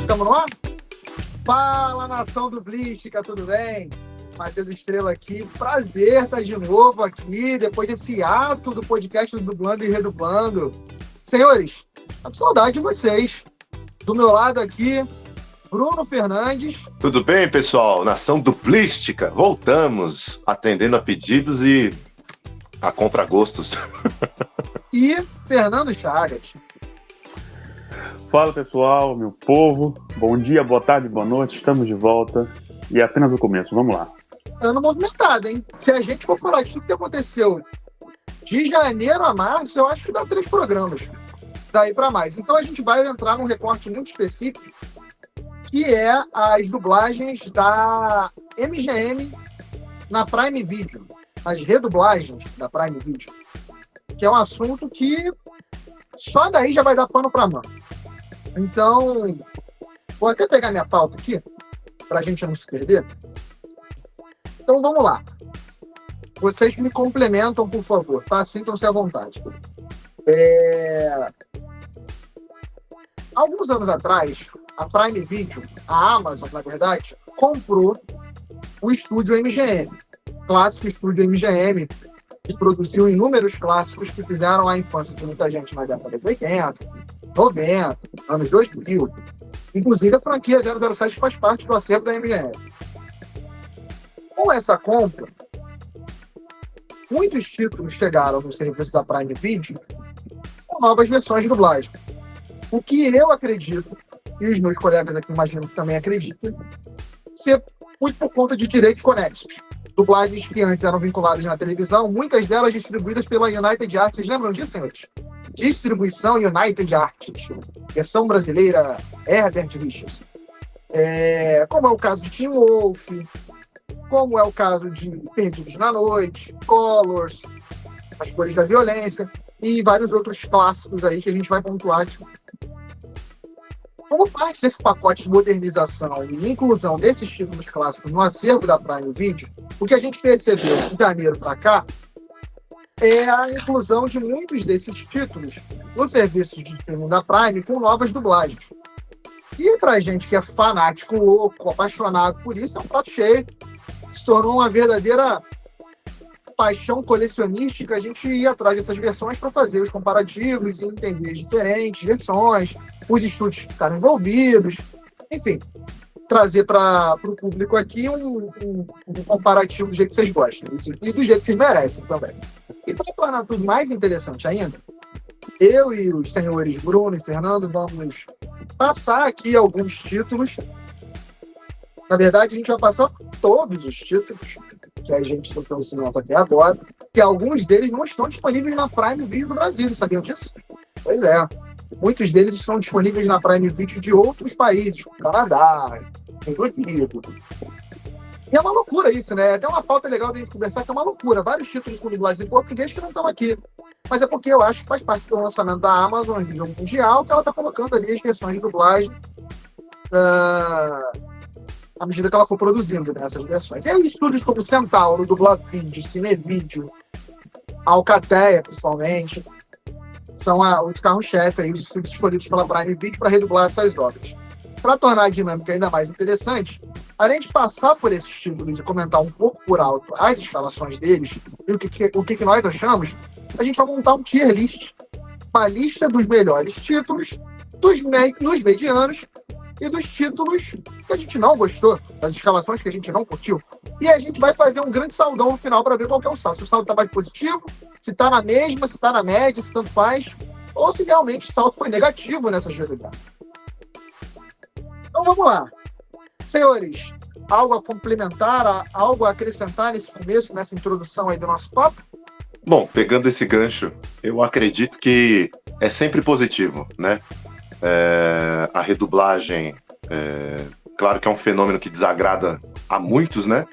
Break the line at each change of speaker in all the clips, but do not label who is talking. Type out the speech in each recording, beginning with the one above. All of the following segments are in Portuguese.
Estamos no ar? Fala, nação dublística, tudo bem? Matheus Estrela aqui, prazer estar de novo aqui, depois desse ato do podcast do Dublando e Redublando. Senhores, tô com saudade de vocês. Do meu lado aqui, Bruno Fernandes.
Tudo bem, pessoal? Nação dublística, voltamos atendendo a pedidos e a contragostos.
E Fernando Chagas.
Fala, pessoal, meu povo. Bom dia, boa tarde, boa noite. Estamos de volta e é apenas o começo. Vamos lá.
Ano movimentado, hein? Se a gente for falar de tudo que aconteceu de janeiro a março, eu acho que dá 3 programas. Daí para mais. Então a gente vai entrar num recorte muito específico, que é as dublagens da MGM na Prime Video. As redublagens da Prime Video. Que é um assunto que só daí já vai dar pano para mão. Então, vou até pegar minha pauta aqui, para a gente não se perder. Então, vamos lá. Vocês me complementam, por favor, tá? Sintam-se à vontade. Alguns anos atrás, a Prime Video, a Amazon, na verdade, comprou o estúdio MGM. Clássico estúdio MGM, que produziu inúmeros clássicos que fizeram a infância de muita gente na década de 80, 90, anos 2000. Inclusive a franquia 007 faz parte do acervo da MGM. Com essa compra, muitos títulos chegaram no serviço da Prime Video com novas versões de dublagem. O que eu acredito, e os meus colegas aqui imagino que também acreditam, ser muito por conta de direitos conexos. Dublagens que antes eram vinculadas na televisão, muitas delas distribuídas pela United Arts. Vocês lembram disso, senhores? Distribuição United Arts. Versão brasileira, Herbert Richards. Como é o caso de Teen Wolf, como é o caso de Perdidos na Noite, Colors, As Cores da Violência e vários outros clássicos aí que a gente vai pontuar. Como parte desse pacote de modernização e inclusão desses títulos clássicos no acervo da Prime Video, o que a gente percebeu de janeiro para cá é a inclusão de muitos desses títulos no serviço de streaming da Prime com novas dublagens. E pra gente que é fanático, louco, apaixonado por isso, é um prato cheio. Se tornou uma verdadeira paixão colecionística a gente ir atrás dessas versões para fazer os comparativos e entender as diferentes versões, os estúdios que ficaram envolvidos, enfim, trazer para o público aqui um comparativo do jeito que vocês gostam e do jeito que vocês merecem também. E para tornar tudo mais interessante ainda, eu e os senhores Bruno e Fernando vamos passar aqui alguns títulos. Na verdade, a gente vai passar todos os títulos que a gente está ensinando até agora, que alguns deles não estão disponíveis na Prime Video do Brasil, sabiam disso? Pois é. Muitos deles estão disponíveis na Prime Video de outros países, como Canadá, inclusive. E é uma loucura isso, né? Até uma pauta legal de a gente conversar, que é uma loucura. Vários títulos com dublagem em português que não estão aqui. Mas é porque eu acho que faz parte do lançamento da Amazon em nível mundial, que ela está colocando ali as versões de dublagem à medida que ela for produzindo, né, essas versões. E aí, estúdios como Centauro, Dublavídeo, Cinevídeo, Alcateia, principalmente, são os carros-chefe aí, os estúdios escolhidos pela Prime Video para redublar essas obras. Para tornar a dinâmica ainda mais interessante, além de passar por esses títulos e comentar um pouco por alto as instalações deles e o que nós achamos, a gente vai montar um tier list, uma lista dos melhores títulos, dos medianos e dos títulos que a gente não gostou, das escalações que a gente não curtiu. E a gente vai fazer um grande saldão no final para ver qual que é o saldo. Se o saldo está mais positivo, se está na mesma, se está na média, se tanto faz, ou se realmente o saldo foi negativo nessas resultados. Então vamos lá. Senhores, algo a complementar, algo a acrescentar nesse começo, nessa introdução aí do nosso papo?
Bom, pegando esse gancho, eu acredito que é sempre positivo, né? A redublagem, claro que é um fenômeno que desagrada a muitos, né?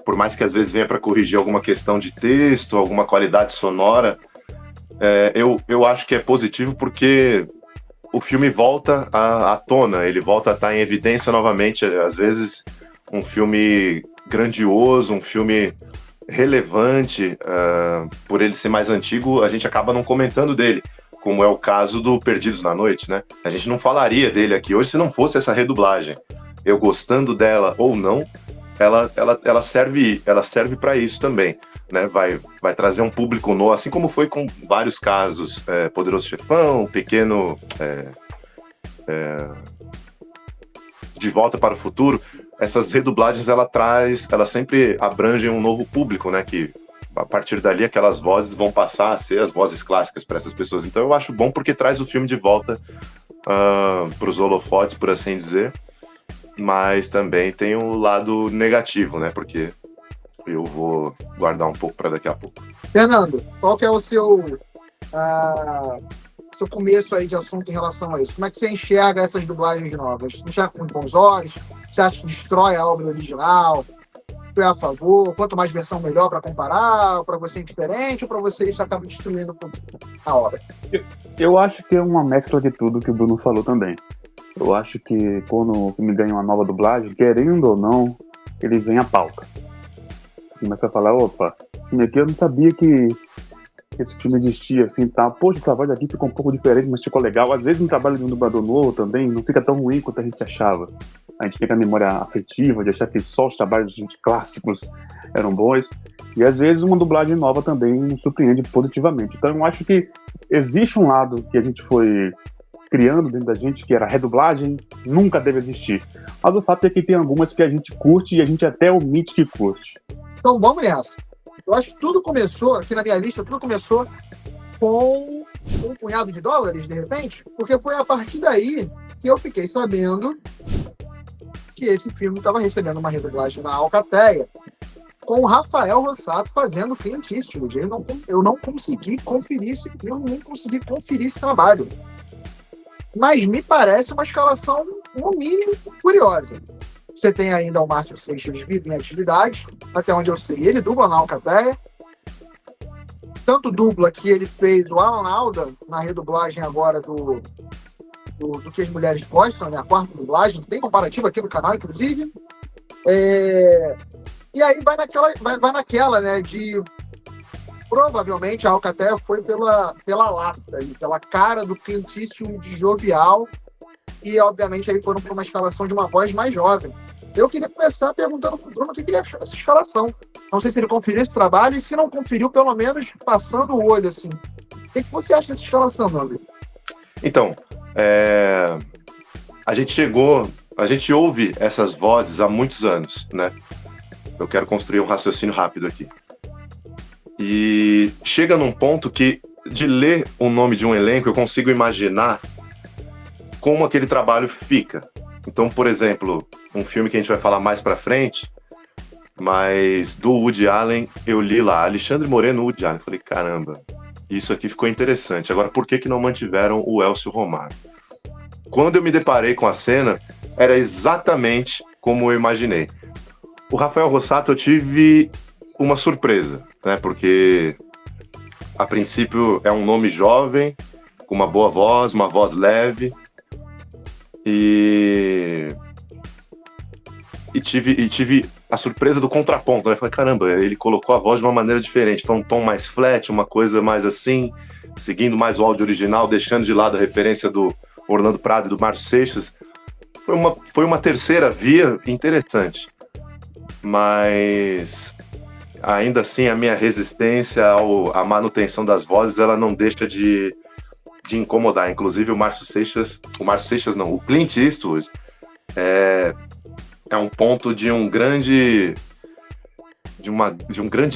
Por mais que às vezes venha para corrigir alguma questão de texto, alguma qualidade sonora, eu acho que é positivo porque o filme volta à tona, ele volta a estar em evidência novamente. Às vezes um filme grandioso, um filme relevante, por ele ser mais antigo, a gente acaba não comentando dele. como é o caso do Perdidos na Noite, né? A gente não falaria dele aqui hoje se não fosse essa redublagem. Eu gostando dela ou não, ela serve para isso também, né? Vai trazer um público novo, assim como foi com vários casos, Poderoso Chefão, Pequeno, De Volta para o Futuro. Essas redublagens elas sempre abrangem um novo público, né? Que a partir dali aquelas vozes vão passar a ser as vozes clássicas para essas pessoas. Então eu acho bom porque traz o filme de volta para os holofotes, por assim dizer. Mas também tem o lado negativo, né? Porque eu vou guardar um pouco para daqui a pouco.
Fernando, qual que é o seu começo aí de assunto em relação a isso? Como é que você enxerga essas dublagens novas? Você enxerga com bons olhos? Você acha que destrói a obra original? Você é a favor? Quanto mais versão, melhor para comparar? Para você é indiferente? Ou para você isso acaba destruindo a obra?
Eu acho que é uma mescla de tudo que o Bruno falou também. Eu acho que quando o filme ganha uma nova dublagem, querendo ou não, ele vem à pauta. Começa a falar, opa, esse filme aqui eu não sabia que esse filme existia, assim, tá? Poxa, essa voz aqui ficou um pouco diferente, mas ficou legal. Às vezes um trabalho de um dublador novo também não fica tão ruim quanto a gente achava. A gente tem a memória afetiva de achar que só os trabalhos de clássicos eram bons. E às vezes uma dublagem nova também nos surpreende positivamente. Então eu acho que existe um lado que a gente foi criando dentro da gente, que era a redublagem, nunca deve existir. Mas o fato é que tem algumas que a gente curte e a gente até omite que curte.
Então vamos nessa. Eu acho que tudo começou, aqui na minha lista, tudo começou com um punhado de dólares, de repente, porque foi a partir daí que eu fiquei sabendo que esse filme estava recebendo uma redublagem na Alcateia, com o Rafael Rossato fazendo Clint Eastwood. Eu não consegui conferir esse filme, nem consegui conferir esse trabalho. Mas me parece uma escalação, no mínimo, curiosa. Você tem ainda o Márcio Seixas vivo em atividade, até onde eu sei, ele dubla na Alcateia. Tanto dubla que ele fez o Alan Alda na redublagem agora do Que as Mulheres Gostam, né? A quarta dublagem, tem comparativo aqui no canal, inclusive. E aí vai naquela, né, de... Provavelmente a Alcateia foi pela lata, pela cara do Clint Eastwood jovial, e obviamente aí foram para uma escalação de uma voz mais jovem. Eu queria começar perguntando para o Bruno o que ele achou dessa escalação. Não sei se ele conferiu esse trabalho, e se não conferiu, pelo menos passando o olho, assim. O que você acha dessa escalação, meu amigo?
Então, a gente ouve essas vozes há muitos anos, né? Eu quero construir um raciocínio rápido aqui. E chega num ponto que, de ler o nome de um elenco, eu consigo imaginar como aquele trabalho fica. Então, por exemplo, um filme que a gente vai falar mais pra frente, mas do Woody Allen, eu li lá, Alexandre Moreno, Woody Allen. Falei, caramba, isso aqui ficou interessante. Agora, por que não mantiveram o Elcio Romar? Quando eu me deparei com a cena, era exatamente como eu imaginei. O Rafael Rossato, eu tive uma surpresa, né? Porque, a princípio, é um nome jovem, com uma boa voz, uma voz leve, e tive a surpresa do contraponto, né? Falei, caramba, ele colocou a voz de uma maneira diferente, foi um tom mais flat, uma coisa mais assim, seguindo mais o áudio original, deixando de lado a referência do Orlando Prado e do Márcio Seixas. Foi uma terceira via interessante, mas ainda assim a minha resistência à manutenção das vozes, ela não deixa de incomodar. Inclusive o Clint Eastwood é um ponto de um grande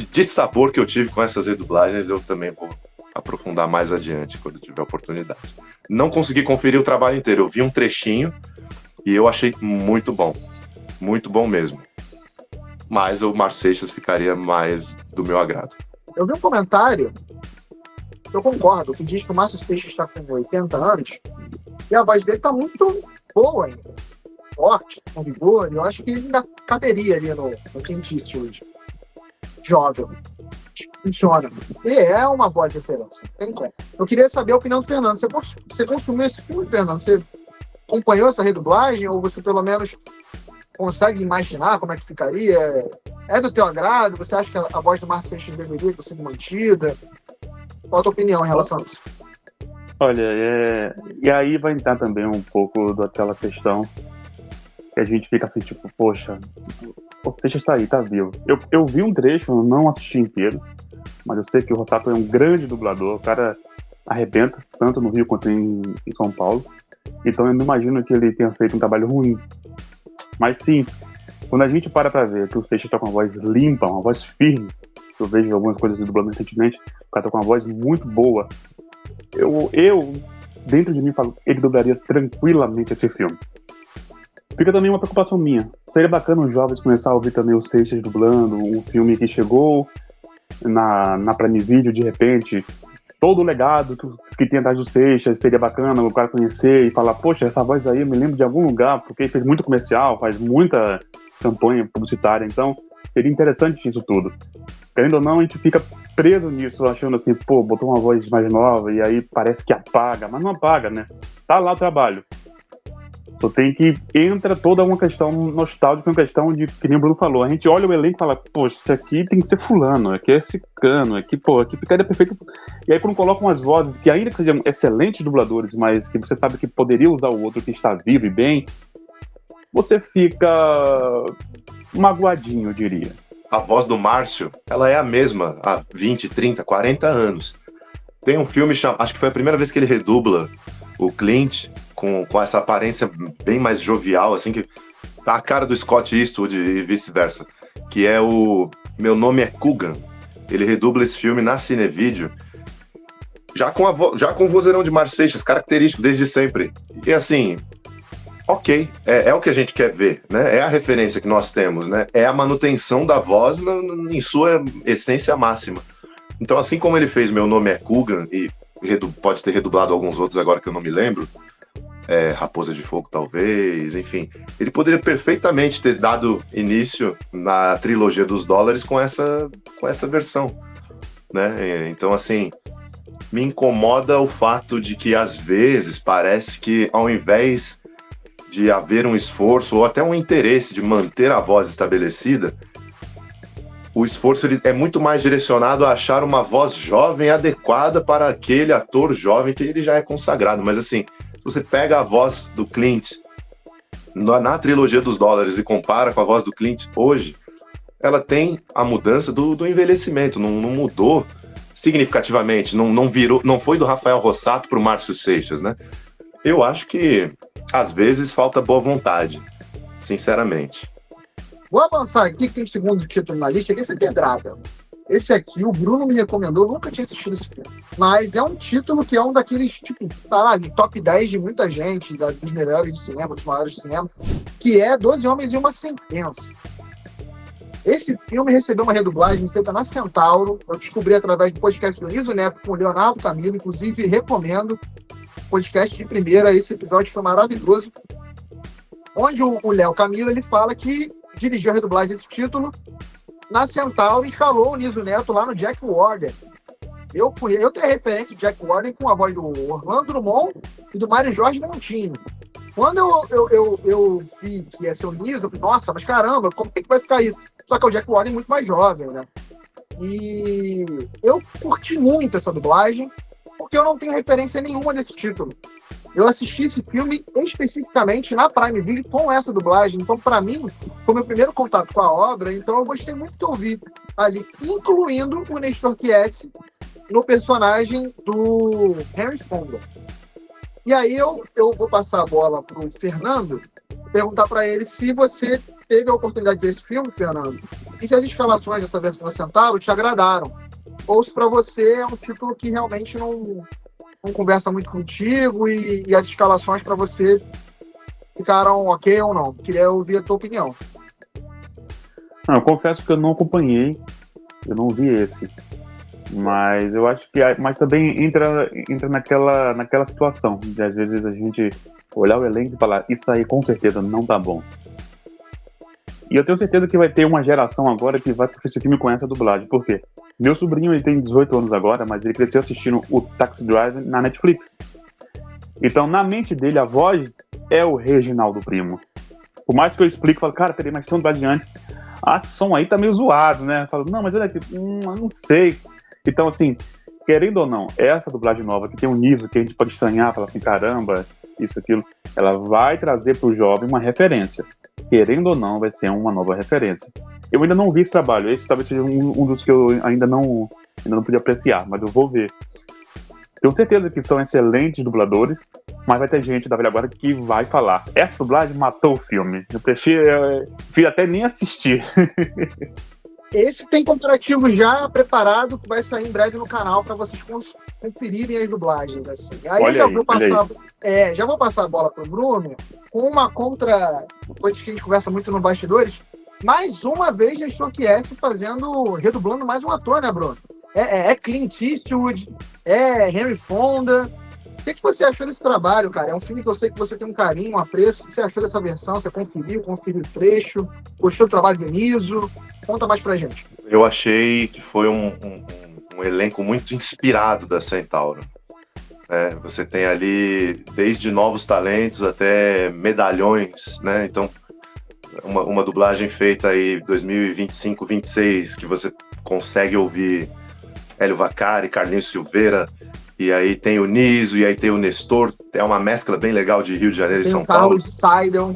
dissabor que eu tive com essas redublagens. Eu também vou aprofundar mais adiante quando eu tiver oportunidade. Não consegui conferir o trabalho inteiro, eu vi um trechinho e eu achei muito bom mesmo. Mas o Márcio Seixas ficaria mais do meu agrado.
Eu vi um comentário, eu concordo, que diz que o Márcio Seixas está com 80 anos e a voz dele está muito boa ainda, forte, com vigor, e eu acho que ele ainda caberia ali no Clint Eastwood. Jovem. Funciona. E é uma voz de referência. Tem como. Eu queria saber a opinião do Fernando. Você consumiu esse filme, Fernando? Você acompanhou essa redublagem ou você pelo menos consegue imaginar como é que ficaria? É do teu agrado? Você acha que a voz do Márcio Seixas deveria ter sido mantida? Qual a tua opinião em relação a isso?
Olha, e aí vai entrar também um pouco daquela questão que a gente fica assim, tipo, poxa, o Seixas tá aí, tá vivo. Eu vi um trecho, eu não assisti inteiro, mas eu sei que o Rossato é um grande dublador, o cara arrebenta, tanto no Rio quanto em São Paulo. Então eu não imagino que ele tenha feito um trabalho ruim. Mas sim, quando a gente para pra ver que o Seixas tá com uma voz limpa, uma voz firme, eu vejo algumas coisas de dublado recentemente, o cara tá com uma voz muito boa, eu dentro de mim falo, ele dublaria tranquilamente esse filme. Fica também uma preocupação minha. Seria bacana os jovens começar a ouvir também o Seixas dublando, um filme que chegou na Prime Video de repente, todo o legado que tem atrás do Seixas, seria bacana o cara conhecer e falar, poxa, essa voz aí eu me lembro de algum lugar, porque ele fez muito comercial, faz muita campanha publicitária, então seria interessante isso tudo. Querendo ou não, a gente fica preso nisso, achando assim, pô, botou uma voz mais nova e aí parece que apaga, mas não apaga, né? Tá lá o trabalho. Só tem que entra toda uma questão nostálgica, uma questão de, que nem o Bruno falou, a gente olha o elenco e fala, poxa, esse aqui tem que ser fulano, aqui é esse cano, aqui ficaria perfeito. E aí quando colocam as vozes, que ainda que sejam excelentes dubladores, mas que você sabe que poderia usar o outro que está vivo e bem, você fica magoadinho, eu diria.
A voz do Márcio, ela é a mesma há 20, 30, 40 anos. Tem um filme, acho que foi a primeira vez que ele redubla o Clint, com essa aparência bem mais jovial, assim, que tá a cara do Scott Eastwood e vice-versa, que é o Meu Nome é Coogan. Ele redubla esse filme na Cinevídeo, já com o vozeirão de Márcio Seixas, característico desde sempre. E assim, ok, é o que a gente quer ver, né? É a referência que nós temos, né? É a manutenção da voz em sua essência máxima. Então, assim como ele fez Meu Nome é Coogan, e pode ter redublado alguns outros agora que eu não me lembro, Raposa de Fogo talvez, enfim, ele poderia perfeitamente ter dado início na trilogia dos dólares com essa versão, né? Então, assim, me incomoda o fato de que às vezes parece que ao invés de haver um esforço ou até um interesse de manter a voz estabelecida, o esforço ele é muito mais direcionado a achar uma voz jovem adequada para aquele ator jovem que ele já é consagrado. Mas assim, se você pega a voz do Clint na trilogia dos dólares e compara com a voz do Clint hoje, ela tem a mudança do envelhecimento, não mudou significativamente, não foi do Rafael Rossato para o Márcio Seixas, né? Eu acho que às vezes falta boa vontade, sinceramente.
Vou avançar aqui, que tem o segundo título na lista, esse é pedrada. Esse aqui, o Bruno me recomendou, eu nunca tinha assistido esse filme. Mas é um título que é um daqueles, tipo, tá lá, de top 10 de muita gente, dos melhores de cinema, dos maiores de cinema, que é 12 Homens e uma Sentença. Esse filme recebeu uma redublagem feita na Centauro, eu descobri através do podcast do Niso Neto com o Leonardo Camilo, inclusive recomendo, podcast de primeira, esse episódio foi maravilhoso, onde o Léo Camilo, ele fala que dirigiu a redublagem desse título na Centauro e escalou o Niso Neto lá no Jack Warden. Eu tenho a referência de Jack Warden com a voz do Orlando Drummond e do Mário Jorge Montinho. Quando eu vi que ia ser o Niso, eu falei, nossa, mas caramba, como é que vai ficar isso? Só que é o Jack Warden muito mais jovem, né? E eu curti muito essa dublagem, porque eu não tenho referência nenhuma desse título. Eu assisti esse filme especificamente na Prime Video com essa dublagem. Então, para mim, foi meu primeiro contato com a obra. Então, eu gostei muito de ouvir ali, incluindo o Nestor Chiesi no personagem do Henry Fonda. E aí, eu vou passar a bola para o Fernando, perguntar para ele se você teve a oportunidade de ver esse filme, Fernando, e se as escalações dessa versão da Centauro te agradaram. Ou se para você é um título que realmente não conversa muito contigo e as escalações para você ficaram ok ou não. Queria ouvir a tua opinião.
Eu confesso que eu não acompanhei, eu não vi esse, mas eu acho que mas também entra naquela situação de às vezes a gente olhar o elenco e falar, isso aí com certeza não tá bom. E eu tenho certeza que vai ter uma geração agora que vai pro esse filme com essa dublagem. Por quê? Meu sobrinho, ele tem 18 anos agora, mas ele cresceu assistindo o Taxi Driver na Netflix. Então, na mente dele, a voz é o Reginaldo Primo. Por mais que eu explique, eu falo, cara, peraí, mas tem um dublagem antes. Ah, esse som aí tá meio zoado, né? Eu falo, não, mas olha aqui, eu não sei. Então, assim, querendo ou não, essa dublagem nova, que tem um niso que a gente pode estranhar, falar assim, caramba, isso, aquilo, ela vai trazer pro jovem uma referência. Querendo ou não, vai ser uma nova referência. Eu ainda não vi esse trabalho, esse talvez seja um dos que eu ainda não pude apreciar, mas eu vou ver. Tenho certeza que são excelentes dubladores, mas vai ter gente da velha guarda que vai falar, essa dublagem matou o filme. Eu prefiro até nem assistir.
Esse tem comparativo já preparado, que vai sair em breve no canal para vocês conferirem as dublagens. Assim. Aí já vou passar a bola pro Bruno com uma coisa que a gente conversa muito no bastidores. Mais uma vez já estou aqui redublando mais um ator, né, Bruno? É Clint Eastwood, é Henry Fonda. O que você achou desse trabalho, cara? É um filme que eu sei que você tem um carinho, um apreço. O que você achou dessa versão? Você conferiu o trecho? Gostou do trabalho do Eniso? Conta mais pra gente.
Eu achei que foi um elenco muito inspirado da Centauro. Você tem ali desde novos talentos até medalhões, né? Então, uma dublagem feita aí 2025, 26, que você consegue ouvir Hélio Vacari, Carlinhos Silveira, e aí tem o Niso, e aí tem o Nestor. É uma mescla bem legal de Rio de Janeiro e São Paulo.
Carlos Seidel.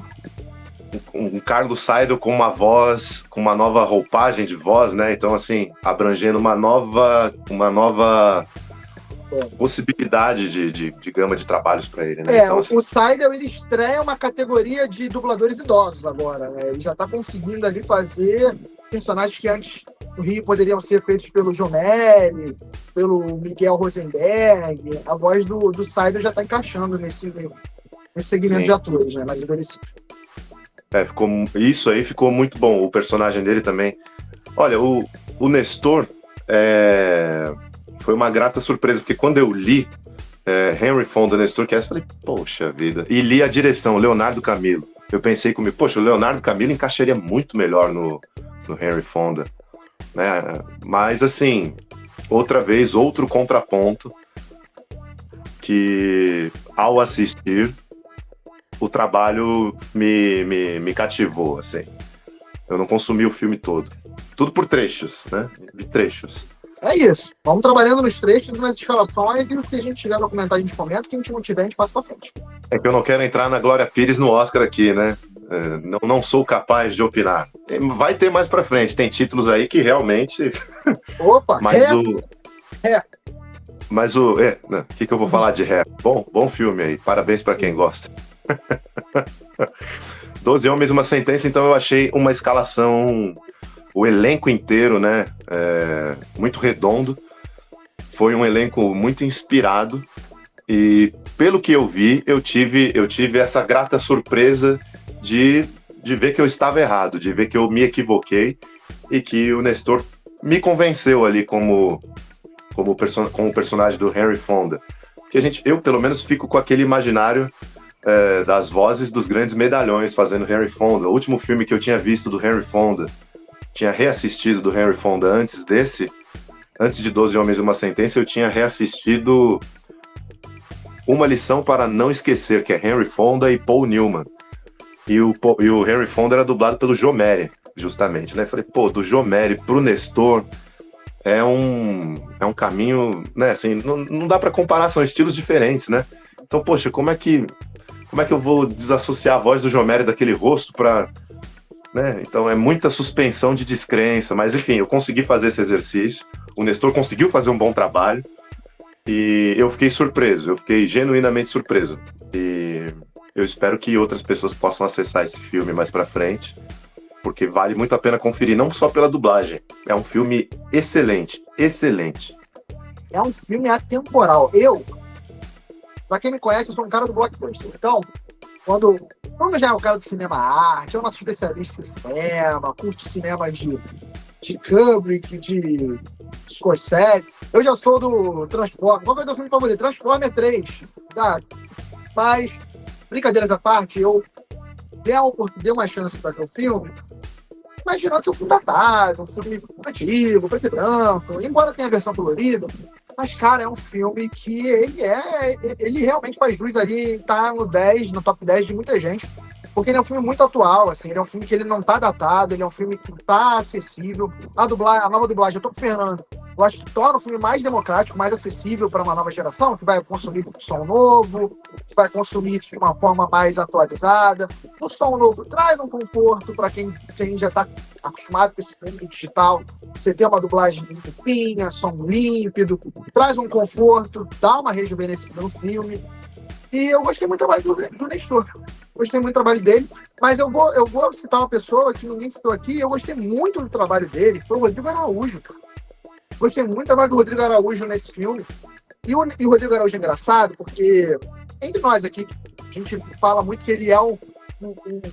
Um Carlos Seidel com uma voz, com uma nova roupagem de voz, né? Então, assim, abrangendo uma nova possibilidade de gama de trabalhos para ele, né? Então, assim,
o Seidel, ele estreia uma categoria de dubladores idosos agora, né? Ele já está conseguindo ali fazer personagens que antes no Rio poderiam ser feitos pelo Jomeri, pelo Miguel Rosenberg. A voz do Seidel já está encaixando nesse segmento de atores, né? Mais envelhecido.
Isso aí ficou muito bom. O personagem dele também. Olha, o Nestor foi uma grata surpresa, porque quando eu li Henry Fonda, Nestor, eu falei, poxa vida. E li a direção, Leonardo Camilo. Eu pensei comigo, poxa, o Leonardo Camilo encaixaria muito melhor no Henry Fonda. Né? Mas, assim, outra vez, outro contraponto que, ao assistir, o trabalho me cativou, assim. Eu não consumi o filme todo. Tudo por trechos, né? De trechos.
É isso. Vamos trabalhando nos trechos, nas escalações, e o que a gente tiver pra comentar, a gente comenta. O que a gente não tiver, a gente passa pra frente.
É que eu não quero entrar na Glória Pires no Oscar aqui, né? Não sou capaz de opinar. Vai ter mais pra frente. Tem títulos aí que realmente...
Opa!
Mas o que eu vou falar de Ré? Bom filme aí. Parabéns pra quem gosta. 12 Homens, uma Sentença. Então eu achei uma escalação, o elenco inteiro, né, muito redondo. Foi um elenco muito inspirado, e pelo que eu vi, eu tive essa grata surpresa de ver que eu estava errado, de ver que eu me equivoquei, e que o Nestor me convenceu ali como personagem do Henry Fonda. Porque eu pelo menos fico com aquele imaginário das vozes dos grandes medalhões fazendo Henry Fonda. O último filme que eu tinha visto do Henry Fonda, tinha reassistido do Henry Fonda antes de 12 Homens e uma Sentença, eu tinha reassistido Uma Lição para Não Esquecer, que é Henry Fonda e Paul Newman. E o Henry Fonda era dublado pelo Jomeri, justamente, né? Falei, do Jomeri pro Nestor é um caminho, né? Assim, não dá para comparar, são estilos diferentes, né? Então, poxa, como é que eu vou desassociar a voz do Jomeri daquele rosto para, né? Então é muita suspensão de descrença, mas enfim, eu consegui fazer esse exercício. O Nestor conseguiu fazer um bom trabalho e eu fiquei surpreso, eu fiquei genuinamente surpreso. E eu espero que outras pessoas possam acessar esse filme mais pra frente, porque vale muito a pena conferir, não só pela dublagem. É um filme excelente, excelente.
É um filme atemporal. Pra quem me conhece, eu sou um cara do blockbuster. Então, quando já é o cara do cinema arte, é o nosso especialista em cinema, curte cinema de Kubrick, de Scorsese. Eu já sou do Transformers. Qual é o meu filme favorito? Transformers 3. Tá? Mas, brincadeiras à parte, eu dei uma chance para o filme, imaginando ser um filme datado, um filme antigo, preto e branco, embora tenha a versão colorida. Mas, cara, é um filme que ele realmente faz jus ali, tá no top 10 de muita gente. Porque ele é um filme muito atual, assim, ele é um filme que ele não tá datado, ele é um filme que tá acessível. A nova dublagem, eu tô com o Fernando, eu acho que torna o filme mais democrático, mais acessível para uma nova geração, que vai consumir som novo, que vai consumir de uma forma mais atualizada. O som novo traz um conforto para quem já está acostumado com esse filme digital. Você tem uma dublagem limpinha, som límpido, traz um conforto, dá uma rejuvenescida no filme. E eu gostei muito do trabalho do Nestor. Gostei muito do trabalho dele, mas eu vou citar uma pessoa que ninguém citou aqui, eu gostei muito do trabalho dele, que foi o Rodrigo Araújo. Gostei muito do trabalho do Rodrigo Araújo nesse filme. E o Rodrigo Araújo é engraçado, porque entre nós aqui, a gente fala muito que ele é um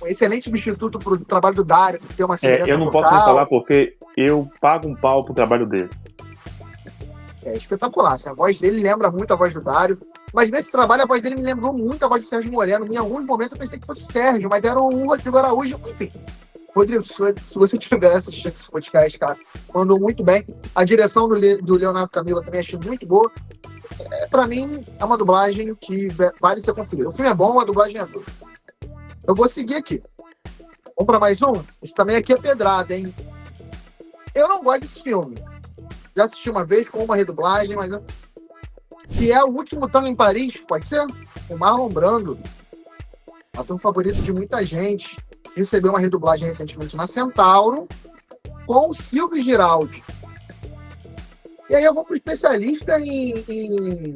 excelente substituto para o trabalho do Dário, que tem uma semelhança
eu não
total.
posso nem falar porque eu pago um pau pro trabalho dele.
É espetacular, assim, a voz dele lembra muito a voz do Dário, mas nesse trabalho a voz dele me lembrou muito a voz do Sérgio Moreno. Em alguns momentos eu pensei que fosse o Sérgio, mas era o Rodrigo Araújo, enfim. Rodrigo, se você tiver assistindo esse podcast, cara, mandou muito bem. A direção do Leonardo Camila também achei muito boa. Pra mim, é uma dublagem que vale ser conferida. O filme é bom, a dublagem é boa. Eu vou seguir aqui. Vamos pra mais um? Esse também aqui é pedrada, hein? Eu não gosto desse filme. Já assisti uma vez com uma redublagem, mas... Que é O Último Tango em Paris, pode ser? O Marlon Brando. Ator favorito de muita gente. Recebeu uma redublagem recentemente na Centauro com o Silvio Giraldi. E aí eu vou pro especialista em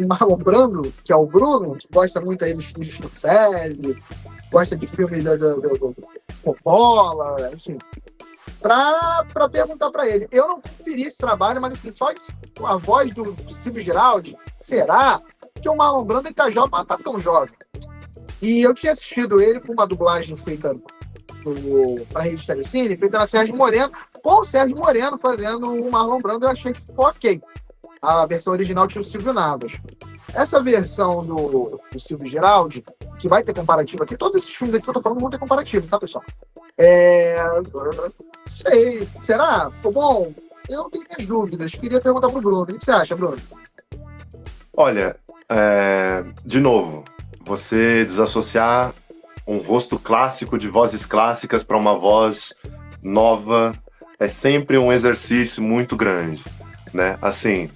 Marlon Brando, que é o Bruno, que gosta muito aí dos filmes de Scorsese, gosta de filme do Coppola, enfim. Pra perguntar pra ele. Eu não conferi esse trabalho, mas assim, só com a voz do Silvio Giraldi, será que o Marlon Brando ele tá tão jovem? E eu tinha assistido ele com uma dublagem feita para a Rede Telecine, feita na Sérgio Moreno, com o Sérgio Moreno fazendo o Marlon Brando, eu achei que ficou ok. A versão original tinha o Silvio Navas. Essa versão do Silvio Giraldi, que vai ter comparativo aqui, todos esses filmes aqui que eu tô falando vão ter comparativo, tá, pessoal? Sei, será? Ficou bom? Eu tenho minhas dúvidas. Queria perguntar pro Bruno. O que você acha, Bruno?
Olha, de novo, você desassociar um rosto clássico de vozes clássicas para uma voz nova é sempre um exercício muito grande, né? Assim,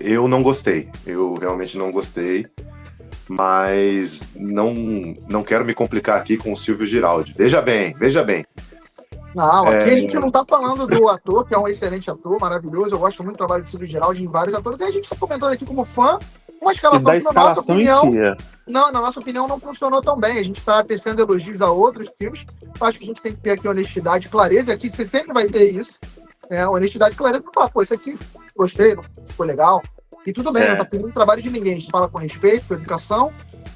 eu não gostei, eu realmente não gostei, mas não quero me complicar aqui com o Silvio Giraldi. Veja bem.
Não, aqui a gente não tá falando do ator, que é um excelente ator, maravilhoso. Eu gosto muito do trabalho do Silvio Giraldi em vários atores. E a gente tá comentando aqui como fã uma escalação que, na nossa opinião, na nossa opinião, não funcionou tão bem. A gente está tecendo elogios a outros filmes. Acho que a gente tem que ter aqui honestidade e clareza. Aqui você sempre vai ter isso. Honestidade e clareza para falar, pô, isso aqui gostei, não ficou legal. E tudo bem, não tá fazendo trabalho de ninguém. A gente fala com respeito, com educação.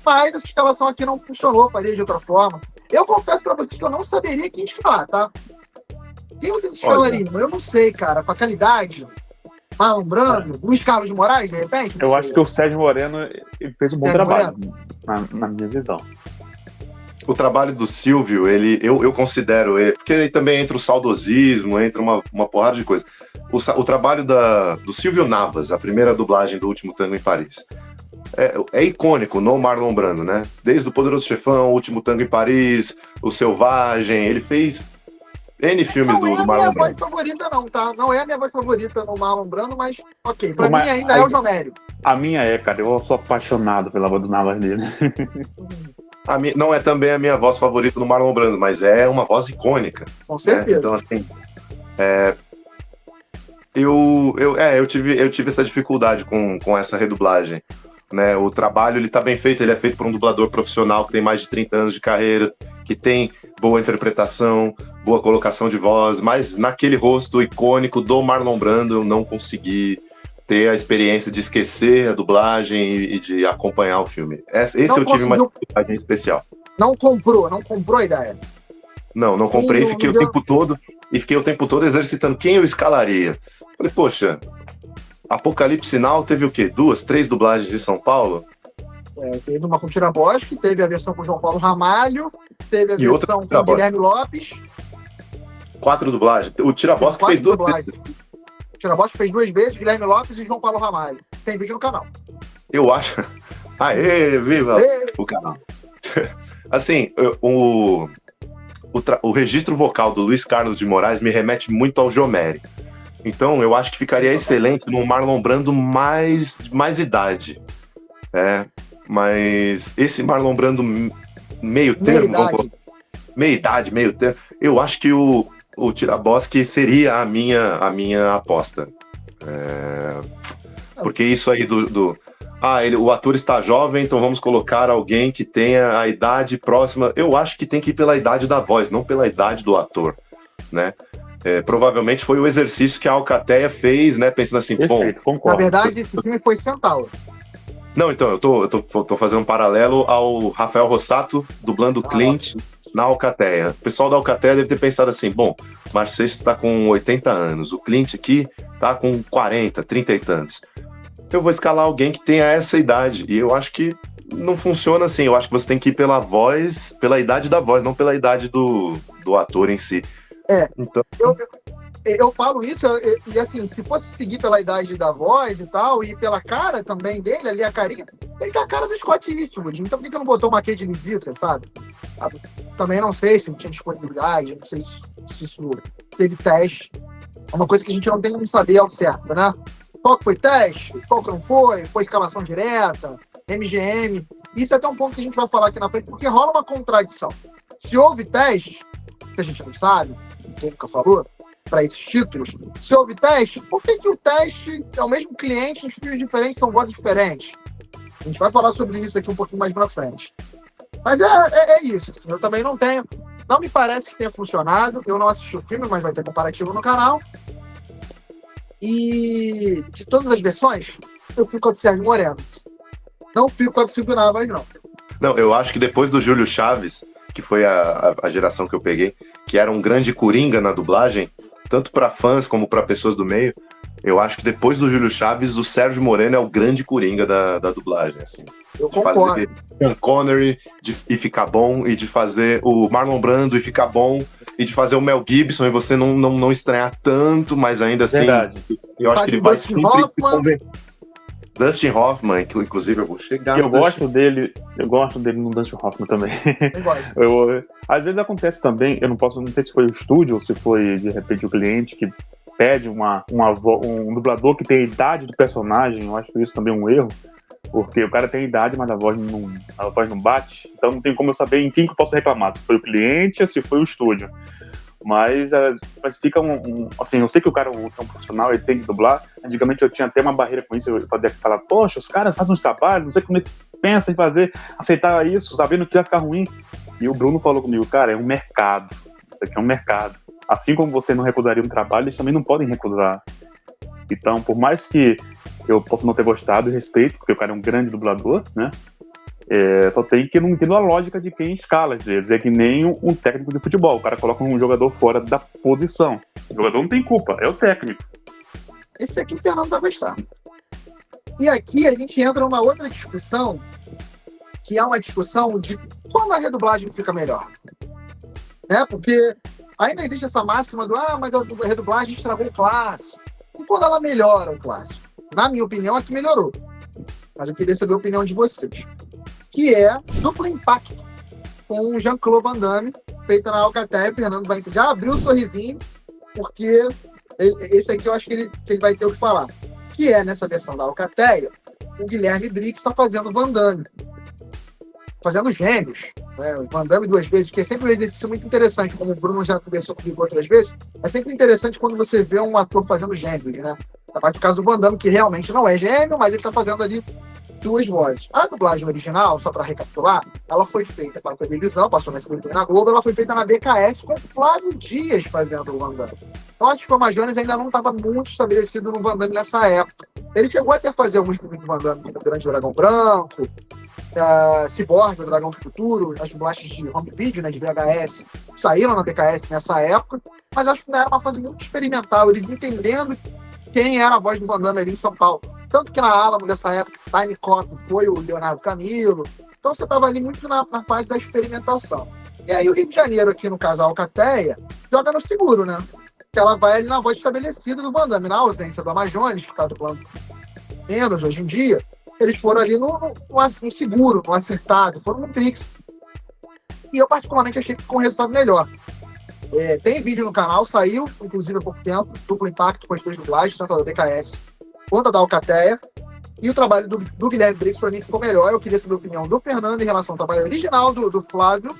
Mas essa escalação aqui não funcionou, faria de outra forma. Eu confesso para vocês que eu não saberia quem escalar, tá? Quem vocês escalariam? Eu não sei, cara. Com a qualidade... Marlon Brando, Luiz Carlos de Moraes, de repente?
Eu acho que o Sérgio Moreno fez um bom trabalho, na minha visão.
O trabalho do Silvio, eu considero ele, porque ele também entra o saudosismo, entra uma porrada de coisa. O trabalho do Silvio Navas, a primeira dublagem do Último Tango em Paris, é icônico no Marlon Brando, né? Desde o Poderoso Chefão, O Último Tango em Paris, O Selvagem, ele fez N filmes do Marlon Brando. Não é a minha voz
favorita não, tá? Não é a minha voz favorita no Marlon Brando, mas ok. Pra mim ainda é o Jomério.
A minha cara. Eu sou apaixonado pela voz do Navas dele.
Não é também a minha voz favorita no Marlon Brando, mas é uma voz icônica.
Com certeza.
Então, assim, eu tive essa dificuldade com essa redublagem. Né? O trabalho ele tá bem feito, ele é feito por um dublador profissional que tem mais de 30 anos de carreira, que tem boa interpretação, boa colocação de voz, mas naquele rosto icônico do Marlon Brando eu não consegui ter a experiência de esquecer a dublagem e de acompanhar o filme. Eu tive uma dificuldade especial.
Não comprou a ideia?
Não comprei, fiquei o tempo todo exercitando quem eu escalaria. Falei, poxa, Apocalipse Now teve o quê? 2, 3 dublagens de São Paulo?
Teve uma com o Tiraboschi, teve a versão com o João Paulo Ramalho, teve a versão com o Guilherme Lopes. 4
dublagens. O Tiraboschi fez 2 vezes.
O Tiraboschi fez 2 vezes, Guilherme Lopes e João Paulo Ramalho. Tem vídeo no canal.
Eu acho. Aê, viva o canal. Assim, o registro vocal do Luiz Carlos de Moraes me remete muito ao Jomeri. Então, eu acho que ficaria excelente num Marlon Brando mais idade. Mas esse Marlon Brando meio termo, meio termo, eu acho que o Tiraboschi seria a minha aposta. Porque isso aí o ator está jovem, então vamos colocar alguém que tenha a idade próxima. Eu acho que tem que ir pela idade da voz, não pela idade do ator, né? Provavelmente foi o exercício que a Alcateia fez, né? Pensando assim,
Perfeito,
bom...
concordo.
Na verdade, esse filme foi Centauro.
Não, então, eu tô fazendo um paralelo ao Rafael Rossato dublando Clint na Alcateia. O pessoal da Alcateia deve ter pensado assim, bom, o Márcio Seixas tá com 80 anos, o Clint aqui tá com 40, 30 e tantos. Eu vou escalar alguém que tenha essa idade, e eu acho que não funciona assim, eu acho que você tem que ir pela voz, pela idade da voz, não pela idade do ator em si. Então...
Eu falo isso, e assim, se fosse seguir pela idade da voz e tal, e pela cara também dele, ali a carinha, ele tem a cara do Scott Eastwood, então por que não botou uma Kate Visita, sabe? Também não sei se não tinha disponibilidade, não sei se isso teve teste, é uma coisa que a gente não tem como saber ao certo, né? Qual que foi teste, qual que não foi escalação direta, MGM, isso é até um ponto que a gente vai falar aqui na frente, porque rola uma contradição. Se houve teste, que a gente não sabe, ninguém nunca falou, para esses títulos, se houve teste, por que o teste é o mesmo cliente em estúdios diferentes, são vozes diferentes? A gente vai falar sobre isso aqui um pouquinho mais pra frente. Mas é isso, assim, eu também não me parece que tenha funcionado, eu não assisti o filme, mas vai ter comparativo no canal. E de todas as versões, eu fico com a do Sérgio Moreno. Não fico com a do Silvio Navas, não.
Não, eu acho que depois do Júlio Chaves, que foi a geração que eu peguei, que era um grande coringa na dublagem, tanto para fãs como para pessoas do meio, eu acho que depois do Júlio Chaves, o Sérgio Moreno é o grande coringa da dublagem, assim.
Eu
de
concordo.
fazer Sean Connery e ficar bom, e de fazer o Marlon Brando e ficar bom, e de fazer o Mel Gibson e você não estranhar tanto, mas ainda assim,
Verdade.
eu acho que ele vai sempre se convencer. Dustin Hoffman, que inclusive eu vou chegar.
Eu gosto dele no Dustin Hoffman também. Às vezes acontece também, não sei se foi o estúdio ou se foi de repente o cliente que pede um dublador que tem a idade do personagem. Eu acho isso também um erro, porque o cara tem a idade, mas a voz não bate, então não tem como eu saber em quem que eu posso reclamar, se foi o cliente ou se foi o estúdio. Mas fica assim, eu sei que o cara é um profissional, ele tem que dublar. Antigamente eu tinha até uma barreira com isso, eu fazia falar, poxa, os caras fazem uns trabalhos, não sei como ele pensa em aceitar isso, sabendo que vai ficar ruim. E o Bruno falou comigo, cara, é um mercado, isso aqui é um mercado. Assim como você não recusaria um trabalho, eles também não podem recusar. Então, por mais que eu possa não ter gostado, eu respeito, porque o cara é um grande dublador, né? Só tem que não entender a lógica de quem escala, às vezes. É que nem um técnico de futebol. O cara coloca um jogador fora da posição. O jogador não tem culpa, é o técnico.
Esse aqui o Fernando vai gostar. E aqui a gente entra numa outra discussão, que é uma discussão de quando a redublagem fica melhor. Né? Porque ainda existe essa máxima mas a redublagem estragou o clássico. E quando ela melhora o clássico? Na minha opinião, é que melhorou. Mas eu queria saber a opinião de vocês. Que é Duplo Impacto, com o Jean-Claude Van Damme, feita na Alcateia. Fernando vai já abriu o sorrisinho, porque esse aqui eu acho que ele vai ter o que falar. Que é, nessa versão da Alcateia, o Guilherme Briggs está fazendo Van Damme. Fazendo gêmeos. Né? O Van Damme 2 vezes, que é sempre um exercício muito interessante, como o Bruno já conversou comigo outras vezes. É sempre interessante quando você vê um ator fazendo gêmeos, né? Na parte do caso do Van Damme, que realmente não é gêmeo, mas ele está fazendo ali duas vozes. A dublagem original, só para recapitular, ela foi feita para a televisão, passou na SBT e na Globo, ela foi feita na BKS com Flávio Dias fazendo o Van Damme. Então, acho que o Thomas Jones ainda não estava muito estabelecido no Van Damme nessa época. Ele chegou até a fazer alguns filmes do Van Damme, como O Grande Dragão Branco, Cyborg, O Dragão do Futuro, as dublagens de home video, né, de VHS, saíram na BKS nessa época, mas acho que ainda era uma fase muito experimental, eles entendendo quem era a voz do Van Damme ali em São Paulo. Tanto que na Alamo dessa época, Time Cop foi o Leonardo Camilo. Então você estava ali muito na fase da experimentação. E aí o Rio de Janeiro, aqui no caso a Alcateia, joga no seguro, né? Que ela vai ali na voz estabelecida do Van Damme. Na ausência do Amazonas, que está dublando menos hoje em dia, eles foram ali no seguro, no acertado, foram no Prix. E eu particularmente achei que ficou um resultado melhor. Tem vídeo no canal, saiu, inclusive há pouco tempo, duplo impacto com as duas dublagens, tanto a da BKS quanto a da Alcateia. E o trabalho do Guilherme Briggs, para mim, ficou melhor. Eu queria saber a opinião do Fernando em relação ao trabalho original do Flávio,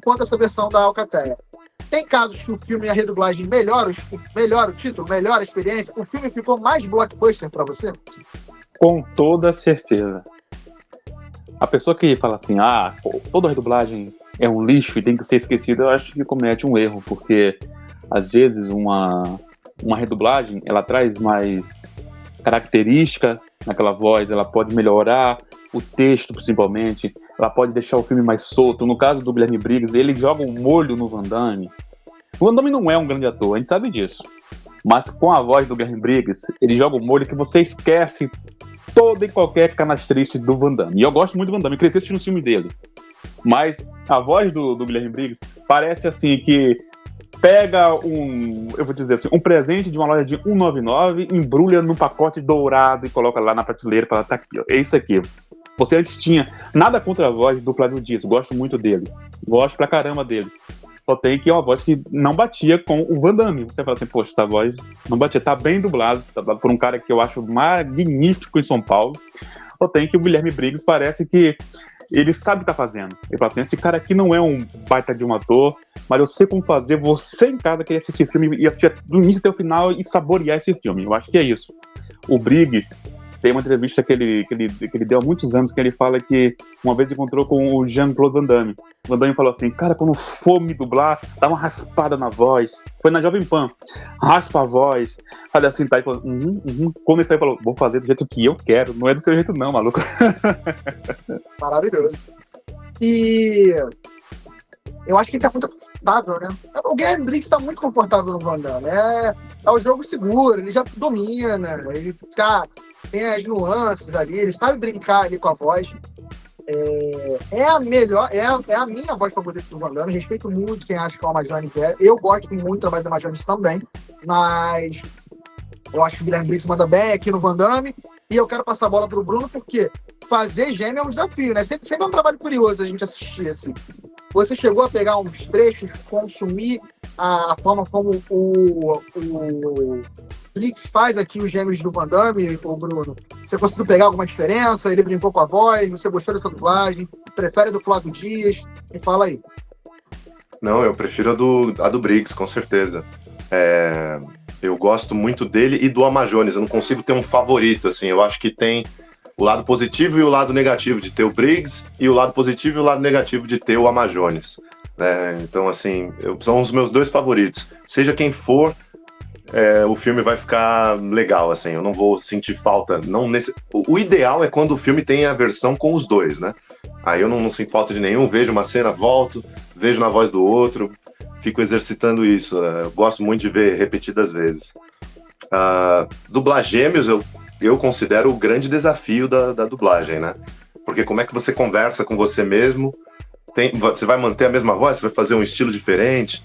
quanto a essa versão da Alcateia. Tem casos que o filme e a redublagem melhora o título, melhora a experiência? O filme ficou mais blockbuster para você?
Com toda certeza. A pessoa que fala assim, toda redublagem é um lixo e tem que ser esquecida, eu acho que comete um erro, porque às vezes uma redublagem, ela traz mais característica naquela voz, ela pode melhorar o texto, principalmente, ela pode deixar o filme mais solto. No caso do Guilherme Briggs, ele joga um molho no Van Damme. O Van Damme não é um grande ator, a gente sabe disso. Mas com a voz do Guilherme Briggs, ele joga um molho que você esquece toda e qualquer canastrice do Van Damme. E eu gosto muito do Van Damme, cresci assistindo o filme dele. Mas a voz do Guilherme Briggs parece assim que pega um presente de uma loja de R$1,99, embrulha num pacote dourado e coloca lá na prateleira para tá aqui, ó. É isso aqui. Você antes tinha nada contra a voz do Flávio Dias, gosto muito dele. Gosto pra caramba dele. Só tem que é uma voz que não batia com o Van Damme. Você fala assim, poxa, essa voz não batia. Tá bem dublado, tá dublado por um cara que eu acho magnífico em São Paulo. Só tem que o Guilherme Briggs parece que ele sabe o que tá fazendo. Ele fala assim, esse cara aqui não é um baita de um ator, mas eu sei como fazer você em casa querer assistir esse filme e assistir do início até o final e saborear esse filme. Eu acho que é isso. O Briggs tem uma entrevista que ele deu há muitos anos, que ele fala que uma vez encontrou com o Jean-Claude Van Damme. O Van Damme falou assim, cara, quando for me dublar, dá uma raspada na voz. Foi na Jovem Pan. Raspa a voz. Fala assim, tá? Ele falou, Quando ele saiu, falou, vou fazer do jeito que eu quero. Não é do seu jeito não, maluco.
Maravilhoso. E eu acho que ele tá muito confortável, né? O Guilherme Briggs tá muito confortável no Van Damme. É o jogo seguro, ele já domina, ele tem as nuances ali, ele sabe brincar ali com a voz. É a minha voz favorita do Van Damme. Respeito muito quem acha que o Alma Jones é. Eu gosto muito do trabalho do Alma Jones também, mas eu acho que o Guilherme Briggs manda bem aqui no Van Damme. E eu quero passar a bola pro Bruno, porque fazer gêmeo é um desafio, né? Sempre é um trabalho curioso a gente assistir assim. Você chegou a pegar uns trechos, consumir a forma como o Briggs faz aqui os gêmeos do Van Damme, o Bruno? Você conseguiu pegar alguma diferença? Ele brincou com a voz? Você gostou dessa dublagem? Prefere a do Flávio Dias? Me fala aí.
Não, eu prefiro a do Briggs, com certeza. Eu gosto muito dele e do Alma Jones. Eu não consigo ter um favorito, assim. Eu acho que tem o lado positivo e o lado negativo de ter o Briggs, e o lado positivo e o lado negativo de ter o Alma Jones. Então, assim, são os meus dois favoritos. Seja quem for, o filme vai ficar legal, assim. Eu não vou sentir falta. O ideal é quando o filme tem a versão com os dois, né? Aí eu não sinto falta de nenhum. Vejo uma cena, volto, vejo na voz do outro. Fico exercitando isso. Eu gosto muito de ver repetidas vezes. Dublar gêmeos, eu considero o grande desafio da dublagem, né? Porque como é que você conversa com você mesmo? Você vai manter a mesma voz? Você vai fazer um estilo diferente?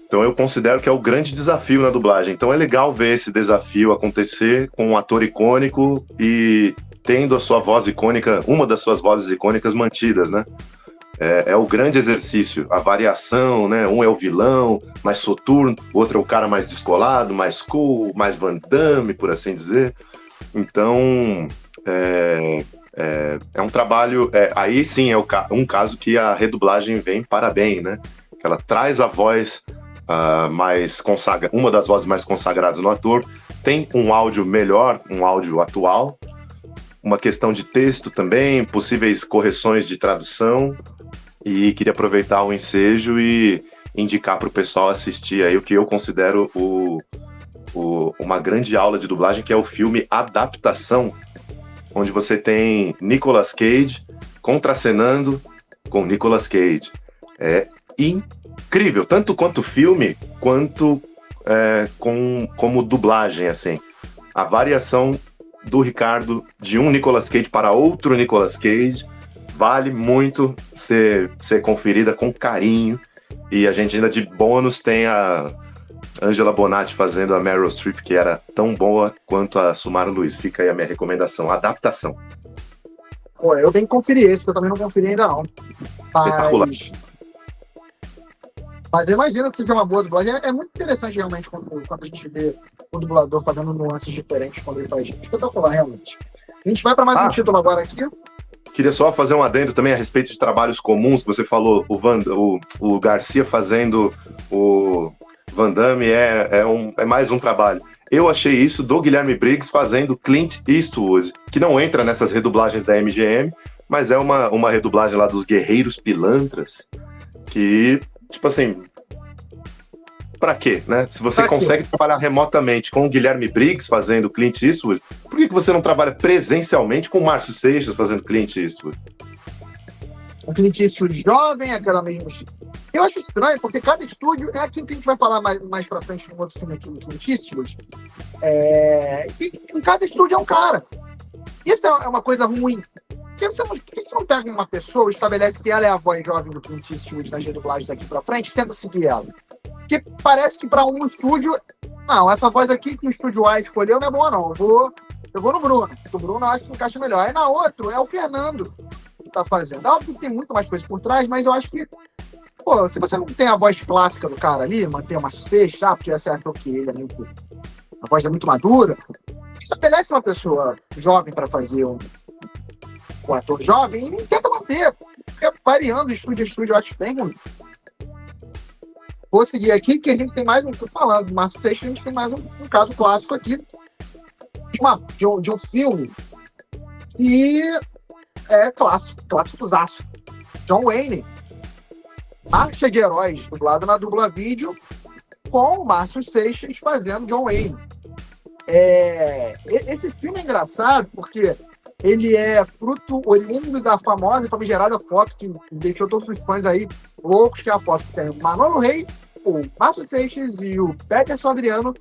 Então eu considero que é o grande desafio na dublagem. Então é legal ver esse desafio acontecer com um ator icônico e tendo a sua voz icônica, uma das suas vozes icônicas mantidas, né? É o grande exercício, a variação, né? Um é o vilão, mais soturno, o outro é o cara mais descolado, mais cool, mais Van Damme, por assim dizer. Então, é um trabalho... aí sim é um caso que a redublagem vem para bem, né? Que ela traz a voz mais consagrada, uma das vozes mais consagradas no ator, tem um áudio melhor, um áudio atual, uma questão de texto também, possíveis correções de tradução, e queria aproveitar o ensejo e indicar para o pessoal assistir aí o que eu considero uma grande aula de dublagem, que é o filme Adaptação, onde você tem Nicolas Cage contracenando com Nicolas Cage. É incrível, tanto quanto filme, quanto como dublagem, assim. A variação do Ricardo de um Nicolas Cage para outro Nicolas Cage vale muito ser conferida com carinho. E a gente ainda de bônus tem a Angela Bonatti fazendo a Meryl Streep, que era tão boa quanto a Sumara Luiz. Fica aí a minha recomendação, Adaptação.
Pô, eu tenho que conferir esse, que eu também não conferi ainda não.
Espetacular.
Mas eu imagino que seja uma boa dublagem. É muito interessante, realmente, quando a gente vê o dublador fazendo nuances diferentes quando ele faz. Espetacular, realmente. A gente vai para mais um título agora aqui.
Queria só fazer um adendo também a respeito de trabalhos comuns. Você falou o Garcia fazendo o Van Damme é mais um trabalho. Eu achei isso do Guilherme Briggs fazendo Clint Eastwood, que não entra nessas redublagens da MGM, mas é uma redublagem lá dos Guerreiros Pilantras, que, tipo assim, pra quê, né? Se você consegue trabalhar remotamente com o Guilherme Briggs fazendo Clint Eastwood, por que você não trabalha presencialmente com o Márcio Seixas fazendo Clint Eastwood?
O Clint Eastwood jovem, aquela mesma... Eu acho estranho, porque cada estúdio... É aquilo que a gente vai falar mais pra frente no outro filme aqui, do Clint Eastwood. Em cada estúdio é um cara. Isso é uma coisa ruim. Por que você não pega uma pessoa e estabelece que ela é a voz jovem do Clint Eastwood nas redublagens daqui pra frente e tenta seguir ela? Porque parece que para um estúdio... Não, essa voz aqui que o estúdio A escolheu não é boa, não. Eu vou no Bruno. O Bruno eu acho que encaixa melhor. Aí na outra é o Fernando que tá fazendo. Óbvio que tem muito mais coisa por trás, mas eu acho que... Pô, se você não tem a voz clássica do cara ali, manter uma Seixas, porque essa é que ele é muito... A voz é muito madura. Estabelece uma pessoa jovem para fazer o ator jovem e tenta manter. Fica variando estúdio a estúdio, eu acho bem ruim. Vou seguir aqui, que a gente tem mais um... Tô falando do Márcio Seixas, a gente tem mais um caso clássico aqui de um filme que é clássicozaço. John Wayne. Marcha de Heróis, dublado na Dubla Vídeo, com o Márcio Seixas fazendo John Wayne. Esse filme é engraçado porque ele é fruto oriundo da famosa e famigerada foto que deixou todos os fãs aí loucos, que é a foto que tem o Manolo Rey, o Márcio Seixas e o Peterson Adriano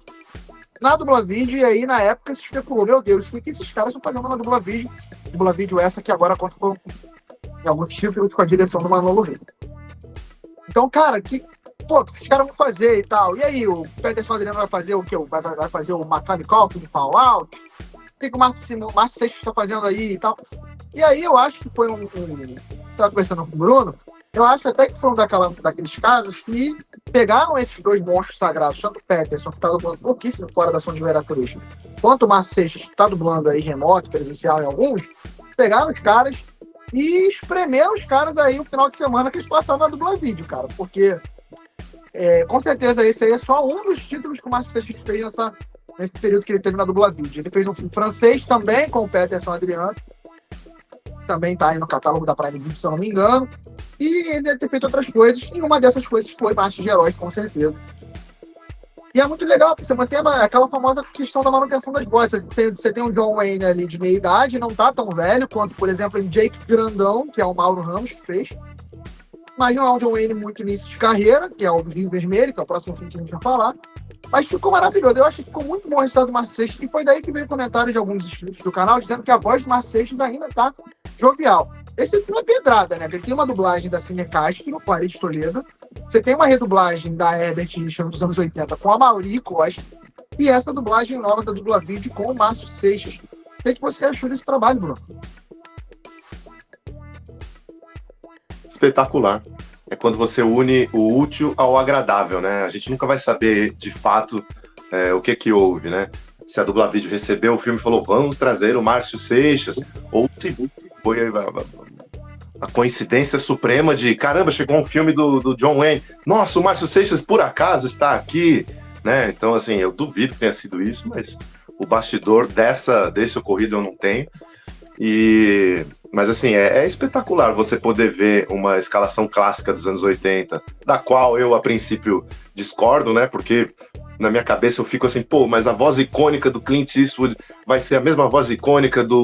na Dubla Vídeo. E aí na época se especulou, meu Deus, o que esses caras estão fazendo na Dubla Vídeo? Dubla Vídeo essa que agora conta com alguns títulos com a direção do Manolo Rey. Então, cara, o que esses caras vão fazer e tal? E aí, o Peterson Adriano vai fazer o quê? Vai fazer o Mechanical de Fallout? O que o Márcio Seixas está fazendo aí e tal? E aí, eu acho que foi estava conversando com o Bruno, eu acho até que foi daqueles casos que pegaram esses dois monstros sagrados, tanto o Peterson, que está dublando pouquíssimo fora da ação de Vera Cruz, quanto o Márcio Seixas, que está dublando aí remoto, presencial em alguns, pegaram os caras e espremer os caras aí no final de semana que eles passaram na Dubla Vídeo, cara. Porque, com certeza, esse aí é só um dos títulos que o Márcio Seixas fez nesse período que ele teve na Dubla Vídeo. Ele fez um filme francês também com o Peterson Adriano. Também tá aí no catálogo da Prime Video, se eu não me engano. E ele deve ter feito outras coisas. E uma dessas coisas foi Marcha de Heróis, com certeza. E é muito legal, porque você mantém aquela famosa questão da manutenção das vozes. Você tem um John Wayne ali de meia idade, não tá tão velho quanto, por exemplo, em Jake Grandão, que é o Mauro Ramos que fez. Mas não é um John Wayne muito início de carreira, que é o Rio Vermelho, que é o próximo filme que a gente vai falar. Mas ficou maravilhoso. Eu acho que ficou muito bom o resultado do Márcio Seixas. E foi daí que veio o comentário de alguns inscritos do canal, dizendo que a voz do Márcio Seixas ainda tá jovial. Esse filme é pedrada, né? Porque tem uma dublagem da Cinecast, no Paris de Toledo. Você tem uma redublagem da Herbert Richards dos anos 80 com a Mauri Costa. E essa dublagem nova da Dubla Vídeo com o Márcio Seixas. O que você achou desse trabalho, Bruno?
Espetacular. É quando você une o útil ao agradável, né? A gente nunca vai saber, de fato, o que houve, né? Se a Dubla Vídeo recebeu o filme e falou, vamos trazer o Márcio Seixas, ou se foi a coincidência suprema de, caramba, chegou um filme do John Wayne, nossa, o Márcio Seixas por acaso está aqui, né? Então, assim, eu duvido que tenha sido isso, mas o bastidor desse ocorrido eu não tenho. Mas assim, é espetacular você poder ver uma escalação clássica dos anos 80, da qual eu, a princípio, discordo, né? Porque na minha cabeça eu fico assim, pô, mas a voz icônica do Clint Eastwood vai ser a mesma voz icônica da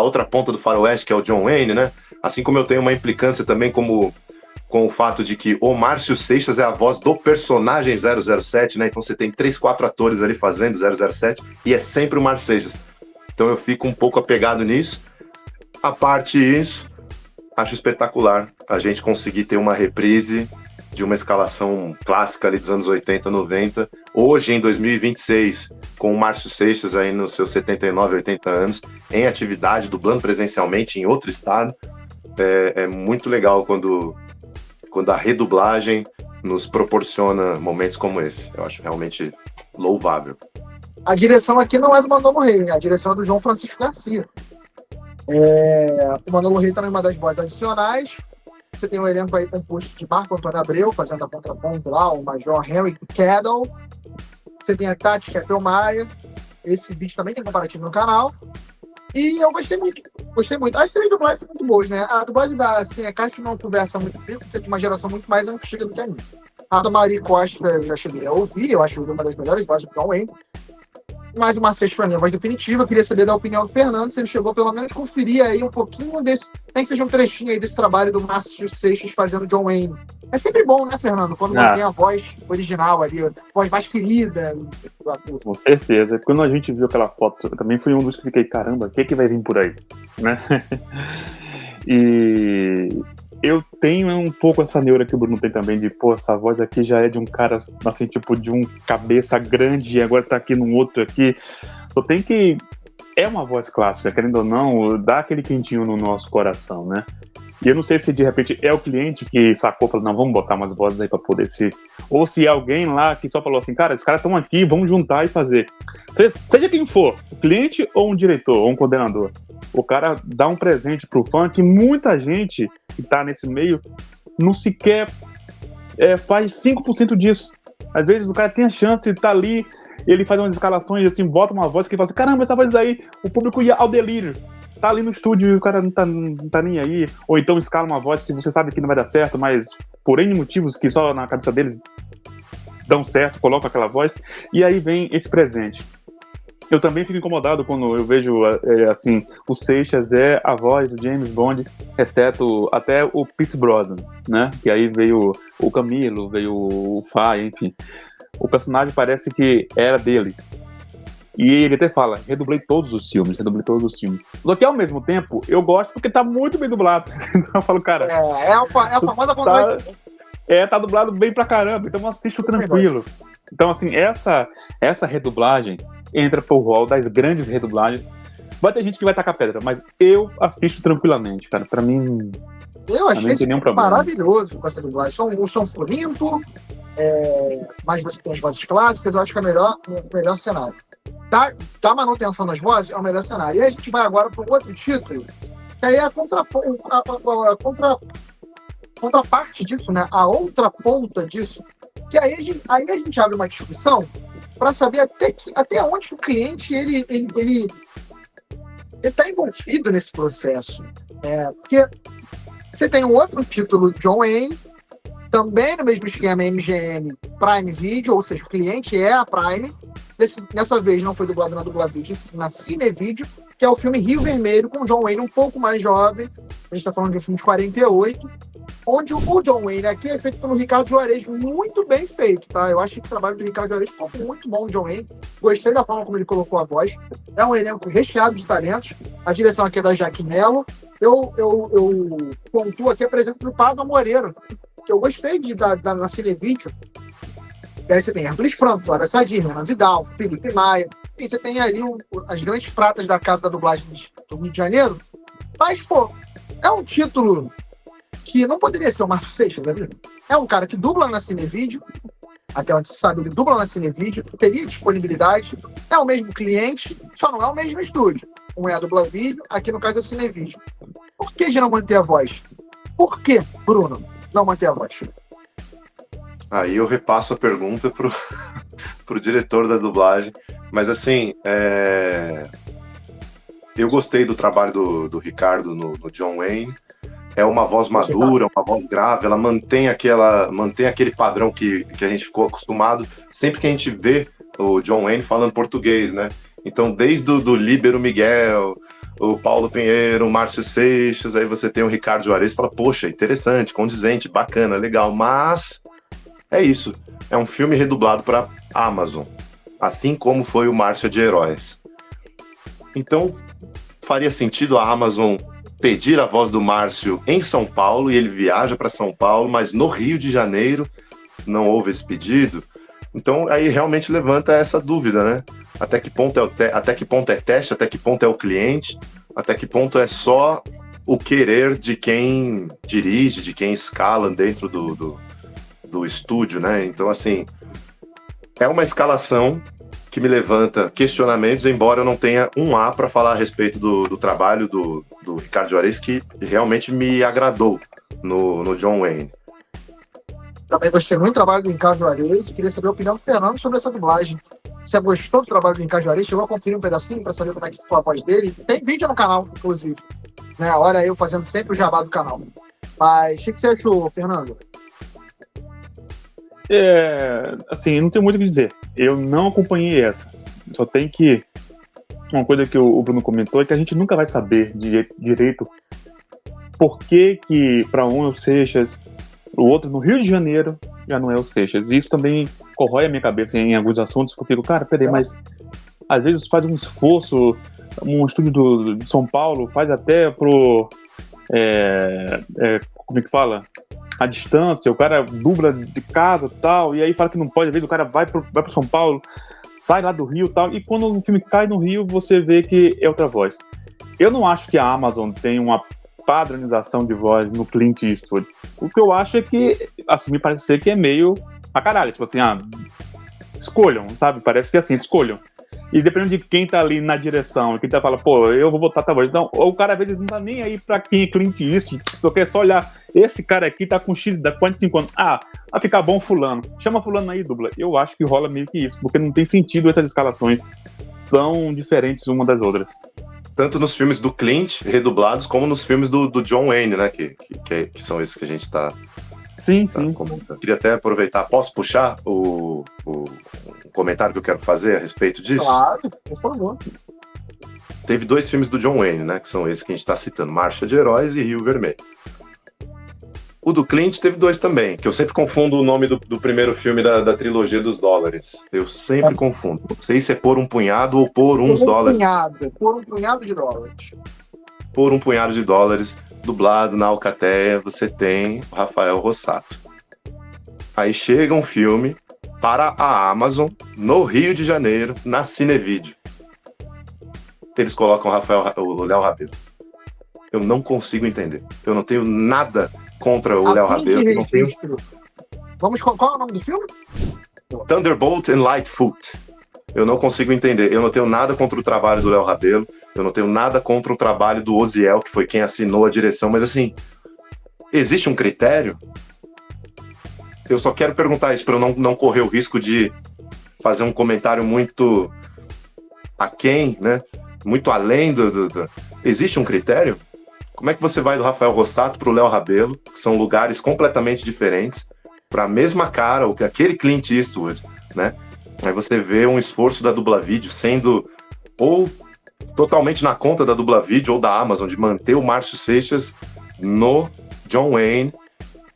outra ponta do faroeste, que é o John Wayne, né? Assim como eu tenho uma implicância também com o fato de que o Márcio Seixas é a voz do personagem 007, né? Então você tem 3, 4 atores ali fazendo 007 e é sempre o Márcio Seixas. Então eu fico um pouco apegado nisso. A parte disso, acho espetacular a gente conseguir ter uma reprise de uma escalação clássica ali dos anos 80, 90, hoje em 2026, com o Márcio Seixas aí nos seus 79, 80 anos, em atividade, dublando presencialmente em outro estado. É muito legal quando quando a redublagem nos proporciona momentos como esse. Eu acho realmente louvável.
A direção aqui não é do Manolo Rey, a direção é do João Francisco Garcia. O Manolo Rey está numa das vozes adicionais. Você tem um elenco aí composto de Marco Antônio Abreu, fazendo a contraponto lá, o Major Henry Cadell. Você tem a Tati Keppelmaia. Esse vídeo também tem comparativo no canal. E eu gostei muito. As três dublagens são muito boas, né? A dublagem da Cinecast não conversa muito comigo, porque é de uma geração muito mais antiga do que a minha. A da Mauri Costa eu já cheguei a ouvir, eu acho uma das melhores vozes do John Wayne. Mas o Marcelo, para mim, é a voz definitiva. Eu queria saber da opinião do Fernando, se ele chegou pelo menos a conferir aí um pouquinho desse, nem que seja um trechinho aí desse trabalho do Márcio Seixas fazendo John Wayne. É sempre bom, né, Fernando? Quando tem a voz original ali, a voz mais querida do ator.
Com certeza. Quando a gente viu aquela foto, eu também fui um dos que fiquei, caramba, o que vai vir por aí? Né? E eu tenho um pouco essa neura que o Bruno tem também, de, pô, essa voz aqui já é de um cara, assim, tipo, de um cabeça grande e agora tá aqui num outro aqui. Só tem que... É uma voz clássica, querendo ou não, dá aquele quentinho no nosso coração, né? E eu não sei se de repente é o cliente que sacou, falou, não, vamos botar umas vozes aí pra poder se... Ou se é alguém lá que só falou assim, cara, esses caras estão aqui, vamos juntar e fazer. Seja quem for, o cliente ou um diretor, ou um coordenador, o cara dá um presente pro fã que muita gente que tá nesse meio não sequer faz 5% disso. Às vezes o cara tem a chance de estar ali, ele faz umas escalações assim, bota uma voz que ele fala assim, caramba, essa voz aí, o público ia ao delírio. Tá ali no estúdio e o cara não tá nem aí. Ou então escala uma voz que você sabe que não vai dar certo, mas por N motivos que só na cabeça deles dão certo, coloca aquela voz. E aí vem esse presente. Eu também fico incomodado quando eu vejo, assim, o Seixas é a voz do James Bond, exceto até o Pierce Brosnan, né? Que aí veio o Camilo, veio o Fay, enfim. O personagem parece que era dele. E ele até fala, redublei todos os filmes. Só que ao mesmo tempo, eu gosto porque tá muito bem dublado. Então eu falo, cara...
É a famosa vontade.
Tá dublado bem pra caramba, então eu assisto tranquilo. Então, assim, essa redublagem entra pro rol das grandes redublagens. Vai ter gente que vai tacar pedra, mas eu assisto tranquilamente, cara. Pra mim...
Eu achei isso maravilhoso com essa dublagem. O som foi limpo, mas você tem as vozes clássicas, eu acho que é o melhor cenário. Da manutenção das vozes é o melhor cenário. E aí a gente vai agora para um outro título, que aí é a contraparte disso, né? A outra ponta disso, que aí a gente abre uma discussão para saber até onde o cliente ele está envolvido nesse processo. Porque você tem um outro título, John Wayne, também no mesmo esquema MGM Prime Video, ou seja, o cliente é a Prime. Dessa vez não foi dublado na Dublavídeo, na Cinevídeo, que é o filme Rio Vermelho, com o John Wayne um pouco mais jovem. A gente está falando de um filme de 48, onde o John Wayne aqui é feito pelo Ricardo Juarez, muito bem feito, tá? Eu acho que o trabalho do Ricardo Juarez ficou muito bom, John Wayne. Gostei da forma como ele colocou a voz. É um elenco recheado de talentos. A direção aqui é da Jaque Mello. Eu pontuo aqui a presença do Pablo Moreira, que eu gostei na Cinevídeo. E aí você tem Hercules Franco, Flávia Sadir, Renan Vidal, Felipe Maia. E você tem ali as grandes pratas da casa da dublagem do Rio de Janeiro. Mas, pô, é um título que não poderia ser o Márcio Seixas, né? É um cara que dubla na Cinevídeo, até onde se sabe, ele dubla na Cinevídeo, teria disponibilidade, é o mesmo cliente, só não é o mesmo estúdio. Um é a Dublavídeo, aqui no caso é a Cinevídeo. Por que de não manter a voz? Por que, Bruno, não manter a voz?
Aí eu repasso a pergunta pro diretor da dublagem, mas assim, eu gostei do trabalho do Ricardo no John Wayne. É uma voz madura, uma voz grave, ela mantém aquele padrão que a gente ficou acostumado sempre que a gente vê o John Wayne falando português, né? Então, desde o Líbero Miguel, o Paulo Pinheiro, o Márcio Seixas, aí você tem o Ricardo Juarez, fala, poxa, interessante, condizente, bacana, legal, mas é isso, é um filme redublado para Amazon, assim como foi o Márcia de Heróis. Então, faria sentido a Amazon pedir a voz do Márcio em São Paulo, e ele viaja para São Paulo, mas no Rio de Janeiro não houve esse pedido. Então aí realmente levanta essa dúvida, né? Até que ponto é teste, até que ponto é o cliente, até que ponto é só o querer de quem dirige, de quem escala dentro do estúdio, né? Então, assim, é uma escalação que me levanta questionamentos, embora eu não tenha um A para falar a respeito do trabalho do Ricardo Juarez, que realmente me agradou no John Wayne.
Também gostei muito do trabalho do Ricardo Juarez. Queria saber a opinião do Fernando sobre essa dublagem. Você gostou do trabalho do Ricardo Juarez? Chegou a conferir um pedacinho para saber como é que ficou a voz dele? Tem vídeo no canal, inclusive. Né? Olha eu fazendo sempre o jabá do canal. Mas o que você achou, Fernando?
Assim, não tenho muito o que dizer. Eu não acompanhei essa. Só tem que... Uma coisa que o Bruno comentou é que a gente nunca vai saber direito por que para um é o Seixas, o outro no Rio de Janeiro já não é o Seixas. E isso também corrói a minha cabeça em alguns assuntos, porque eu fico, cara, peraí, mas às vezes faz um esforço, um estúdio de São Paulo faz até pro... como é que fala? A distância, o cara dubla de casa e tal, e aí fala que não pode, às vezes o cara vai pro São Paulo, sai lá do Rio e tal, e quando o filme cai no Rio, você vê que é outra voz. Eu não acho que a Amazon tem uma padronização de voz no Clint Eastwood. O que eu acho é que, assim, me parece ser que é meio pra caralho, tipo assim, escolham, sabe? Parece que assim, escolham. E dependendo de quem tá ali na direção, quem tá falando, pô, eu vou botar tal voz. Então, o cara às vezes não tá nem aí pra quem é Clint Eastwood, só quer só olhar, esse cara aqui tá com X, dá 45 anos. Vai ficar bom fulano. Chama fulano aí, dubla. Eu acho que rola meio que isso, porque não tem sentido essas escalações tão diferentes uma das outras.
Tanto nos filmes do Clint, redublados, como nos filmes do John Wayne, né? Que são esses que a gente tá comentando. Queria até aproveitar. Posso puxar o comentário que eu quero fazer a respeito disso?
Claro, por favor.
Teve 2 filmes do John Wayne, né? Que são esses que a gente tá citando. Marcha de Heróis e Rio Vermelho. O do Clint teve 2 também, que eu sempre confundo o nome do primeiro filme da trilogia dos dólares. Eu sempre confundo. Não sei se é por um punhado ou por uns dólares.
Por um punhado de dólares.
Por um punhado de dólares, dublado na Alcateia, você tem o Rafael Rossato. Aí chega um filme para a Amazon, no Rio de Janeiro, na Cinevídeo. Eles colocam o Léo Rabelo. Eu não consigo entender. Eu não tenho nada contra o Léo Rabelo. Não tenho...
Qual é o nome do filme?
Thunderbolt and Lightfoot. Eu não consigo entender. Eu não tenho nada contra o trabalho do Léo Rabelo. Eu não tenho nada contra o trabalho do Oziel, que foi quem assinou a direção. Mas assim, existe um critério? Eu só quero perguntar isso para eu não correr o risco de fazer um comentário muito aquém, né? Muito além do... Existe um critério? Como é que você vai do Rafael Rossato para o Léo Rabelo, que são lugares completamente diferentes, para a mesma cara, ou que aquele Clint Eastwood, né? Aí você vê um esforço da Dublavídeo sendo ou totalmente na conta da Dublavídeo ou da Amazon de manter o Márcio Seixas no John Wayne,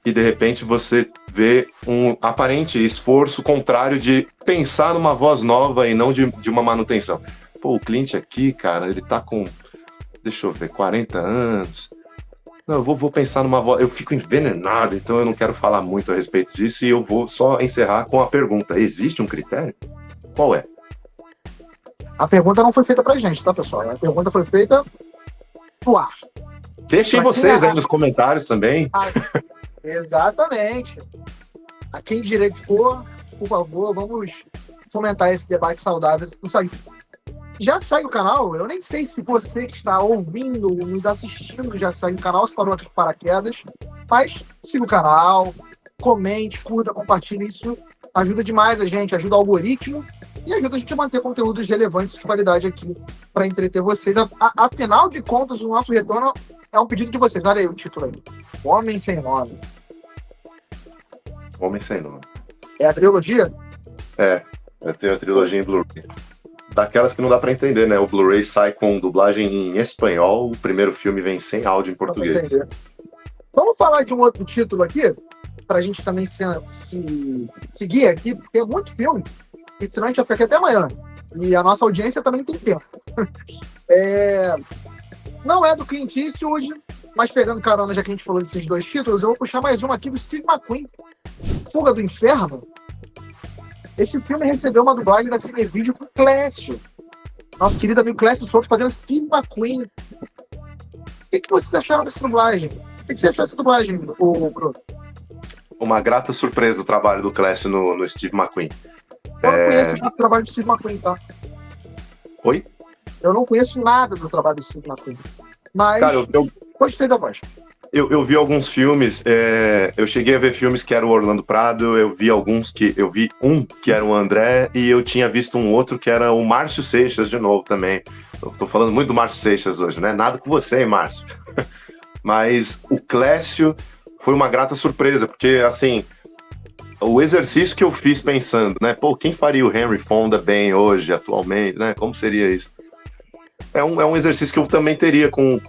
e de repente você vê um aparente esforço contrário de pensar numa voz nova e não de uma manutenção. Pô, o Clint aqui, cara, ele tá com, deixa eu ver, 40 anos. Não, eu vou pensar numa voz. Eu fico envenenado, então eu não quero falar muito a respeito disso e eu vou só encerrar com a pergunta. Existe um critério? Qual é?
A pergunta não foi feita pra gente, tá, pessoal? A pergunta foi feita no ar.
Deixem vocês aí nos comentários também.
Exatamente. A quem direito for, por favor, vamos fomentar esse debate saudável. Já segue o canal? Eu nem sei se você que está ouvindo, nos assistindo, já segue o canal, se parou aqui de paraquedas. Mas siga o canal, comente, curta, compartilhe. Isso ajuda demais a gente, ajuda o algoritmo e ajuda a gente a manter conteúdos relevantes de qualidade aqui para entreter vocês. Afinal de contas, o nosso retorno é um pedido de vocês. Olha aí o título aí. Homem Sem Nome.
Homem Sem Nome.
É a trilogia?
É tem a trilogia em Blu-ray. Daquelas que não dá pra entender, né? O Blu-ray sai com dublagem em espanhol, o primeiro filme vem sem áudio em português.
Vamos falar de um outro título aqui, pra gente também se seguir aqui, porque é muito filme, e senão a gente vai ficar aqui até amanhã. E a nossa audiência também tem tempo. Não é do Clint Eastwood, mas pegando carona, já que a gente falou desses 2 títulos, eu vou puxar mais um aqui do Steve McQueen, Fuga do Inferno. Esse filme recebeu uma dublagem da Cinevídeo com Clécio. Nosso querido amigo Clécio Souto fazendo Steve McQueen. que vocês acharam dessa dublagem? O que você achou dessa dublagem, Bruno?
Uma grata surpresa o trabalho do Clécio no Steve McQueen.
Eu não conheço o trabalho do Steve McQueen, tá?
Oi?
Eu não conheço nada do trabalho do Steve McQueen. Mas
Cara, eu
gostei da voz.
Eu vi alguns filmes, eu cheguei a ver filmes que era o Orlando Prado, eu vi um que era o André, e eu tinha visto um outro que era o Márcio Seixas de novo também. Eu tô falando muito do Márcio Seixas hoje, né? Nada com você, hein, Márcio? Mas o Clécio foi uma grata surpresa, porque, assim, o exercício que eu fiz pensando, né? Pô, quem faria o Henry Fonda bem hoje, atualmente, né? Como seria isso? É um exercício que eu também teria com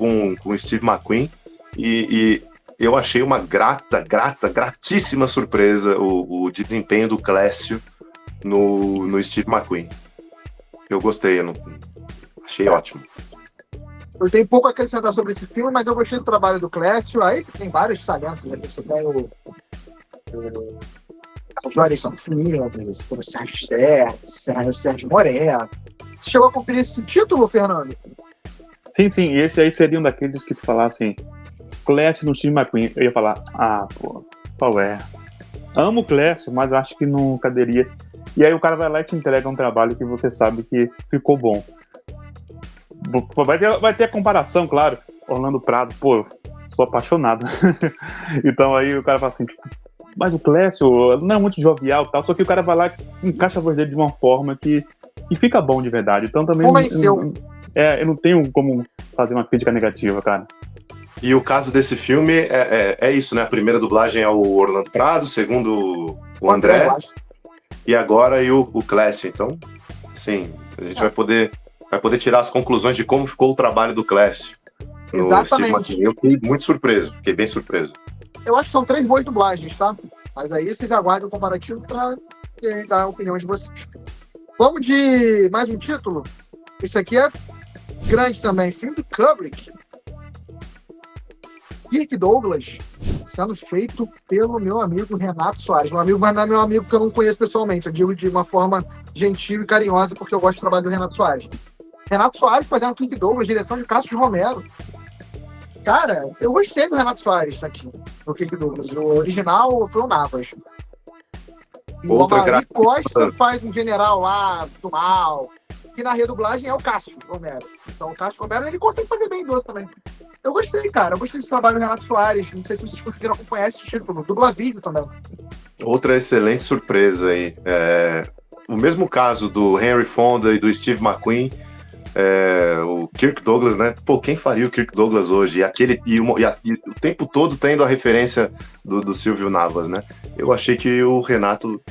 o Steve McQueen, e eu achei uma gratíssima surpresa o desempenho do Clécio no Steve McQueen. Eu gostei, achei ótimo.
Eu tenho pouco a acrescentar sobre esse filme, mas eu gostei do trabalho do Clécio. Aí você tem vários talentos, né? Você tem o Juarez Filmes, o Sérgio Moreno. Você chegou a conferir esse título, Fernando?
Sim, e esse aí seria um daqueles que se falassem Clécio no Steve McQueen, eu ia falar, qual é? Amo o Clécio, mas acho que não caberia. E aí o cara vai lá e te entrega um trabalho que você sabe que ficou bom. Vai ter a comparação, claro. Orlando Prado, sou apaixonado. Então aí o cara fala assim, mas o Clécio não é muito jovial e tal, só que o cara vai lá e encaixa a voz dele de uma forma que fica bom de verdade. Então também eu não tenho como fazer uma crítica negativa, cara.
E o caso desse filme é isso, né? A primeira dublagem é o Orlando Prado, segundo o André, e agora o Clécio. Então, sim, a gente vai poder tirar as conclusões de como ficou o trabalho do Clécio.
Exatamente.
Eu fiquei muito surpreso, fiquei bem surpreso.
Eu acho que são 3 boas dublagens, tá? Mas aí vocês aguardam o comparativo para dar a opinião de vocês. Vamos de mais um título? Esse aqui é grande também, filme do Kubrick. Kirk Douglas, sendo feito pelo meu amigo Renato Soares. Meu amigo, mas não é meu amigo que eu não conheço pessoalmente. Eu digo de uma forma gentil e carinhosa, porque eu gosto do trabalho do Renato Soares. Renato Soares fazendo Kirk Douglas, direção de Cássio de Romero. Cara, eu gostei do Renato Soares aqui, no Kirk Douglas. O original foi o Navas. E o Amari Costa faz um general lá do mal, que na redublagem é o Cássio Romero. Então o Cássio Romero, ele consegue fazer bem doce também. Eu gostei, cara. Eu gostei desse trabalho do Renato Soares. Não sei se vocês conseguiram acompanhar esse título. Dubla vídeo também.
Outra excelente surpresa aí. O mesmo caso do Henry Fonda e do Steve McQueen, o Kirk Douglas, né? Pô, quem faria o Kirk Douglas hoje? E o tempo todo tendo a referência do Silvio Navas, né? Eu achei que o Renato,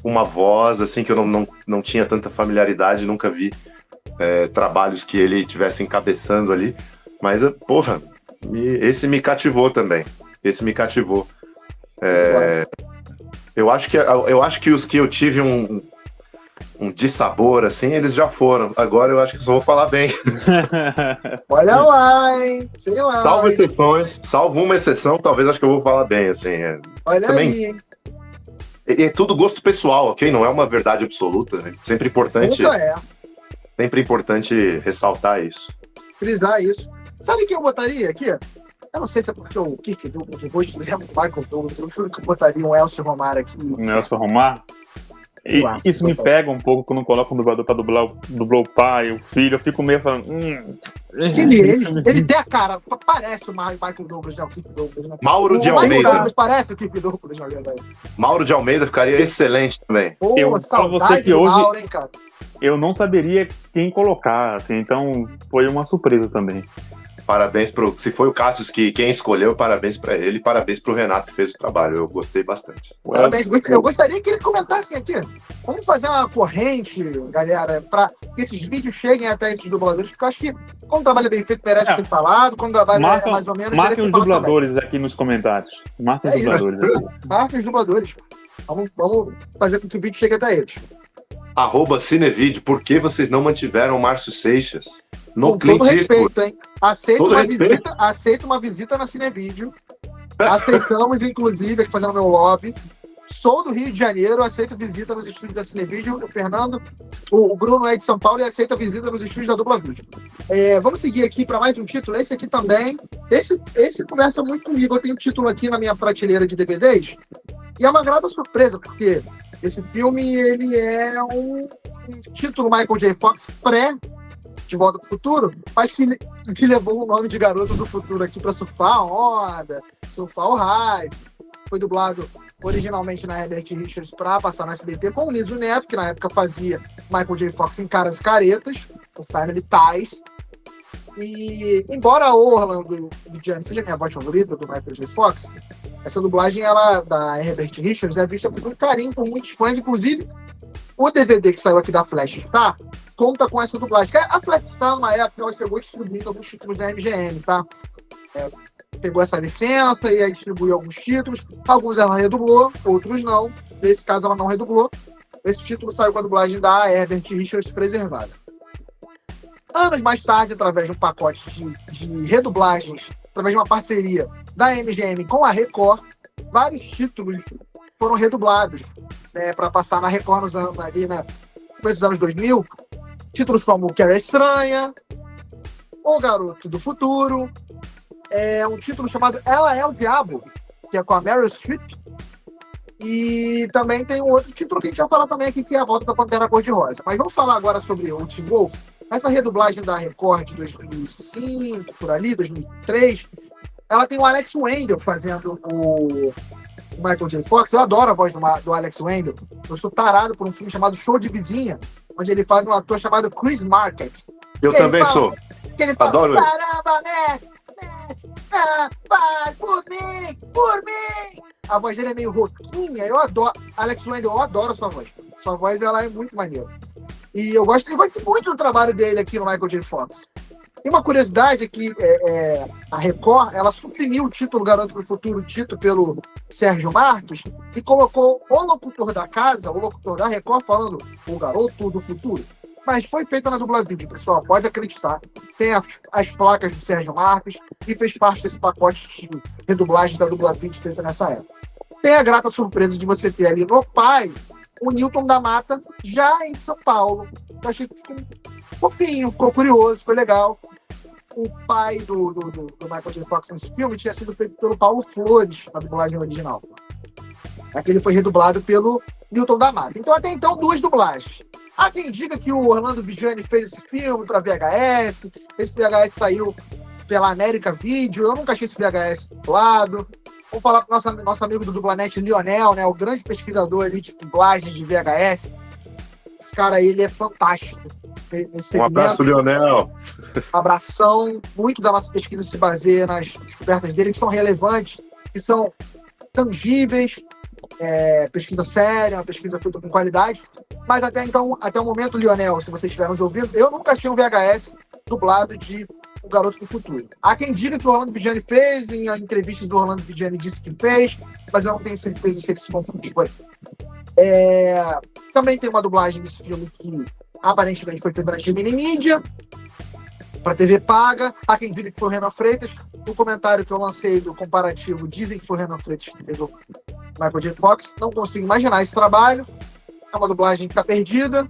uma voz assim que eu não tinha tanta familiaridade, nunca vi trabalhos que ele estivesse encabeçando ali. Mas, esse me cativou também. Esse me cativou. Eu acho que os que eu tive um dissabor, assim, eles já foram. Agora eu acho que só vou falar bem.
Olha lá, hein? Sei lá.
Salvo exceções, salvo uma exceção, talvez acho que eu vou falar bem, assim.
Olha também, aí, hein?
É tudo gosto pessoal, ok? Não é uma verdade absoluta, né? Sempre importante ressaltar isso.
Frisar isso. Sabe quem eu botaria aqui? Eu não sei se é porque o Kirk Douglas, o rosto do Michael Douglas, eu juro que eu botaria um Elcio Romar aqui.
Um Elcio Romar? Isso me pega um pouco quando coloca um dublador pra dublar o pai, o filho. Eu fico meio falando.
Ele tem a cara, parece o Michael Douglas, né? O Kirk Douglas, né?
Mauro de Almeida.
Parece o Kirk Douglas, na verdade.
Mauro de Almeida ficaria excelente também.
Pô, saudade de Mauro, hein, cara?
Eu não saberia quem colocar, assim, então foi uma surpresa também.
Parabéns se foi o Cassius quem escolheu, parabéns para ele, parabéns pro Renato que fez o trabalho, eu gostei bastante.
Parabéns, eu gostaria que eles comentassem aqui, vamos fazer uma corrente, galera, para que esses vídeos cheguem até esses dubladores, porque eu acho que quando o trabalho é bem feito merece ser falado, quando o trabalho é mais ou menos...
Marquem os dubladores aqui nos comentários, marquem os dubladores aqui.
Marquem os dubladores, vamos fazer com que o vídeo chegue até eles.
@Cinevídeo, por que vocês não mantiveram o Márcio Seixas?
Com todo respeito, hein? Aceito uma visita na Cinevídeo. Aceitamos, inclusive, aqui fazendo meu lobby. Sou do Rio de Janeiro, aceito visita nos estúdios da Cinevídeo. O Fernando, o Bruno é de São Paulo e aceita visita nos estúdios da Dupla Vídeo. Vamos seguir aqui para mais um título. Esse aqui também. Esse conversa muito comigo. Eu tenho um título aqui na minha prateleira de DVDs. E é uma grata surpresa, porque esse filme ele é um título Michael J. Fox De Volta para o Futuro, mas que levou o nome de Garoto do Futuro aqui para surfar a onda, surfar o hype. Foi dublado originalmente na Herbert Richards para passar na SBT com o Liso Neto, que na época fazia Michael J. Fox em Caras e Caretas, o Family Ties. E embora o Orlando Vigiani seja a minha voz favorita do Michael J. Fox, essa dublagem da Herbert Richards é vista com muito carinho por muitos fãs, inclusive o DVD que saiu aqui da Flash Star conta com essa dublagem. A Flash Star, numa época, ela chegou distribuindo alguns títulos da MGM, tá? Pegou essa licença e aí distribuiu alguns títulos. Alguns ela redublou, outros não. Nesse caso, ela não redublou. Esse título saiu com a dublagem da Herbert Richards preservada. Anos mais tarde, através de um pacote de redublagens, através de uma parceria da MGM com a Record, vários títulos foram redublados, né, para passar na Record ali no começo dos anos 2000. Títulos como Carrie Estranha, O Garoto do Futuro, um título chamado Ela é o Diabo, que é com a Meryl Streep. E também tem um outro título que a gente vai falar também aqui, que é A Volta da Pantera Cor-de-Rosa. Mas vamos falar agora sobre o Teen Wolf. Essa redublagem da Record de 2005, por ali, 2003, ela tem o Alex Wendell fazendo o Michael J. Fox. Eu adoro a voz do Alex Wendell. Eu sou tarado por um filme chamado Show de Vizinha, onde ele faz um ator chamado Chris Market.
Eu também sou.
Que ele fala,
adoro
caramba, Max, vai, por mim. A voz dele é meio roquinha, eu adoro. Alex Wendell, eu adoro a sua voz. Sua voz, ela é muito maneira. E eu gosto muito do trabalho dele aqui no Michael J. Fox. E uma curiosidade é que a Record, ela suprimiu o título Garoto do Futuro, dito pelo Sérgio Marques, e colocou o locutor da casa, o locutor da Record, falando o Garoto do Futuro. Mas foi feita na Dupla Vídeo, pessoal, pode acreditar. Tem as placas do Sérgio Marques e fez parte desse pacote de redublagem da Dupla Vídeo feita nessa época. Tem a grata surpresa de você ter ali no pai o Newton da Mata, já em São Paulo. Eu achei que ficou fofinho, ficou curioso, foi legal. O pai do Michael J. Fox nesse filme tinha sido feito pelo Paulo Flores, na dublagem original. Aqui ele foi redublado pelo Newton da Mata. Então, até então, 2 dublagens. Há quem diga que o Orlando Vigiani fez esse filme para VHS. Esse VHS saiu pela América Video. Eu nunca achei esse VHS dublado. Vamos falar para o nosso amigo do Dublanet, Lionel, né, o grande pesquisador ali de dublagem de VHS. Esse cara aí, ele é fantástico.
Um abraço, Lionel.
Abração. Muito da nossa pesquisa se baseia nas descobertas dele, que são relevantes, que são tangíveis. Pesquisa séria, uma pesquisa feita com qualidade. Mas até o momento, Lionel, se vocês estiverem nos ouvindo, eu nunca achei um VHS dublado de O Garoto do Futuro. Há quem diga que o Orlando Vigiani fez, em entrevistas do Orlando Vigiani disse que fez, mas eu não tenho certeza se ele se confundiu. Também tem uma dublagem desse filme que aparentemente foi feita na Gemini Mídia, para TV paga. Há quem diga que foi o Renan Freitas. No comentário que eu lancei do comparativo, dizem que foi o Renan Freitas que fez o Michael J. Fox. Não consigo imaginar esse trabalho. É uma dublagem que está perdida.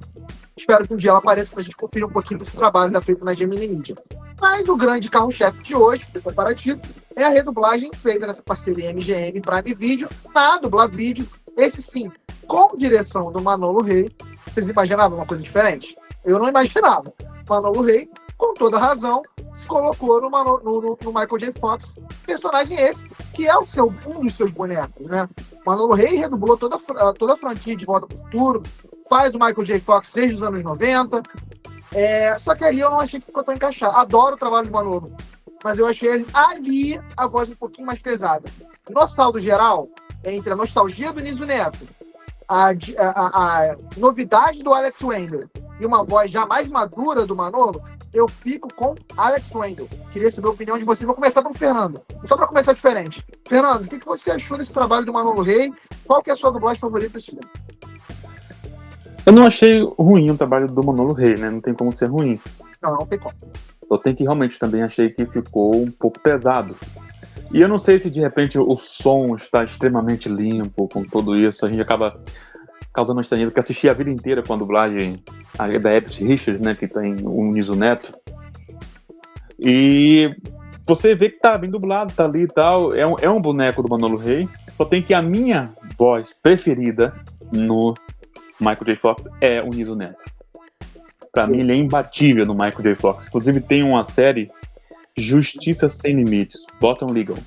Espero que um dia ela apareça para a gente conferir um pouquinho desse trabalho da feito na Gemini Mídia. Mas o grande carro-chefe de hoje, do comparativo, é a redublagem feita nessa parceria MGM Prime Video, na Dubla Vídeo. Esse sim, com direção do Manolo Rey. Vocês imaginavam uma coisa diferente? Eu não imaginava. Manolo Rey, com toda razão, se colocou no Michael J. Fox, personagem esse, que é um dos seus bonecos, né? Manolo Rey redublou toda a franquia de Volta para o Futuro, faz o Michael J. Fox desde os anos 90, só que ali eu não achei que ficou tão encaixado. Adoro o trabalho do Manolo, mas eu achei ali a voz um pouquinho mais pesada. No saldo geral, entre a nostalgia do Niso Neto, a novidade do Alex Wendell e uma voz já mais madura do Manolo, eu fico com Alex Wendell. Queria saber a opinião de vocês. Vou começar pelo Fernando. Só para começar diferente. Fernando, o que você achou desse trabalho do Manolo Rey? Qual que é a sua dublagem favorita desse filme?
Eu não achei ruim o trabalho do Manolo Rey, né? Não tem como ser ruim.
Não tem como.
Eu tenho que realmente também achei que ficou um pouco pesado. E eu não sei se de repente o som está extremamente limpo com tudo isso, a gente acaba causando uma estranheza, porque eu assisti a vida inteira com a dublagem da Herbert Richards, né, que tem o Niso Neto. E você vê que tá bem dublado, tá ali e tal, é um boneco do Manolo Rey, só tem que a minha voz preferida no Michael J. Fox é o Niso Neto. Pra mim ele é imbatível no Michael J. Fox. Inclusive tem uma série, Justiça Sem Limites, Boston Legal,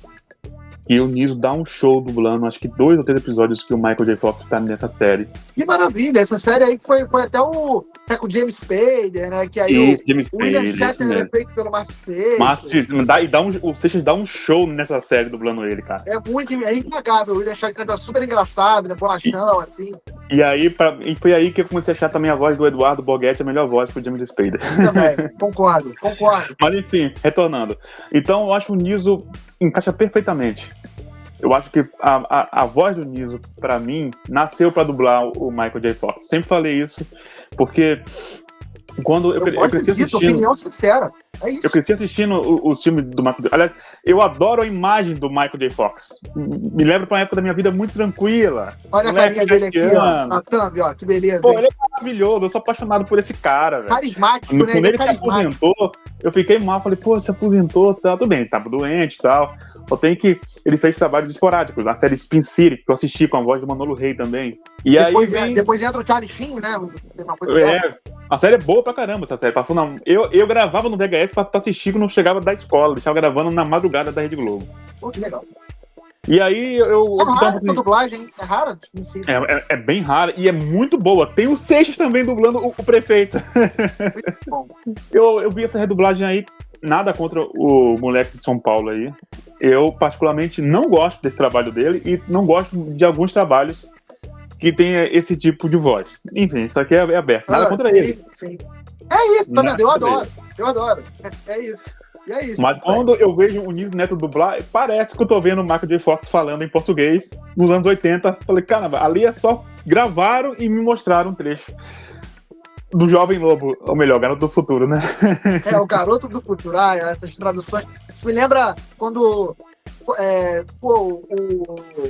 e o Niso dá um show dublando, acho que 2 ou 3 episódios que o Michael J. Fox tá nessa série.
Que maravilha, essa série aí foi até com o James Spader, né? Que aí
James
o William
Spader,
Shatner é feito pelo Márcio Seixas.
O Seixas dá um show nessa série dublando ele, cara.
É impagável, o William Shatner tá super engraçado, né? Bonachão, assim.
E foi aí que eu comecei a achar também a voz do Eduardo Boguete a melhor voz pro James Spader.
Também, concordo.
Mas enfim, retornando. Então eu acho o Niso encaixa perfeitamente. Eu acho que a voz do Niso, pra mim, nasceu pra dublar o Michael J. Fox. Sempre falei isso, porque quando eu cresci assistindo...
opinião sincera. É isso.
Eu cresci assistindo o filme do Michael J. Aliás, eu adoro a imagem do Michael J. Fox. Me lembra pra uma época da minha vida muito tranquila.
Olha a carinha dele aqui, ó. A thumb, ó. Que beleza.
Pô, ele é maravilhoso. Eu sou apaixonado por esse cara, velho.
Carismático, né?
Quando ele se aposentou, eu fiquei mal. Falei, pô, se aposentou, tá tudo bem. Ele tava doente e tal. Só tem que... Ele fez trabalhos esporádicos. Na série Spin City, que eu assisti com a voz do Manolo Rey também. E
depois entra o Charlie Sheen, né? Tem uma coisa dessa.
A série é boa pra caramba, essa série. Passou eu gravava no VHS pra assistir quando eu chegava da escola. Deixava gravando na madrugada da Rede Globo.
Pô, que legal.
E aí
É rara essa dublagem, hein? É rara?
É bem rara e é muito boa. Tem o Seixas também dublando o prefeito.
Muito bom.
Eu vi essa redublagem aí. Nada contra o moleque de São Paulo aí. Eu, particularmente, não gosto desse trabalho dele e não gosto de alguns trabalhos que tem esse tipo de voz. Enfim, isso aqui é aberto. Nada contra ele.
Sim. É isso, tá vendo? Eu adoro. É isso. E é isso.
Mas quando eu vejo o Niso Neto dublar, parece que eu tô vendo o Michael J. Fox falando em português nos anos 80. Falei, caramba, ali é só gravaram e me mostraram um trecho do Jovem Lobo, ou melhor, Garoto do Futuro, né?
O Garoto do Futuro, essas traduções. Isso me lembra quando o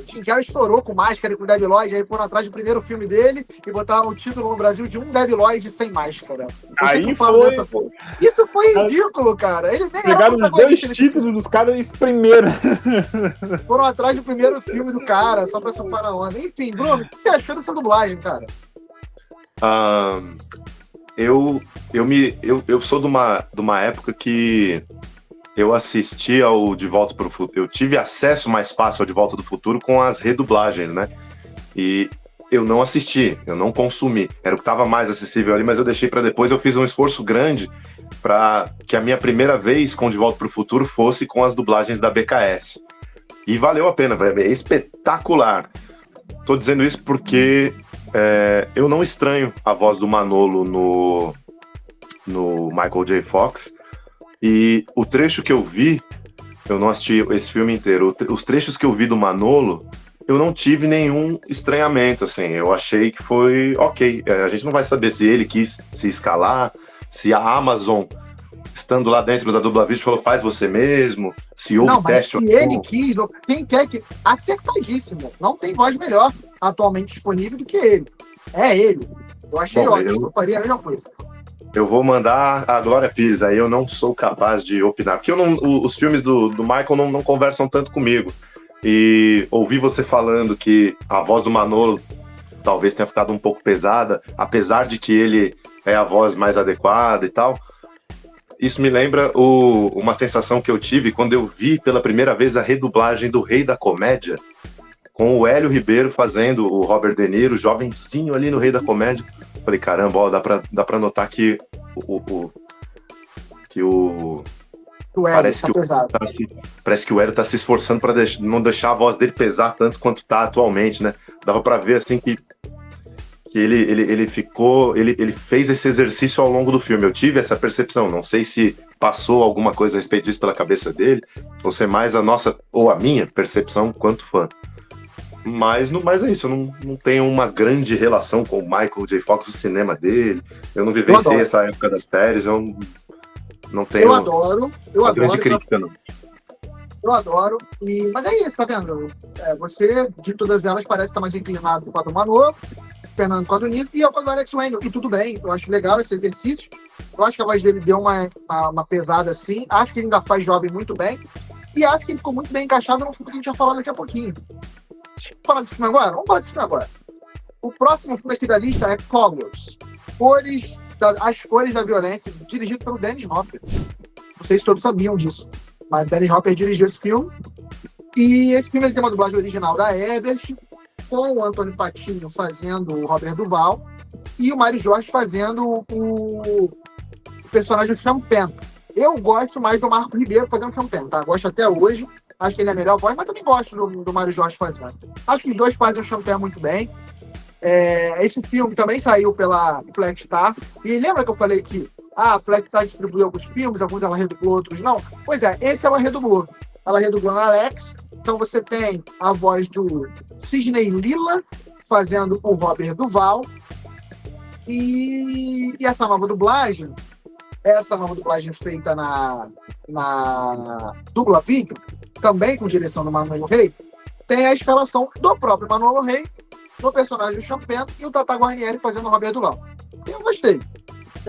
Jim Carrey estourou com máscara e com o Debi Lloyd, aí foram atrás do primeiro filme dele e botaram o título no Brasil de um Debi Lloyd sem máscara.
Aí
Isso foi ridículo, cara. Ele nem
pegaram os 2 títulos dos caras primeiro.
Foram atrás do primeiro filme do cara, só pra surfar na onda. Enfim, Bruno, o que você achou dessa dublagem, cara?
Eu sou de uma época que eu assisti ao De Volta para o Futuro. Eu tive acesso mais fácil ao De Volta do Futuro com as redublagens, né? E eu não assisti, eu não consumi. Era o que estava mais acessível ali, mas eu deixei para depois. Eu fiz um esforço grande para que a minha primeira vez com De Volta para o Futuro fosse com as dublagens da BKS. E valeu a pena, é espetacular. Tô dizendo isso porque eu não estranho a voz do Manolo no Michael J. Fox. E o trecho que eu vi, eu não assisti esse filme inteiro, os trechos que eu vi do Manolo, eu não tive nenhum estranhamento, assim, eu achei que foi ok. A gente não vai saber se ele quis se escalar, se a Amazon, estando lá dentro da DublaVision, falou, faz você mesmo, se houve teste ou não.
Se ele quis, quem quer que... Acertadíssimo, não tem voz melhor atualmente disponível do que ele. É ele. Eu achei ótimo, eu faria a mesma coisa.
Eu vou mandar a Glória Pires, aí eu não sou capaz de opinar, porque os filmes do Michael não conversam tanto comigo. E ouvi você falando que a voz do Manolo talvez tenha ficado um pouco pesada, apesar de que ele é a voz mais adequada e tal. Isso me lembra uma sensação que eu tive quando eu vi pela primeira vez a redublagem do Rei da Comédia, com o Hélio Ribeiro fazendo o Robert De Niro, jovencinho ali no Rei da Comédia. Falei, caramba, ó, dá pra notar que parece que o Hélio tá se esforçando para não deixar a voz dele pesar tanto quanto tá atualmente, né? Dava para ver assim que ele fez esse exercício ao longo do filme. Eu tive essa percepção, não sei se passou alguma coisa a respeito disso pela cabeça dele, ou se é mais a nossa ou a minha percepção quanto fã. Mas é isso, eu não tenho uma grande relação com o Michael J. Fox, o cinema dele, eu não vivenciei essa época das séries, eu não tenho
eu adoro
grande crítica, não.
Eu adoro. Mas é isso, tá vendo? Você, de todas elas, parece estar mais inclinado com a do Manolo, Fernando com a do Nito, e eu com a do Alex Wayne. E tudo bem, eu acho legal esse exercício. Eu acho que a voz dele deu uma pesada assim. Acho que ele ainda faz jovem muito bem. E acho que ele ficou muito bem encaixado no filme que a gente vai falar daqui a pouquinho. Deixa eu falar desse filme agora? Vamos falar desse filme agora. O próximo filme aqui da lista é Colors. As Cores da Violência, dirigido pelo Dennis Hopper. Não sei se todos sabiam disso, mas Dennis Hopper dirigiu esse filme. E esse filme ele tem uma dublagem original da Ebert, com o Antônio Patino fazendo o Robert Duval e o Mário Jorge fazendo o personagem do Champagne. Eu gosto mais do Marco Ribeiro fazendo o Champagne, tá? Gosto até hoje. Acho que ele é a melhor voz, mas também gosto do Mário Jorge fazendo. Acho que os dois fazem o Champagne muito bem. Esse filme também saiu pela Flexstar. E lembra que eu falei que a Flexstar distribuiu alguns filmes, alguns ela redublou, outros não? Pois é, esse ela redublou. Ela redublou na Alex. Então você tem a voz do Sidney Lila fazendo o Robert Duval. E essa nova dublagem feita na Dubla Vídeo, também com direção do Manolo Rey, tem a escalação do próprio Manolo Rey no personagem do Champagne e o Tata Guarnieri fazendo o Robert Duval. Eu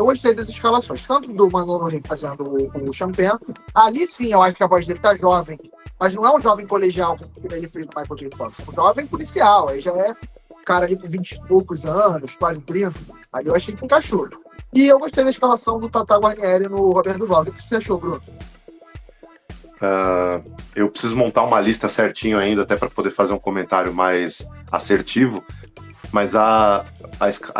gostei dessas escalações, tanto do Manolo Rey fazendo o Champagne. Ali sim, eu acho que a voz dele tá jovem, mas não é um jovem colegial que ele fez no Michael J. Fox, é um jovem policial, aí já é um cara ali com 20 e poucos anos, quase 30. Ali eu achei que encaixou. E eu gostei da escalação do Tata Guarnieri no Robert Duval. O que você achou, Bruno?
Eu preciso montar uma lista certinho ainda, até para poder fazer um comentário mais assertivo, mas a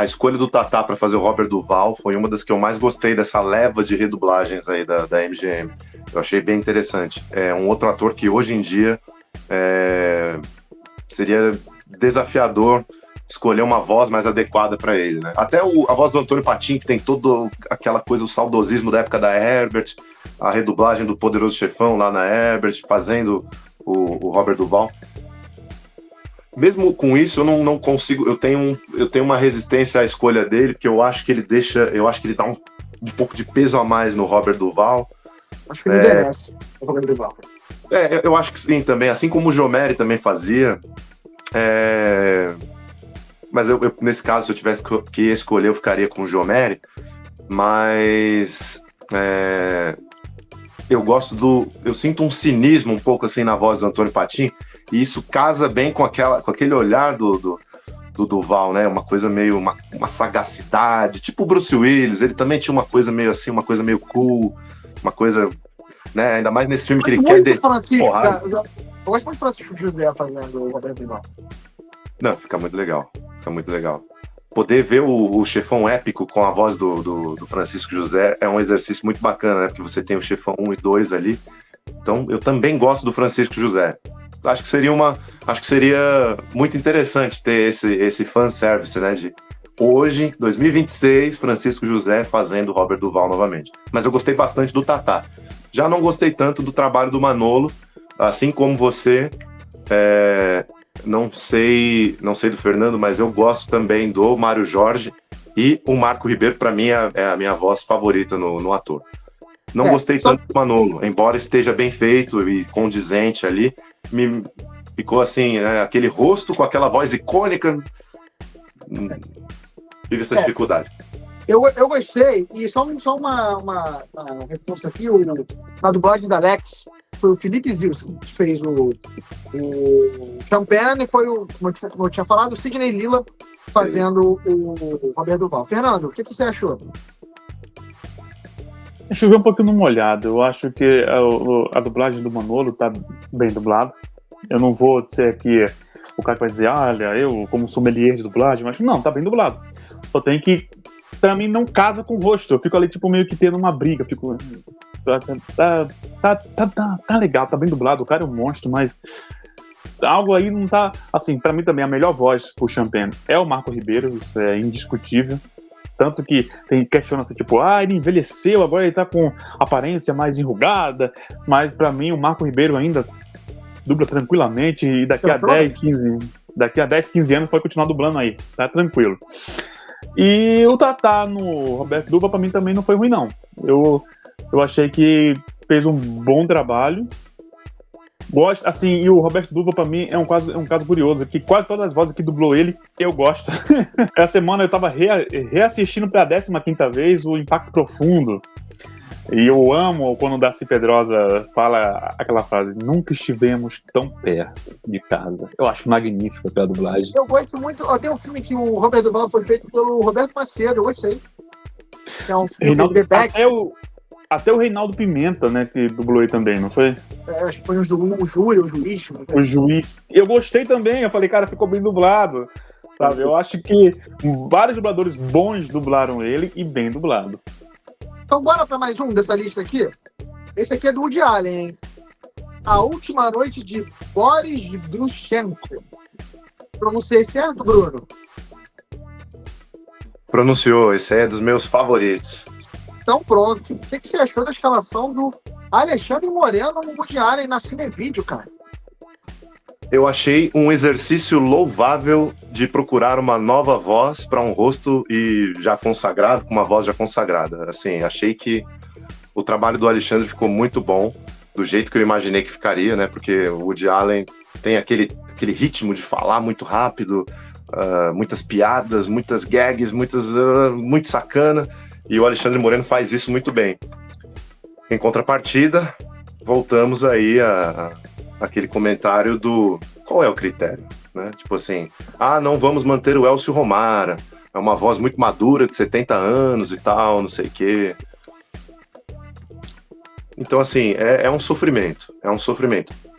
escolha do Tata para fazer o Robert Duval foi uma das que eu mais gostei dessa leva de redublagens aí da MGM. Eu achei bem interessante. É um outro ator que hoje em dia seria desafiador escolher uma voz mais adequada para ele, né? Até a voz do Antônio Patino, que tem toda aquela coisa, o saudosismo da época da Herbert, a redublagem do Poderoso Chefão lá na Herbert, fazendo o Robert Duval. Mesmo com isso, eu não consigo, eu tenho uma resistência à escolha dele, porque eu acho que ele dá um pouco de peso a mais no Robert Duval.
Acho que ele merece o Robert Duval.
Eu acho que sim também, assim como o Jomeri também fazia. Mas eu, nesse caso, se eu tivesse que escolher, eu ficaria com o Jomeri. Mas eu sinto um cinismo um pouco assim na voz do Antônio Patino, e isso casa bem com aquele olhar do Duval, né? Uma coisa meio, uma sagacidade, tipo o Bruce Willis. Ele também tinha uma coisa meio assim, uma coisa meio cool, uma coisa, né? Ainda mais nesse filme que ele quer descer.
Eu gosto muito de Francisco José fazendo o Robert Duval.
Não, fica muito legal. Poder ver o chefão épico com a voz do Francisco José é um exercício muito bacana, né? Porque você tem o chefão 1 e 2 ali. Então, eu também gosto do Francisco José. Acho que seria muito interessante ter esse fanservice, né? De hoje, 2026, Francisco José fazendo Robert Duval novamente. Mas eu gostei bastante do Tata. Já não gostei tanto do trabalho do Manolo, assim como você. Não sei do Fernando, mas eu gosto também do Mário Jorge, e o Marco Ribeiro, para mim, é a minha voz favorita no ator. Não gostei tanto do Manolo, embora esteja bem feito e condizente ali, me ficou assim, aquele rosto com aquela voz icônica. Tive essa dificuldade.
Eu gostei, e só uma reforço aqui, na dublagem da Alex, foi o Felipe Zilson que fez o Champagne, e foi como eu tinha falado, o Sidney Lila fazendo o Robert Duval. Fernando, o que você achou?
Choveu um pouquinho no molhado. Eu acho que a dublagem do Manolo tá bem dublada. Eu não vou ser aqui o cara que vai dizer, olha, eu como sommelier de dublagem, mas não, tá bem dublado. Só tem que, pra mim, não casa com o rosto. Eu fico ali, tipo, meio que tendo uma briga. Fico, tá legal, tá bem dublado, o cara é um monstro, mas algo aí não tá, assim, pra mim também a melhor voz pro Champagne é o Marco Ribeiro, isso é indiscutível. Tanto que questiona-se, tipo, ele envelheceu, agora ele tá com aparência mais enrugada, mas pra mim o Marco Ribeiro ainda dubla tranquilamente, e daqui a 10, 15 anos pode continuar dublando aí, tá tranquilo. E o Tata no Roberto Duval pra mim também não foi ruim, não. Eu achei que fez um bom trabalho, Gosto, assim, e o Roberto Duva, pra mim, é um caso curioso, que quase todas as vozes que dublou ele, eu gosto. Essa semana eu tava reassistindo pela 15ª vez o Impacto Profundo. E eu amo quando o Darcy Pedrosa fala aquela frase: nunca estivemos tão perto de casa. Eu acho magnífico pela dublagem.
Eu gosto muito. Ó, tem um filme que o Robert Duval foi feito pelo Roberto Macedo, eu gostei. É um filme
Reinaldo,
The Back.
Até o Reinaldo Pimenta, né, que dublou aí também, não foi?
Acho que foi o Júlio, o juiz.
O juiz. Eu gostei também, eu falei, cara, ficou bem dublado. Sabe? Eu acho que vários dubladores bons dublaram ele e bem dublado.
Então bora para mais um dessa lista aqui. Esse aqui é do Woody Allen, hein? A Última Noite de Boris Grushenko. Pronunciei certo, Bruno?
Pronunciou, esse aí é dos meus favoritos.
Então pronto. O que você achou da escalação do Alexandre Moreno no Woody Allen na Cinevídeo, cara?
Eu achei um exercício louvável de procurar uma nova voz para um rosto e já consagrado, com uma voz já consagrada. Assim, achei que o trabalho do Alexandre ficou muito bom, do jeito que eu imaginei que ficaria, né? Porque o Woody Allen tem aquele ritmo de falar muito rápido, muitas piadas, muitas gags, muito sacana, e o Alexandre Moreno faz isso muito bem. Em contrapartida, voltamos aí aquele comentário do qual é o critério, né? Tipo assim, não vamos manter o Elcio Romara, é uma voz muito madura, de 70 anos e tal, não sei o quê. Então, assim, é um sofrimento,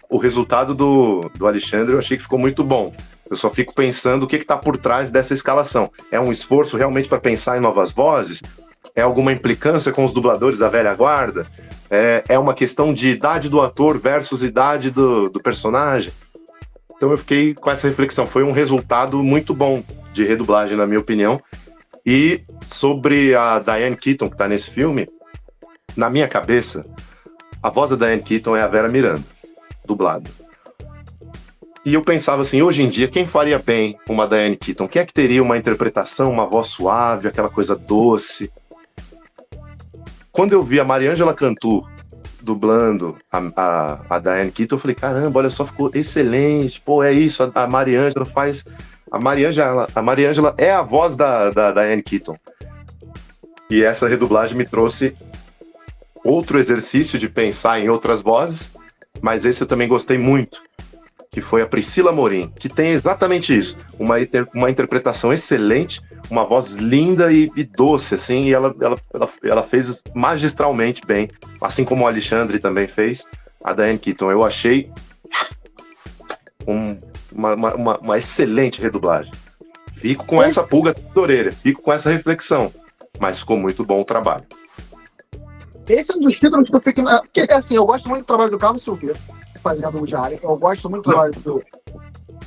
O resultado do Alexandre eu achei que ficou muito bom. Eu só fico pensando o que está por trás dessa escalação. É um esforço realmente para pensar em novas vozes? É alguma implicância com os dubladores da velha guarda? É uma questão de idade do ator versus idade do personagem? Então eu fiquei com essa reflexão. Foi um resultado muito bom de redublagem, na minha opinião. E sobre a Diane Keaton, que está nesse filme, na minha cabeça, a voz da Diane Keaton é a Vera Miranda, dublada. E eu pensava assim, hoje em dia, quem faria bem uma Diane Keaton? Quem é que teria uma interpretação, uma voz suave, aquela coisa doce? Quando eu vi a Mariângela Cantu dublando a Diane Keaton, eu falei, caramba, olha só, ficou excelente, pô, é isso, a Mariângela faz... A Mariângela é a voz da Diane Keaton. E essa redublagem me trouxe outro exercício de pensar em outras vozes, mas esse eu também gostei muito, que foi a Priscila Morim, que tem exatamente isso, uma interpretação excelente, uma voz linda e doce, assim, e ela fez magistralmente bem, assim como o Alexandre também fez, a Diane Keaton. Eu achei uma excelente redublagem. Fico com essa pulga da orelha, fico com essa reflexão, mas ficou muito bom o trabalho.
Esse é um dos títulos que eu fico... Porque, assim, eu gosto muito do trabalho do Carlos Silveira, fazendo o Woody Allen. Eu gosto muito do trabalho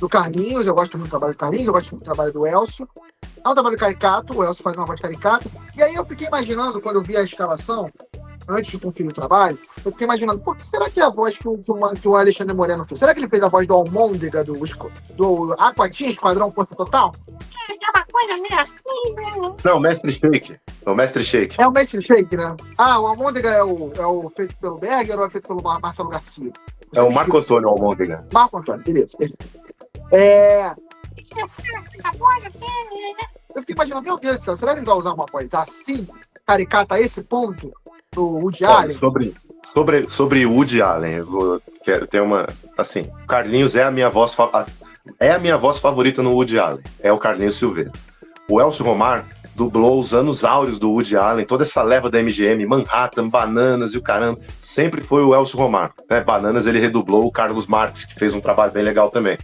do Carlinhos, eu gosto muito do trabalho do Carlinhos, eu gosto muito do trabalho do Elcio. É um trabalho caricato, o Elcio faz uma voz caricato. E aí eu fiquei imaginando, quando eu vi a escalação, antes de conferir o trabalho, eu fiquei imaginando, pô, que será que é a voz que o Alexandre Moreno fez? Será que ele fez a voz do Almôndega, do Aquatinha, Esquadrão Força Total?
É uma coisa meio assim, né?
Não, Mestre Shake. É o Mestre Shake.
É o Mestre Shake, né? O Almôndega é o feito pelo Berger ou é feito pelo Marcelo Garcia?
É o Marco Antônio Almôndega.
Marco Antônio, beleza. Eu fiquei imaginando, meu Deus do céu, será que ele vai usar uma voz assim, caricata a esse ponto, do Woody Allen?
Sobre Woody Allen, quero ter uma... Assim, Carlinhos é a minha voz favorita no Woody Allen. É o Carlinhos Silveira. O Elcio Romar dublou os anos áureos do Woody Allen, toda essa leva da MGM, Manhattan, Bananas e o caramba, sempre foi o Elcio Romar. Né? Bananas ele redublou o Carlos Marques, que fez um trabalho bem legal também.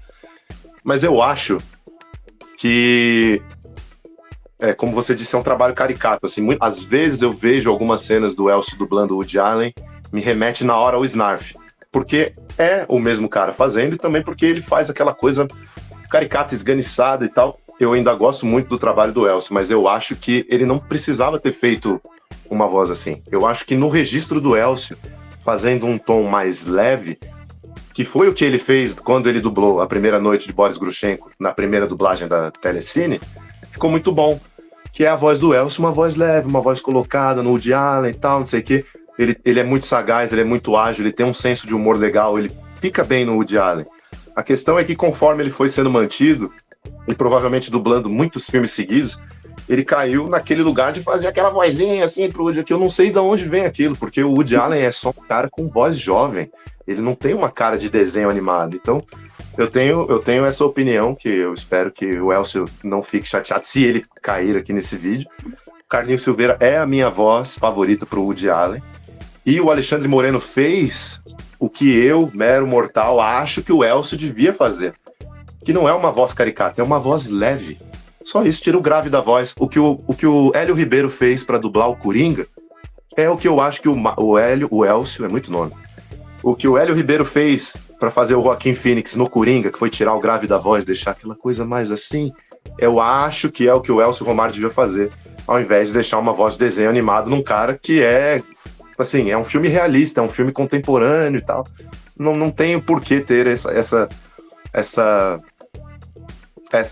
Mas eu acho que, como você disse, é um trabalho caricato. Assim, às vezes eu vejo algumas cenas do Elcio dublando o Woody Allen, me remete na hora ao Snarf, porque é o mesmo cara fazendo e também porque ele faz aquela coisa caricata, esganiçada e tal. Eu ainda gosto muito do trabalho do Elcio, mas eu acho que ele não precisava ter feito uma voz assim. Eu acho que no registro do Elcio, fazendo um tom mais leve, que foi o que ele fez quando ele dublou A Primeira Noite de Boris Grushenko, na primeira dublagem da Telecine, ficou muito bom. Que é a voz do Elcio, uma voz leve, uma voz colocada no Woody Allen e tal, não sei o quê. Ele é muito sagaz, ele é muito ágil, ele tem um senso de humor legal, ele fica bem no Woody Allen. A questão é que conforme ele foi sendo mantido, e provavelmente dublando muitos filmes seguidos, ele caiu naquele lugar de fazer aquela vozinha assim pro Woody, que eu não sei de onde vem aquilo, porque o Woody Allen é só um cara com voz jovem, ele não tem uma cara de desenho animado. Então, eu tenho essa opinião, que eu espero que o Elcio não fique chateado se ele cair aqui nesse vídeo. O Carlinhos Silveira é a minha voz favorita pro Woody Allen, e o Alexandre Moreno fez o que eu, mero mortal, acho que o Elcio devia fazer, que não é uma voz caricata, é uma voz leve. Só isso, tira o grave da voz. O que o Hélio Ribeiro fez para dublar o Coringa é o que eu acho que o Elcio, é muito nome. O que o Hélio Ribeiro fez para fazer o Joaquin Phoenix no Coringa, que foi tirar o grave da voz, deixar aquela coisa mais assim, eu acho que é o que o Elcio Romar devia fazer, ao invés de deixar uma voz de desenho animado num cara que é, assim, é um filme realista, é um filme contemporâneo e tal. Não tem por que ter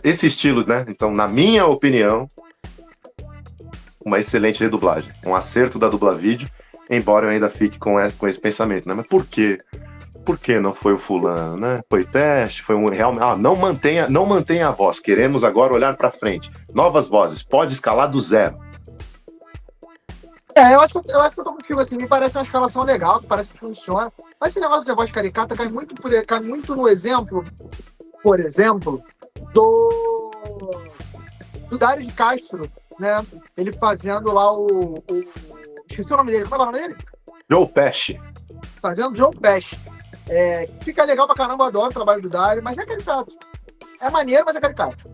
esse estilo, né? Então, na minha opinião, uma excelente redublagem, um acerto da Dublavídeo, embora eu ainda fique com esse pensamento, né? Mas por quê? Por que não foi o fulano, né? Foi teste, foi um real... não mantenha a voz, queremos agora olhar para frente. Novas vozes, pode escalar do zero.
Eu acho que eu tô contigo, assim, me parece uma escalação legal, que parece que funciona, mas esse negócio de voz caricata cai muito no exemplo, por exemplo, do Dário de Castro, né? Ele fazendo lá esqueci o nome dele, como é o nome dele?
Joe Pesci.
Fazendo Joe Pesci. Fica legal pra caramba, eu adoro o trabalho do Dário, mas é caricato. É maneiro, mas é caricato.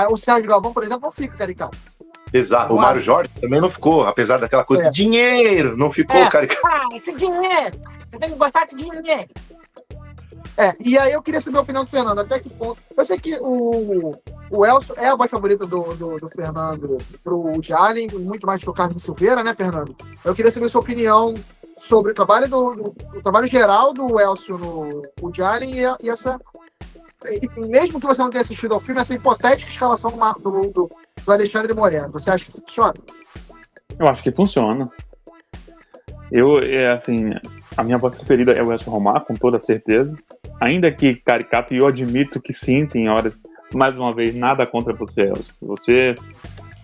O Sérgio Galvão, por exemplo, não fica caricato.
Exato, o Mário Jorge também não ficou, apesar daquela coisa de dinheiro, não ficou caricato.
Esse dinheiro! Você tem que gostar de dinheiro! E aí eu queria saber a opinião do Fernando, até que ponto... Eu sei que o Elcio é a voz favorita do Fernando pro Woody Allen, muito mais que o Carlos Silveira, né, Fernando? Eu queria saber a sua opinião sobre o trabalho o trabalho geral do Elcio no Woody Allen e essa... E mesmo que você não tenha assistido ao filme, essa hipotética escalação do Alexandre Moreno, você acha que funciona?
Eu acho que funciona. Assim, a minha voz preferida é o Elcio Romar, com toda certeza. Ainda que caricato, e eu admito que sim, tem horas. Mais uma vez, nada contra você, Elcio. Você é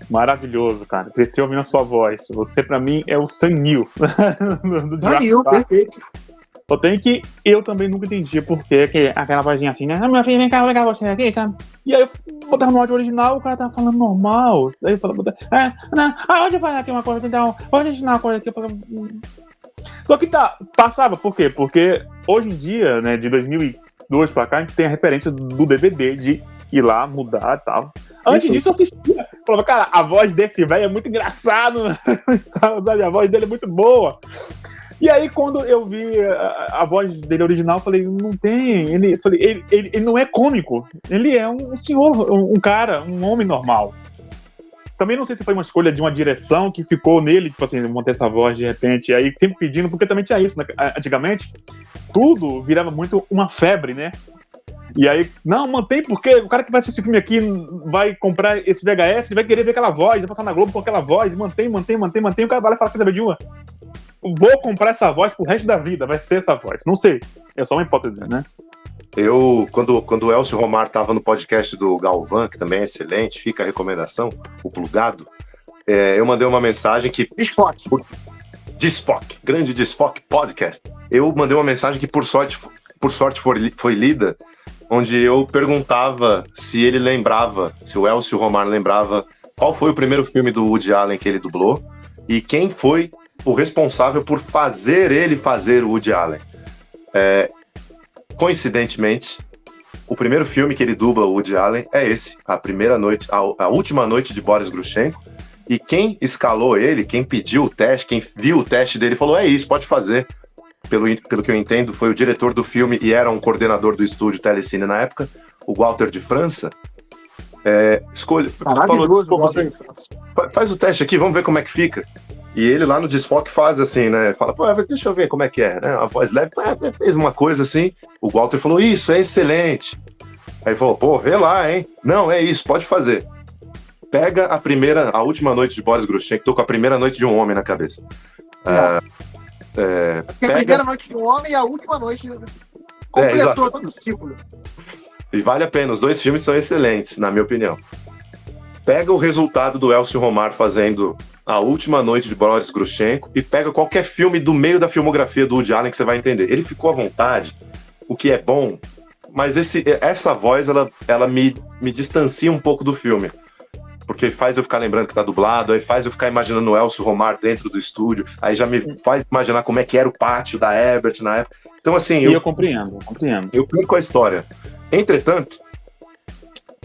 maravilhoso, cara. Cresceu ouvindo a sua voz. Você, pra mim, é o Sam Neill.
Sam perfeito.
Só tem que eu também nunca entendi por que aquela vozinha assim, né? Meu filho, vem cá você aqui, sabe? E aí eu botava no áudio original, o cara tava falando normal. Aí eu falava, onde vai aqui uma coisa, então? Pode ensinar uma coisa aqui. Só que passava, por quê? Porque hoje em dia, né, de 2002 pra cá, a gente tem a referência do DVD de ir lá, mudar e tal. Antes disso eu assistia, falava, cara, a voz desse velho é muito engraçado, sabe? A voz dele é muito boa. E aí, quando eu vi a voz dele original, eu falei, não tem, ele não é cômico, ele é um senhor, um cara, um homem normal. Também não sei se foi uma escolha de uma direção que ficou nele, tipo assim, manter essa voz de repente, aí sempre pedindo, porque também tinha isso, né? Antigamente, tudo virava muito uma febre, né? E aí, não, mantém, porque o cara que vai assistir esse filme aqui vai comprar esse VHS, ele vai querer ver aquela voz, vai passar na Globo com aquela voz, mantém, o cara vai lá e fala, sabe de uma? Vou comprar essa voz pro resto da vida, vai ser essa voz. Não sei, é só uma hipótese, né?
Quando o Elcio Romar estava no podcast do Galvão, que também é excelente, fica a recomendação, o Plugado, eu mandei uma mensagem que... Desfoque, grande Desfoque Podcast. Eu mandei uma mensagem que por sorte foi lida, onde eu perguntava se ele lembrava, se o Elcio Romar lembrava qual foi o primeiro filme do Woody Allen que ele dublou e quem foi o responsável por fazer ele fazer o Woody Allen. Coincidentemente, o primeiro filme que ele dubla o Woody Allen é esse, a última noite de Boris Grushenko, e quem escalou ele, quem pediu o teste, quem viu o teste dele, falou, é isso, pode fazer. Pelo que eu entendo, foi o diretor do filme e era um coordenador do estúdio Telecine na época, o Walter de França. Falou, faz o teste aqui, vamos ver como é que fica. E ele lá no Desfoque faz assim, né? Fala, deixa eu ver como é que é, né? A voz leve, fez uma coisa assim. O Walter falou, isso, é excelente. Aí falou, vê lá, hein? Não, é isso, pode fazer. Pega a última noite de Boris Grushenko, tô com a primeira noite de um homem na cabeça.
A primeira noite de um homem e a última noite... Completou todo o ciclo.
E vale a pena, os 2 filmes são excelentes, na minha opinião. Pega o resultado do Elcio Romar fazendo A Última Noite de Boris Grushenko e pega qualquer filme do meio da filmografia do Woody Allen que você vai entender. Ele ficou à vontade, o que é bom, mas essa voz, ela me distancia um pouco do filme. Porque faz eu ficar lembrando que tá dublado, aí faz eu ficar imaginando o Elcio Romar dentro do estúdio, aí já me faz imaginar como é que era o pátio da Ebert na época. Então, assim...
eu compreendo.
Eu perco a história. Entretanto,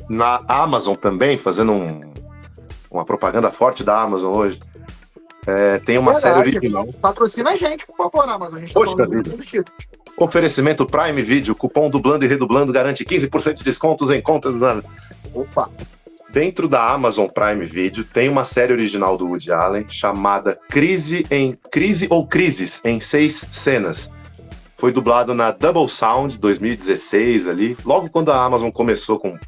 na Amazon também, fazendo uma propaganda forte da Amazon hoje, tem uma série original.
Patrocina a gente, por favor, Amazon. A gente tá falando dos títulos.
Oferecimento Prime Video, cupom dublando e redublando garante 15% de descontos em contas.
Opa!
Dentro da Amazon Prime Video tem uma série original do Woody Allen chamada Crise ou Crises em 6 cenas. Foi dublado na Double Sound 2016 ali, logo quando a Amazon começou com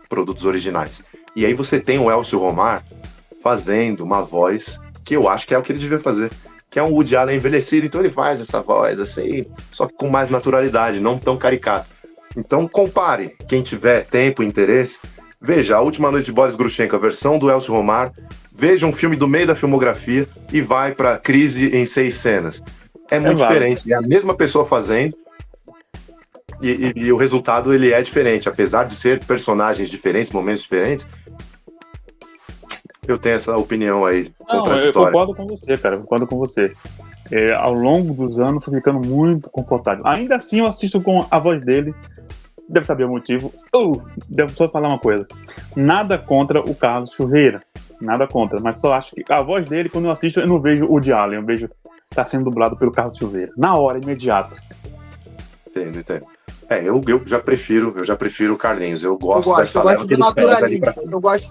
produtos originais. E aí você tem o Elcio Romar fazendo uma voz que eu acho que é o que ele devia fazer, que é um Woody Allen envelhecido, então ele faz essa voz assim, só que com mais naturalidade, não tão caricato. Então compare, quem tiver tempo e interesse, veja A Última Noite de Boris Grushenko, a versão do Elcio Romar, veja um filme do meio da filmografia e vai para Crise em 6 cenas. É muito diferente, é a mesma pessoa fazendo e o resultado ele é diferente, apesar de ser personagens diferentes, momentos diferentes. Eu tenho essa opinião aí contraditória.
Eu concordo com você, cara, concordo com você. Ao longo dos anos foi ficando muito confortável. Ainda assim eu assisto com a voz dele, deve saber o motivo. Devo só falar uma coisa, nada contra o Carlos Silveira, nada contra, mas só acho que a voz dele, quando eu assisto, eu não vejo o Woody Allen, eu vejo está sendo dublado pelo Carlos Silveira. Na hora, imediata.
Entendo. Eu já prefiro o Carlinhos. Eu gosto dessa leva
do naturalismo. Eu gosto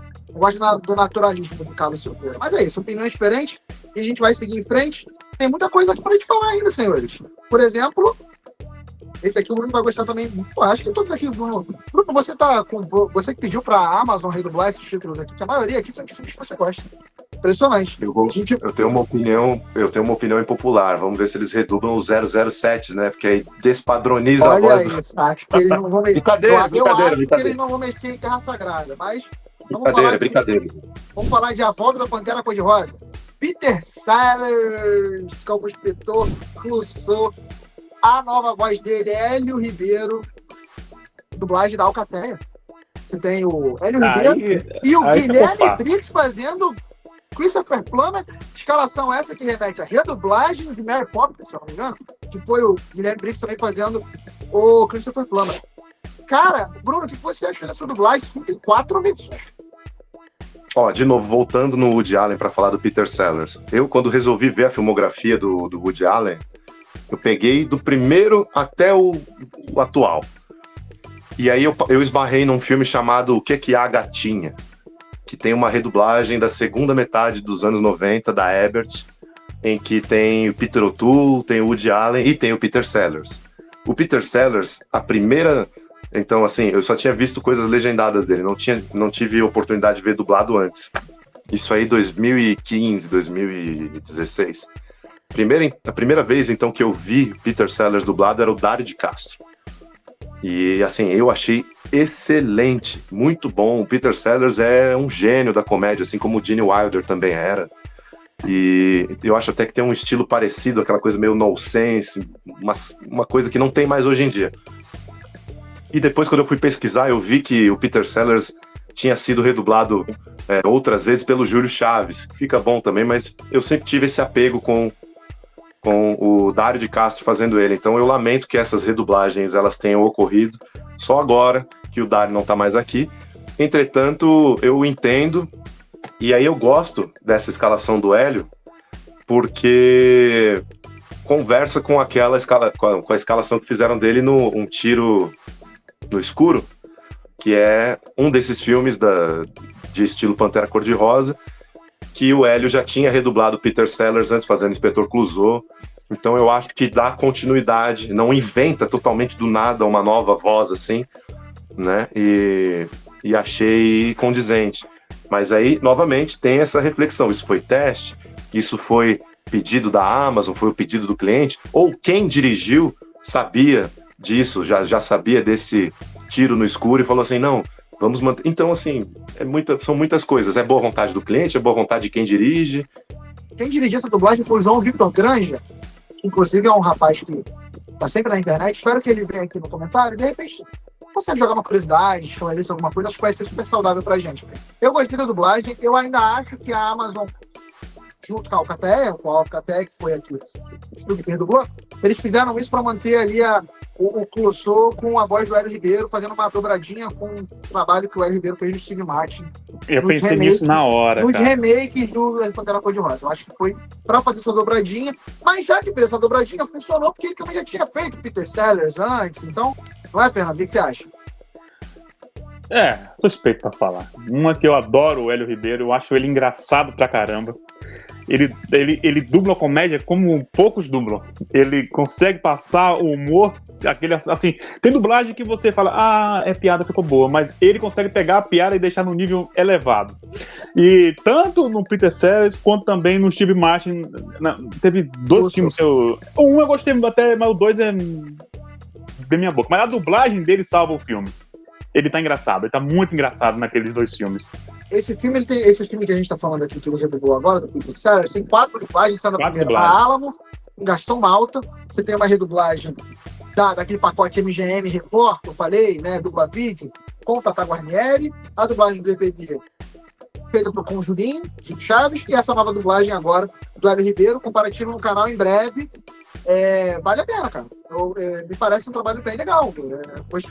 do naturalismo do Carlos Silveira. Mas é isso, opiniões diferentes. E a gente vai seguir em frente. Tem muita coisa aqui pra gente falar ainda, senhores. Por exemplo, esse aqui o Bruno vai gostar também. Pô, acho que todos aqui, Bruno, você que pediu pra Amazon redublar esses títulos aqui, que a maioria aqui são títulos que você gosta. Impressionante.
Eu tenho uma opinião impopular. Vamos ver se eles redublam os 007, né? Porque aí despadroniza a voz.
Olha isso, acho que eles não vão mexer.
Brincadeira.
Que eles não vão mexer em Terra Sagrada, mas...
Brincadeira.
Vamos falar de A Volta da Pantera Cor-de-Rosa. Peter Sellers, como inspetor Clouseau. A nova voz dele é Hélio Ribeiro, dublagem da Alcateia. Você tem o Hélio Ribeiro e o Guilherme Briggs fazendo Christopher Plummer. Escalação essa que remete à redublagem de Mary Poppins, se eu não me engano, que foi o Guilherme Briggs também fazendo o Christopher Plummer. Cara, Bruno, o que você achou dessa dublagem? Tem 4 versões.
De novo, voltando no Woody Allen para falar do Peter Sellers. Eu, quando resolvi ver a filmografia do Woody Allen, eu peguei do primeiro até o atual. E aí eu esbarrei num filme chamado O Que Há, Gatinha, que tem uma redublagem da segunda metade dos anos 90, da Ebert, em que tem o Peter O'Toole, tem o Woody Allen e tem o Peter Sellers. O Peter Sellers, a primeira... Então, assim, eu só tinha visto coisas legendadas dele, não tive oportunidade de ver dublado antes. Isso aí 2015, 2016. A primeira vez, então, que eu vi Peter Sellers dublado era o Dário de Castro. E, assim, eu achei excelente, muito bom. O Peter Sellers é um gênio da comédia, assim como o Gene Wilder também era. E eu acho até que tem um estilo parecido, aquela coisa meio nonsense, uma coisa que não tem mais hoje em dia. E depois, quando eu fui pesquisar, eu vi que o Peter Sellers tinha sido redublado outras vezes pelo Júlio Chaves. Fica bom também, mas eu sempre tive esse apego com o Dário de Castro fazendo ele. Então eu lamento que essas redublagens elas tenham ocorrido só agora que o Dário não está mais aqui. Entretanto, eu entendo, e aí eu gosto dessa escalação do Hélio, porque conversa com com a escalação que fizeram dele no Um Tiro no Escuro, que é um desses filmes de estilo Pantera Cor-de-Rosa, que o Hélio já tinha redublado Peter Sellers antes, fazendo Inspetor Clouseau. Então eu acho que dá continuidade, não inventa totalmente do nada uma nova voz assim, né? E achei condizente. Mas aí, novamente, tem essa reflexão. Isso foi teste? Isso foi pedido da Amazon? Foi o pedido do cliente? Ou quem dirigiu sabia disso, já sabia desse tiro no escuro e falou assim, não, vamos manter. Então, assim, são muitas coisas. É boa vontade do cliente, é boa vontade de quem dirige.
Quem dirigiu essa dublagem foi o João Victor Granja, que inclusive é um rapaz que tá sempre na internet. Espero que ele venha aqui no comentário. De repente, consegue jogar uma curiosidade, esclarecer alguma coisa, acho que vai ser super saudável pra gente. Eu gostei da dublagem, eu ainda acho que a Amazon, junto com a Alcatel, que foi aqui o estúdio que redublou, eles fizeram isso para manter ali o Clouseau com a voz do Hélio Ribeiro, fazendo uma dobradinha com o trabalho que o Hélio Ribeiro fez no Steve Martin.
Eu pensei nisso na hora,
nos
cara.
remakes do Pantera Cor-de-Rosa. Eu acho que foi para fazer essa dobradinha, mas já que fez essa dobradinha, funcionou, porque ele também já tinha feito Peter Sellers antes. Então, não é, Fernando? O que você acha?
Suspeito pra falar. Uma que eu adoro, o Hélio Ribeiro, eu acho ele engraçado pra caramba. Ele dubla a comédia como poucos dublam. Ele consegue passar o humor, aquele assim. Tem dublagem que você fala, é piada, ficou boa, mas ele consegue pegar a piada e deixar no nível elevado. E tanto no Peter Sellers quanto também no Steve Martin. Teve dois filmes. Um eu gostei até, mas o dois é bem minha boca. Mas a dublagem dele salva o filme. Ele tá engraçado, ele tá muito engraçado naqueles dois filmes.
Esse filme que a gente tá falando aqui, que você redublou agora, do Peter Sellers, tem 4 dublagens, sendo a primeira na Alamo, em Gastão Malta. Você tem uma redublagem daquele pacote MGM Record, que eu falei, né, dubla vídeo, com o Tata Guarnieri, a dublagem do DVD feita por Conjurinho, de Chaves, e essa nova dublagem agora do Hélio Ribeiro, comparativo no canal em breve. Vale a pena, cara. Me parece um trabalho bem legal.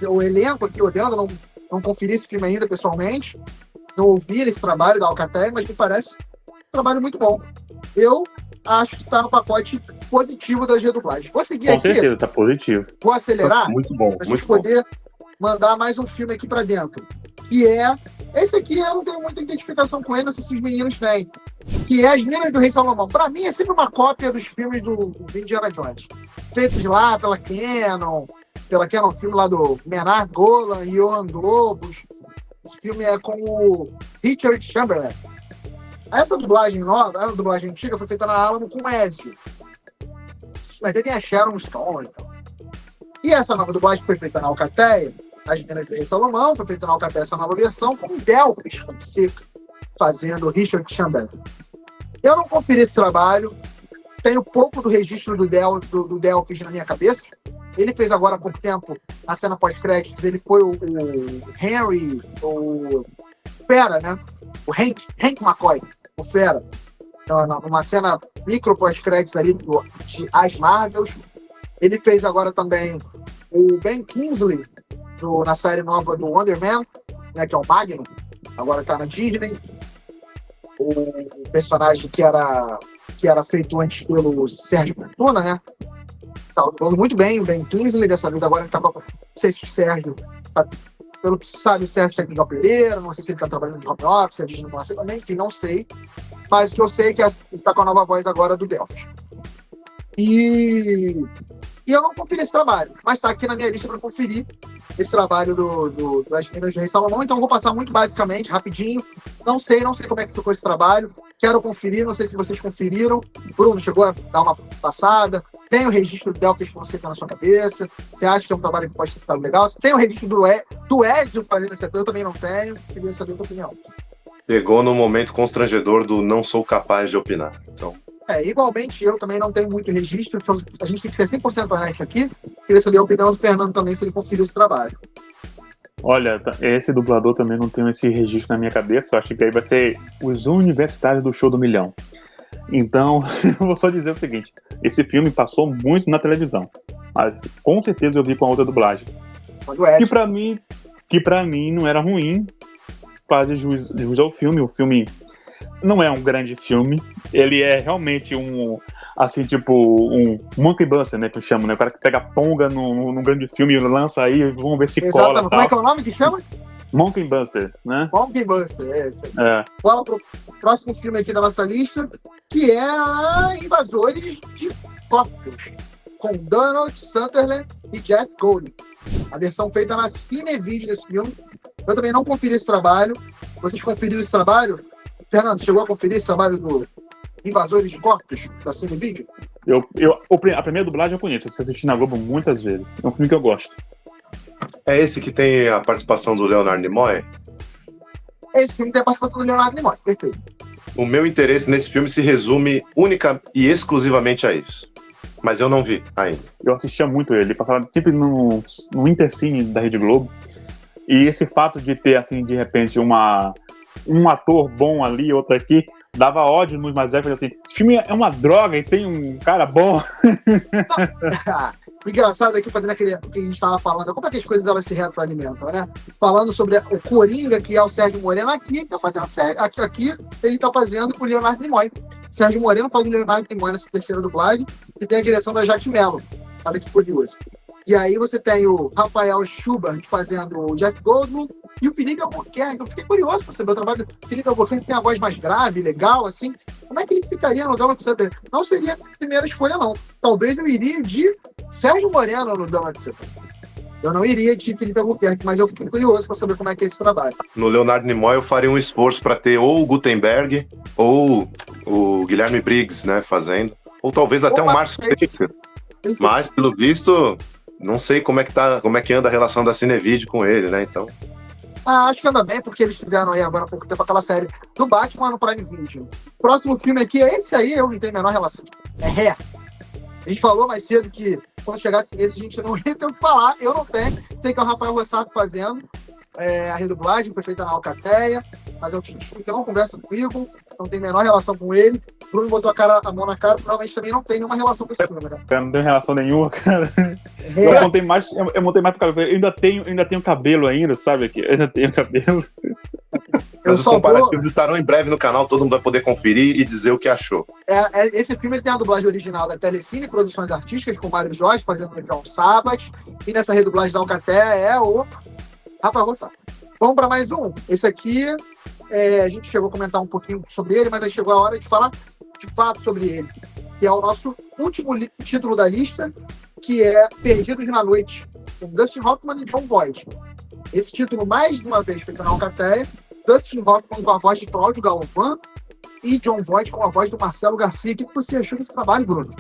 O elenco aqui olhando, não conferi esse filme ainda pessoalmente, não ouvi esse trabalho da Alcatel, mas me parece um trabalho muito bom. Eu acho que está no pacote positivo das redublagens. Vou seguir aqui. Com certeza,
está positivo.
Vou acelerar.
Muito bom.
Para a gente poder mandar mais um filme aqui para dentro. Que é... Esse aqui eu não tenho muita identificação com ele, não sei se os meninos têm. Que é As Minas do Rei Salomão. Para mim é sempre uma cópia dos filmes do Indiana Jones. Feitos lá pela Canon, filme lá do Menard Golan e Johan Globus. Esse filme é com o Richard Chamberlain. Essa dublagem nova, a dublagem antiga, foi feita na Alamo com o Ezio. Mas tem a Sharon Stone. Então. E essa nova dublagem foi feita na Alcatel, As Minas do Rei Salomão, foi feita na Alcatel essa nova versão, com o Delphis fazendo Richard Chamberlain. Eu não conferi esse trabalho, tenho pouco do registro do Delphis na minha cabeça. Ele fez agora há pouco tempo, na cena pós-créditos, ele foi o Henry, o Fera, né? O Hank McCoy, o Fera. Numa cena micro pós-créditos ali de As Marvels. Ele fez agora também o Ben Kingsley, na série nova do Wonder Man, né, que é o Magnum, agora está na Disney. O personagem que era feito antes pelo Sérgio Fortuna, né? Tá falando muito bem o Ben Kingsley, dessa vez agora ele tá com... Não sei se o Sérgio, pelo que se sabe, o Sérgio tá em Miguel Pereira, não sei se ele tá trabalhando de home office, a Disney não aceita também, enfim, não sei. Mas o que eu sei é que ele tá com a nova voz agora do Delphis. E eu não conferi esse trabalho, mas tá aqui na minha lista para conferir esse trabalho das Minas do Rei Salomão, então eu vou passar muito basicamente, rapidinho. Não sei como é que ficou esse trabalho, quero conferir, não sei se vocês conferiram. Bruno, chegou a dar uma passada? Tem o registro do Delphis que você tem na sua cabeça? Você acha que é um trabalho que pode ter ficado legal? Você tem o registro do Ezio fazendo esse papel? Eu também não tenho, queria saber a tua opinião.
Pegou no momento constrangedor do não sou capaz de opinar, então...
Igualmente, eu também não tenho muito registro, então a gente tem que ser 100% honesto aqui. Queria saber a opinião do Fernando também, se ele conferiu esse trabalho.
Olha, esse dublador também não tem esse registro na minha cabeça, eu acho que aí vai ser os universitários do Show do Milhão. Então, eu vou só dizer o seguinte, esse filme passou muito na televisão, mas com certeza eu vi com a outra dublagem. Que pra mim não era ruim, fazer jus ao filme. O filme não é um grande filme, ele é realmente um monkey buster, né, que chama, né, o cara que pega ponga num grande filme e lança aí, vamos ver se cola.
Como é que é o nome que chama?
Monkey Buster, né?
Monkey Buster, esse. Fala pro próximo filme aqui da nossa lista, que é a Invasores de Cópicos, com Donald Sutherland e Jeff Goldblum. A versão feita na Cinevídeo desse filme. Eu também não conferi esse trabalho. Vocês conferiram esse trabalho? Fernando, chegou a conferir esse trabalho do Invasores de Corpos, da Cinevídeo?
A primeira dublagem eu conheço, eu assisti na Globo muitas vezes. É um filme que eu gosto.
É esse que tem a participação do Leonard Nimoy?
Esse filme tem a participação do Leonardo Nimoy, perfeito.
O meu interesse nesse filme se resume única e exclusivamente a isso. Mas eu não vi ainda.
Eu assistia muito ele passava sempre no Intercine da Rede Globo. E esse fato de ter, assim, de repente, um ator bom ali, outro aqui, dava ódio nos mais velhos, assim, o filme é uma droga e tem um cara bom.
O engraçado é que fazendo aquele que a gente estava falando, como é que as coisas elas se retroalimentam, né? Falando sobre o Coringa, que é o Sérgio Moreno, aqui ele está fazendo com o Leonardo Nimoy. Sérgio Moreno faz o Leonardo Nimoy nessa terceira dublagem, e tem a direção da Jaque Mello. Olha que curioso. E aí você tem o Rafael Schubert fazendo o Jeff Goldblum e o Felipe Albuquerque. Eu fiquei curioso para saber o trabalho do Felipe Albuquerque, tem a voz mais grave, legal, assim. Como é que ele ficaria no Donald Sutherland? Não seria a primeira escolha, não. Talvez eu iria de Sérgio Moreno no Donald Sutherland. Eu não iria de Felipe Albuquerque, mas eu fiquei curioso para saber como é que é esse trabalho.
No Leonardo Nimoy eu faria um esforço para ter ou o Gutenberg ou o Guilherme Briggs, né, fazendo. Ou talvez até o Márcio Baker. Mas, pelo visto, não sei como é que anda a relação da Cinevídeo com ele, né, então...
Acho que anda bem, porque eles fizeram aí agora há pouco tempo aquela série do Batman no Prime Video. Próximo filme aqui é esse aí, eu não tenho a menor relação. É Ré. A gente falou mais cedo que quando chegasse nesse a gente não ia ter o que falar, eu não tenho. Sei que é o Rafael Rossato fazendo a redublagem, foi feita na Alcateia, mas é um time que não conversa comigo, não tem a menor relação com ele. Bruno botou a mão na cara, provavelmente também não tem nenhuma relação com esse filme, né?
Eu não tenho relação nenhuma, cara. Eu montei mais pro cabelo. Eu ainda tenho cabelo ainda, sabe? Eu ainda tenho cabelo.
Mas os comparativos estarão em breve no canal, todo mundo vai poder conferir e dizer o que achou.
Esse filme tem a dublagem original da Telecine Produções Artísticas, com o Mário Jorge fazendo o John Sabat, e nessa redublagem da Alcateia é o Rafael Rossato. Vamos para mais um. Esse aqui, a gente chegou a comentar um pouquinho sobre ele, mas aí chegou a hora de falar de fato sobre ele, que é o nosso último título da lista, que é Perdidos na Noite, com Dustin Hoffman e John Voight. Esse título, mais uma vez, feito na Alcateia, Dustin Hoffman com a voz de Cláudio Galvão e John Voight com a voz do Marcelo Garcia. O que você achou desse trabalho, Bruno?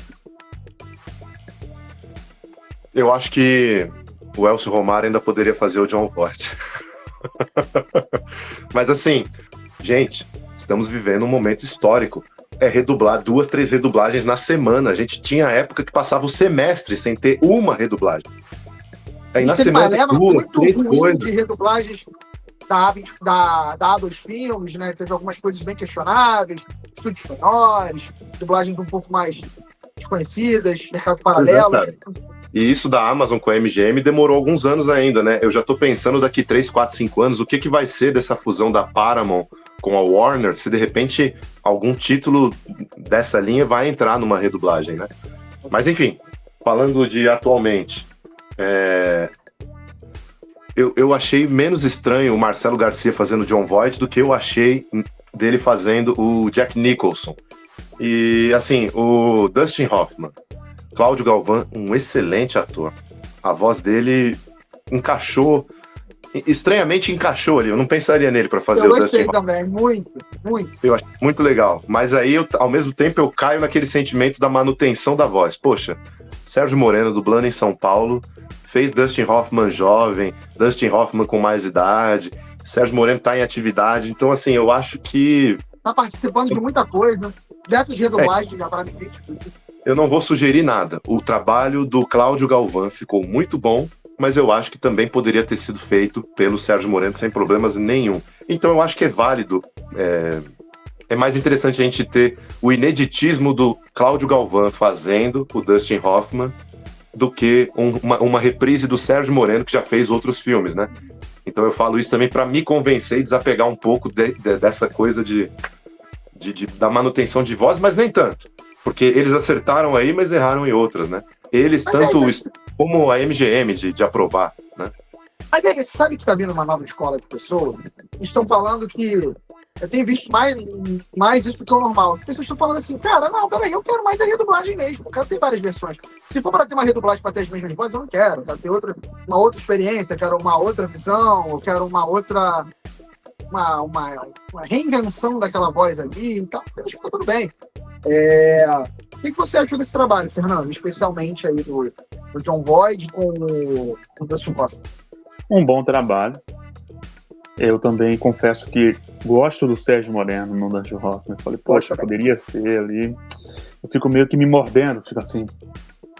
Eu acho que o Elcio Romário ainda poderia fazer o John Voight. Mas assim, gente, estamos vivendo um momento histórico. É redublar 2, 3 redublagens na semana. A gente tinha época que passava o semestre sem ter uma redublagem. Aí na semana 2, 3 coisas.
De redublagens da A2 Filmes, né? Teve algumas coisas bem questionáveis, estúdios menores, dublagens um pouco mais desconhecidas, mercado paralelo.
E isso da Amazon com a MGM demorou alguns anos ainda, né? Eu já tô pensando daqui 3, 4, 5 anos o que vai ser dessa fusão da Paramount com a Warner, se de repente algum título dessa linha vai entrar numa redublagem, né? Mas enfim, falando de atualmente, eu achei menos estranho o Marcelo Garcia fazendo John Voight do que eu achei dele fazendo o Jack Nicholson. E assim, o Dustin Hoffman, Cláudio Galvão, um excelente ator. A voz dele estranhamente encaixou ali. Eu não pensaria nele para fazer o Dustin Hoffman.
Também, muito.
Eu acho muito legal. Mas aí, ao mesmo tempo, eu caio naquele sentimento da manutenção da voz. Poxa, Sérgio Moreno, dublando em São Paulo, fez Dustin Hoffman jovem, Dustin Hoffman com mais idade, Sérgio Moreno tá em atividade. Então, assim, eu acho que...
Tá participando de muita coisa. Dessas redublagens já para me ver,
eu não vou sugerir nada. O trabalho do Cláudio Galvão ficou muito bom, mas eu acho que também poderia ter sido feito pelo Sérgio Moreno sem problemas nenhum. Então eu acho que é válido. É mais interessante a gente ter o ineditismo do Cláudio Galvão fazendo o Dustin Hoffman do que uma reprise do Sérgio Moreno, que já fez outros filmes, né? Então eu falo isso também para me convencer e desapegar um pouco dessa coisa da manutenção de voz, mas nem tanto. Porque eles acertaram aí, mas erraram em outras, né? Eles, como a MGM, de aprovar, né?
Mas você sabe que está vindo uma nova escola de pessoas? Estão falando que... Eu tenho visto mais isso do que o normal. As pessoas estão falando assim, cara, não, peraí, eu quero mais a redublagem mesmo. Eu quero ter várias versões. Se for para ter uma redublagem para ter as mesmas vozes, eu não quero. Eu quero ter uma outra experiência, eu quero uma outra visão, eu quero uma outra... Uma reinvenção daquela voz ali. Então, eu acho que tá tudo bem. que você achou desse trabalho, Fernando? Especialmente aí do John Voight com o Dustin Hoffman.
Um bom trabalho. Eu também confesso que gosto do Sérgio Moreno no Dustin Hoffman. Falei, poxa, poderia ser ali. Eu fico meio que me mordendo, fico assim,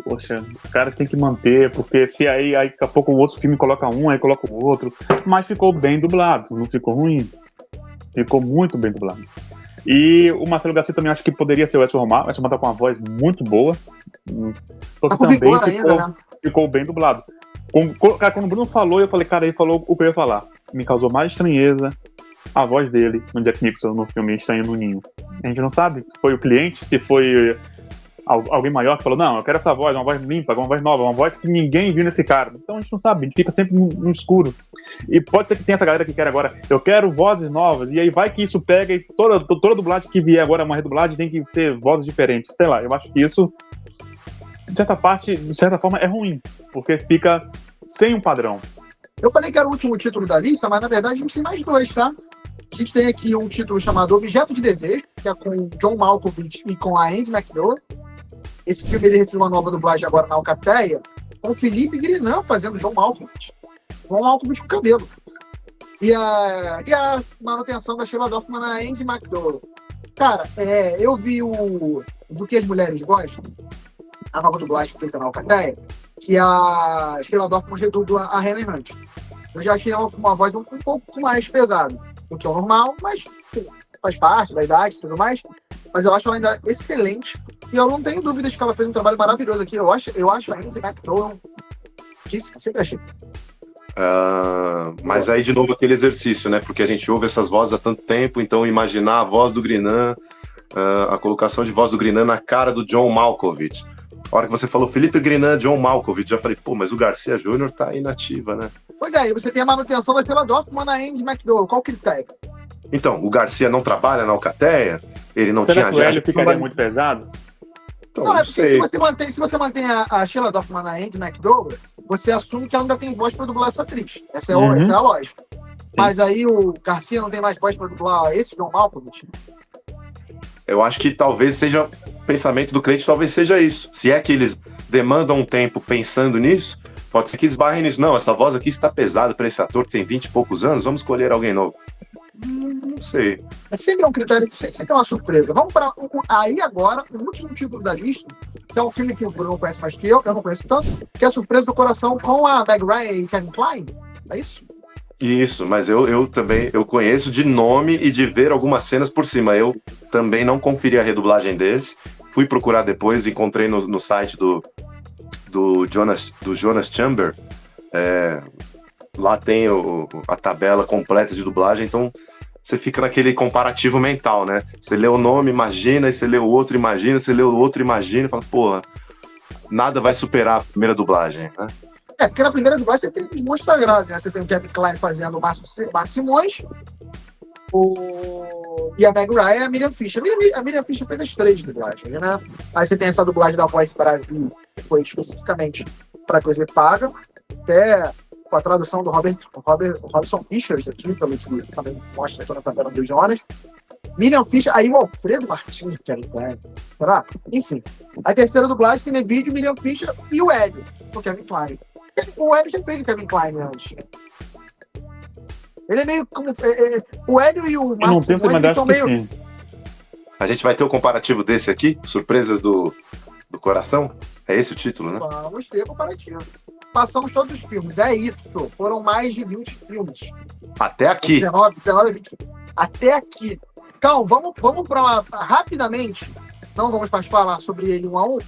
poxa, os caras têm que manter, porque se aí daqui a pouco o outro filme coloca um, aí coloca o outro. Mas ficou bem dublado, não ficou ruim. Ficou muito bem dublado. E o Marcelo Garcia também acho que poderia ser o Edson Romar. O Edson Romar tá com uma voz muito boa. Só que também ficou bem dublado. Cara, quando o Bruno falou, eu falei, cara, ele falou o que eu ia falar. Me causou mais estranheza a voz dele no Jack Nicholson no filme Estranho no Ninho. A gente não sabe se foi o cliente, se foi alguém maior que falou, não, eu quero essa voz, uma voz limpa, uma voz nova, uma voz que ninguém viu nesse cara. Então a gente não sabe, a gente fica sempre no escuro. E pode ser que tenha essa galera que quer agora, eu quero vozes novas, e aí vai que isso pega e toda dublagem que vier agora, uma redublagem, tem que ser vozes diferentes. Sei lá, eu acho que isso, de certa forma, é ruim, porque fica sem um padrão.
Eu falei que era o último título da lista, mas na verdade a gente tem mais dois, tá? A gente tem aqui um título chamado Objeto de Desejo, que é com John Malkovich e com a Andie MacDowell. Esse filme ele recebeu uma nova dublagem agora na Alcateia, com o Felipe Grinan fazendo John Malkovich. John Malkovich com cabelo. E a manutenção da Sheila Dorfman na Andie MacDowell. Cara, eu vi o Do Que As Mulheres Gostam, a nova dublagem feita na Alcateia, que a Sheila Dorfman redubla a Helen Hunt. Eu já achei ela com uma voz um pouco mais pesada do que o normal, mas enfim, faz parte da idade e tudo mais. Mas eu acho ela ainda excelente. E eu não tenho dúvidas que ela fez um trabalho maravilhoso aqui. Eu acho a Andie MacDowell. Sempre achei.
Mas aí, de novo, aquele exercício, né? Porque a gente ouve essas vozes há tanto tempo, então imaginar a voz do Grinan, a colocação de voz do Grinan na cara do John Malkovich. A hora que você falou Felipe Grinan, John Malkovich, já falei, pô, mas o Garcia Júnior tá inativa, né?
Pois é, e você tem a manutenção da Sheila Dorfman na Andie MacDowell. Qual o critério?
Então, o Garcia não trabalha na Alcateia? Ele não
Será
tinha...
que o Hélio ficaria muito pesado?
Então,
não, é
não
porque
sei.
se você mantém a Sheila Dorfman na Andie MacDowell, você assume que ela ainda tem voz para dublar essa atriz. Essa é a lógica. Sim. Mas aí o Garcia não tem mais voz para dublar esse John Malkovich?
Eu acho que talvez seja... O pensamento do cliente talvez seja isso. Se é que eles demandam um tempo pensando nisso, pode ser que esbarrem nisso. Não, essa voz aqui está pesada para esse ator que tem 20 e poucos anos, vamos escolher alguém novo. Não sei.
É sempre um critério, sempre é uma surpresa. Vamos para aí agora, o último título da lista, que é um filme que o Bruno conhece mais que eu não conheço tanto, que é a Surpresa do Coração com a Meg Ryan e Kevin Kline. É isso?
Isso, mas eu também conheço de nome e de ver algumas cenas por cima. Eu também não conferi a redublagem desse. Fui procurar depois, encontrei no site do Jonas Chamber. Lá tem a tabela completa de dublagem, então você fica naquele comparativo mental, né? Você lê o nome, imagina, e você lê o outro, imagina, você lê o outro, imagina, e fala, porra, nada vai superar a primeira dublagem, né?
Porque na primeira dublagem você tem os monstros sagrados, né? Você tem o Kevin Kline fazendo o Márcio Simões, e a Meg Ryan e a Miriam Fisher. A Miriam Fisher fez as 3 dublagens, né? Aí você tem essa dublagem da voz Brasil, que foi especificamente para TV paga, até com a tradução do Robson Fischers aqui, que também mostra aqui na tabela do Jonas. Miriam Fisher, aí o Alfredo Martins, que era será? Enfim. A terceira dublagem, Cinevídeo, Miriam Fisher e o Hélio, o Kevin Kline. O Hélio já fez o Kevin Kline antes. Ele é meio como... o Hélio e o Márcio
são meio... Sim.
A gente vai ter o comparativo desse aqui? Surpresas do Coração? É esse o título, né?
Vamos ter comparativo. Passamos todos os filmes. É isso. Foram mais de 20 filmes.
Até aqui.
19, 20. Até aqui. Então, vamos para rapidamente. Não vamos mais falar sobre ele um a um.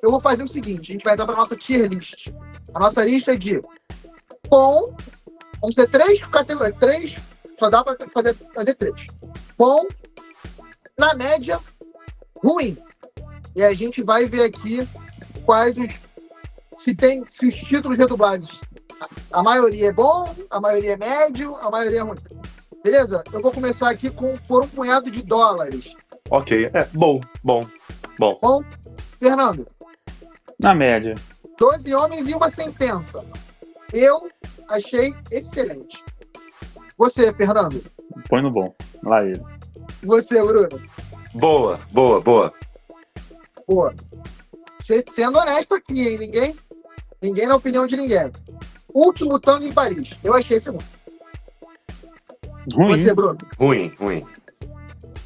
Eu vou fazer o seguinte. A gente vai entrar para a nossa tier list. A nossa lista é de bom. Vamos ter 3 categorias. 3. Só dá para fazer 3. Bom. Na média, ruim. E a gente vai ver aqui quais se os títulos redublados, a maioria é bom, a maioria é médio, a maioria é ruim. Beleza? Eu vou começar aqui por um punhado de dólares.
Ok, bom.
Bom? Fernando?
Na média.
12 Homens e uma Sentença. Eu achei excelente. Você, Fernando?
Põe no bom. Lá ele.
Você, Bruno?
Boa.
Pô, sendo honesto aqui, hein? Ninguém na opinião de ninguém. Último Tango em Paris. Eu achei esse ruim.
Ruim,
Você, Bruno.
Ruim.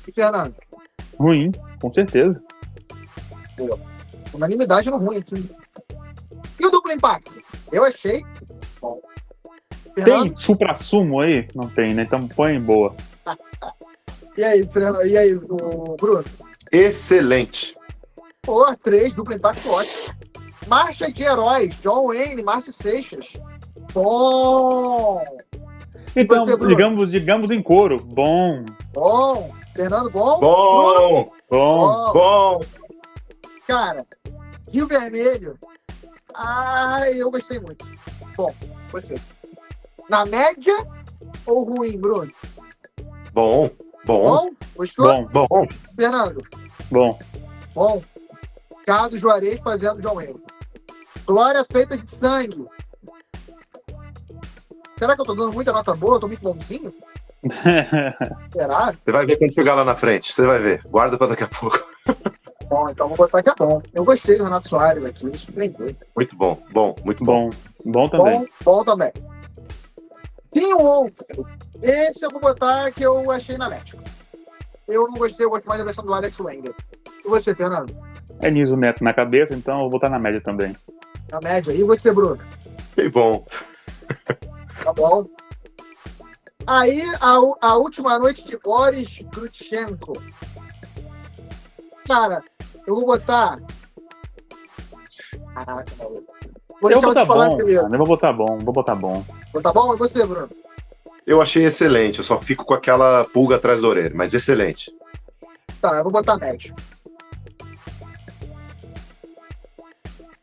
E Fernando.
ruim, com certeza.
Unanimidade no ruim aqui. E o Duplo Impacto? Eu achei bom. Fernando?
Tem supra-sumo aí? Não tem, né? Então põe boa.
E aí, Fernando? E aí, o Bruno?
Excelente.
Pô, 3, Duplo Impacto ótimo. Marcha de Heróis, John Wayne, Márcio Seixas. Bom!
Então,
você, Bruno?
digamos em coro. Bom.
Bom! Fernando, bom?
Bom.
Bom.
Cara, Rio Vermelho. Ai, eu gostei muito. Bom, você. Na média ou ruim, Bruno?
Bom.
Bom? Gostou?
Bom.
Bom.
Fernando?
Bom.
Bom. Carlos Juarez fazendo John Wayne. Glória feita de sangue. Será que eu tô dando muita nota boa? Eu tô muito bonzinho? Será?
Você vai ver quando chegar lá na frente. Você vai ver. Guarda pra daqui a pouco.
Bom, então vou botar que é bom. Eu gostei do Renato Soares aqui. Me surpreendeu.
Muito bom. Muito bom.
Bom também.
Bom também. Tim Wolf. Esse eu vou botar que eu achei na média. Eu não gostei, eu gosto mais da versão do Alex Wender. E você, Fernando?
É Niso Neto na cabeça, então eu vou botar na média também.
Na média. E você, Bruno?
Que bom.
Tá bom. Aí, a última noite de Boris Grutchenko. Cara, eu vou botar... Caraca, maluco.
Eu vou botar bom,
primeiro.
cara. Eu vou botar bom.
Tá bom? E você, Bruno?
Eu achei excelente. Eu só fico com aquela pulga atrás da orelha. Mas excelente.
Tá, eu vou botar médio.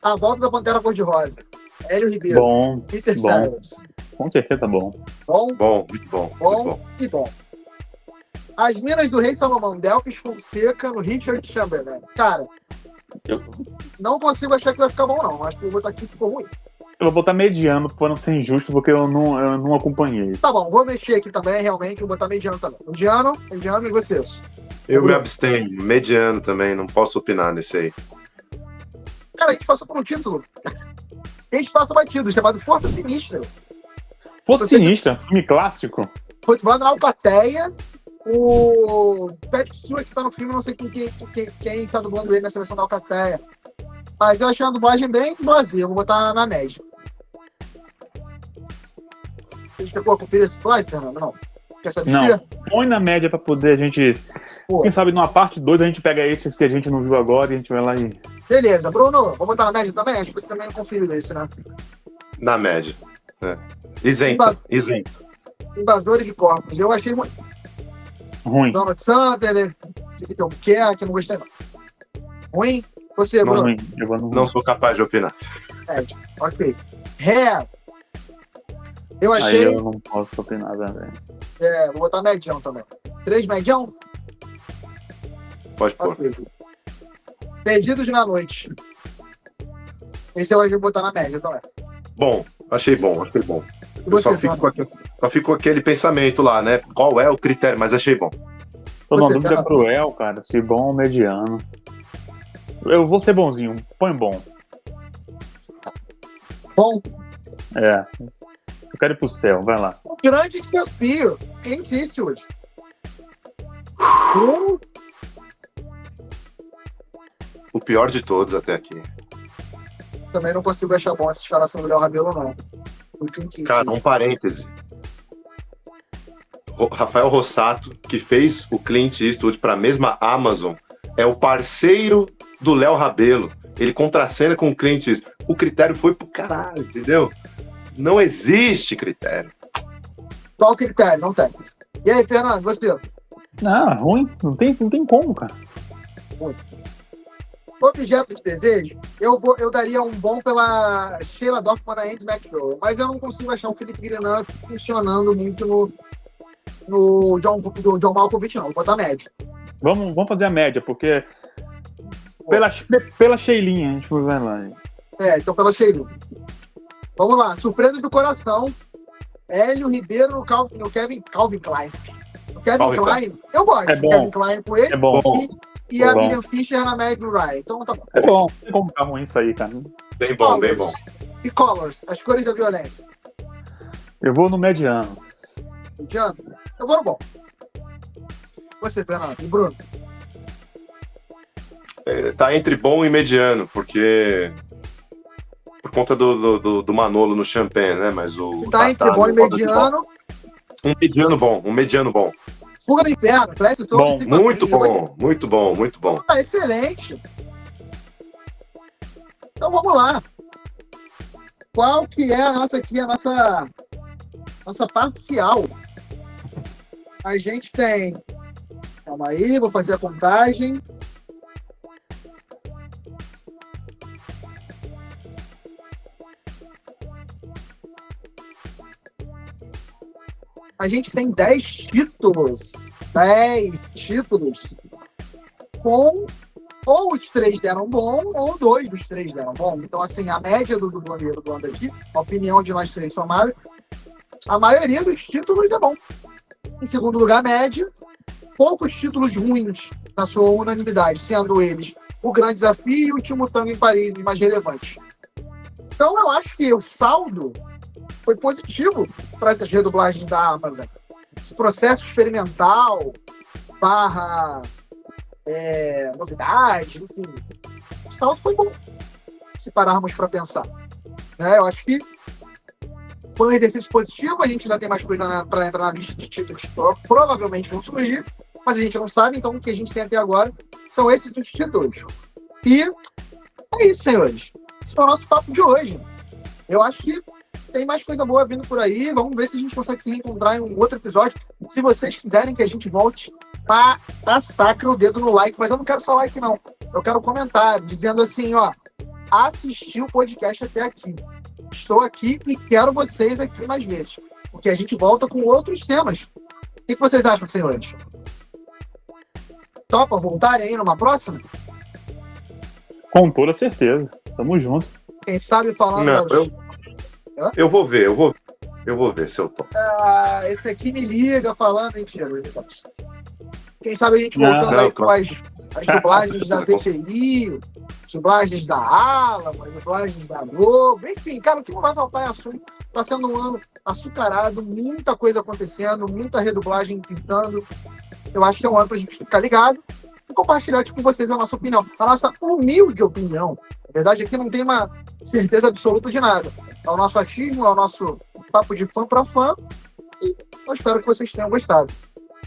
A volta da Pantera Cor-de-Rosa. Hélio Ribeiro.
Bom.
Peter
bom.
Sellers.
Com certeza bom.
Bom
Bom. Muito bom.
e bom. As Minas do Rei Salomão. Delphis Fonseca no Richard Chamberlain. Cara,
Eu
não consigo achar que vai ficar bom, não. Acho que eu vou botar aqui e ficou ruim.
vou botar mediano para não ser injusto, porque eu não acompanhei.
Tá bom, vou mexer aqui também, realmente. Vou botar mediano também. Mediano e vocês?
Eu me abstenho. Mediano também. Não posso opinar nesse aí.
Cara, a gente passou por um título. A gente passa batido, chamado Força Sinistra.
Força Sinistra, filme clássico.
Foi voando na Alcateia. O Patrick Stewart que está no filme, não sei quem tá dublando ele nessa versão da Alcateia. Mas eu achei uma dublagem bem vazia. Vou botar na média. Você chegou a conferir esse flight, Fernando? Não. Quer saber?
Não. Põe na média para poder a gente...
Pô.
Quem sabe numa parte 2 a gente pega esses que a gente não viu agora e a gente vai lá e...
Beleza, Bruno, vou botar na média também? Acho que você também não conferiu esse, né?
Na média. Isento.
Invasores de Corpos. Eu achei muito.
Ruim.
Donald Sutherland, Felipe Albuquerque, não gostei não. Ruim? Você, Bruno?
Ruim. Eu vou no...
Não sou capaz de opinar.
Médio. Ok. Hair. Eu
Aí
achei...
eu não posso opinar também.
Vou botar medião também. 3 medião?
Pode pôr.
Ok. Perdidos na Noite. Esse eu acho que vou botar na média também.
Bom. Achei bom.
E
Eu
você,
só fico com aquele pensamento lá, né? Qual é o critério? Mas achei bom.
Tô na
Você,
dúvida
Fernando?
cruel, cara. Se bom ou mediano. Eu vou ser bonzinho. Põe bom.
Bom,
É. Eu quero ir pro céu. Vai lá.
um grande desafio. Clint Eastwood.
O pior de todos até aqui.
Também não consigo achar bom essa escalação do Léo Rabelo, não. O Clint Eastwood.
Cara, um parêntese. Rafael Rossato, que fez o Clint Eastwood para a mesma Amazon, é o parceiro do Léo Rabelo. Ele contracena com o Clint Eastwood. O critério foi pro caralho, entendeu? Não existe critério.
Qual o critério? Não tem. E aí, Fernando, você?
Ah, ruim. Não tem como, cara.
Objeto de desejo, eu daria um bom pela Sheila Dorfman na Andy McDowell, mas eu não consigo achar o Felipe Grinant funcionando muito no John Malkovich, não. Vou botar médio.
Vamos fazer a média, porque pela Sheilinha, a gente vai lá.
Então pela Sheila. Vamos lá, surpresa do coração. Hélio Ribeiro no Calvin Klein. O Kevin
Calvin
Klein, eu gosto
É
do
bom.
Kevin Klein com ele.
É bom.
E a
Bom.
Miriam Fisher na Meg Ryan. Então tá bom.
É bom, não tem como ficar ruim isso aí, cara.
Bem bom, bem bom.
E Colors, as cores da violência.
Eu vou no mediano.
Mediano? Eu vou no bom. Você, Fernando. E Bruno?
Tá entre bom e mediano, porque... Por conta do Manolo no Champagne, né? Mas o...
Se tá entre bom e mediano...
Um mediano bom.
Fuga do Inferno. Preste
Bom,
Muito bom, muito bom, muito bom.
Tá excelente. Então vamos lá. Qual que é a nossa parcial? A gente tem... Calma aí, vou fazer a contagem. A gente tem 10 títulos. 10 títulos. Com ou os 3 deram bom, ou 2 dos 3 deram bom. Então, assim, a média do dublaneiro do aqui, a opinião de nós 3 somados, a maioria dos títulos é bom. Em segundo lugar, média. Poucos títulos ruins na sua unanimidade, sendo eles O Grande Desafio e O Último Tango em Paris, os mais relevantes. Então, eu acho que o saldo foi positivo para essas redublagens da Amazon. Esse processo experimental, novidade, enfim. O saldo foi bom, se pararmos para pensar. Eu acho que foi um exercício positivo. A gente ainda tem mais coisa para entrar na lista de títulos que provavelmente vão surgir, mas a gente não sabe, então o que a gente tem até agora são esses os títulos. E é isso, senhores. Esse foi o nosso papo de hoje. Eu acho que tem mais coisa boa vindo por aí. Vamos ver se a gente consegue se reencontrar em um outro episódio. Se vocês quiserem que a gente volte, sacra o dedo no like. Mas eu não quero só like, não. Eu quero comentário, dizendo assim, ó, assisti o podcast até aqui. Estou aqui e quero vocês aqui mais vezes. Porque a gente volta com outros temas. O que vocês acham, senhores? Topa voltarem aí numa próxima?
Com toda certeza. Tamo junto.
Quem sabe falando...
Eu vou ver se eu topo.
Esse aqui me liga falando, hein, Tiago? Quem sabe a gente voltando aí com as dublagens da CCI, as dublagens da Alamo, as dublagens da Globo, enfim, cara, o que não vai faltar é assunto. Tá sendo um ano açucarado, muita coisa acontecendo, muita redublagem pintando. Eu acho que é um ano pra gente ficar ligado e compartilhar aqui com vocês a nossa opinião, a nossa humilde opinião. Na verdade, aqui não tem uma certeza absoluta de nada. É o nosso achismo, é o nosso papo de fã para fã. E eu espero que vocês tenham gostado.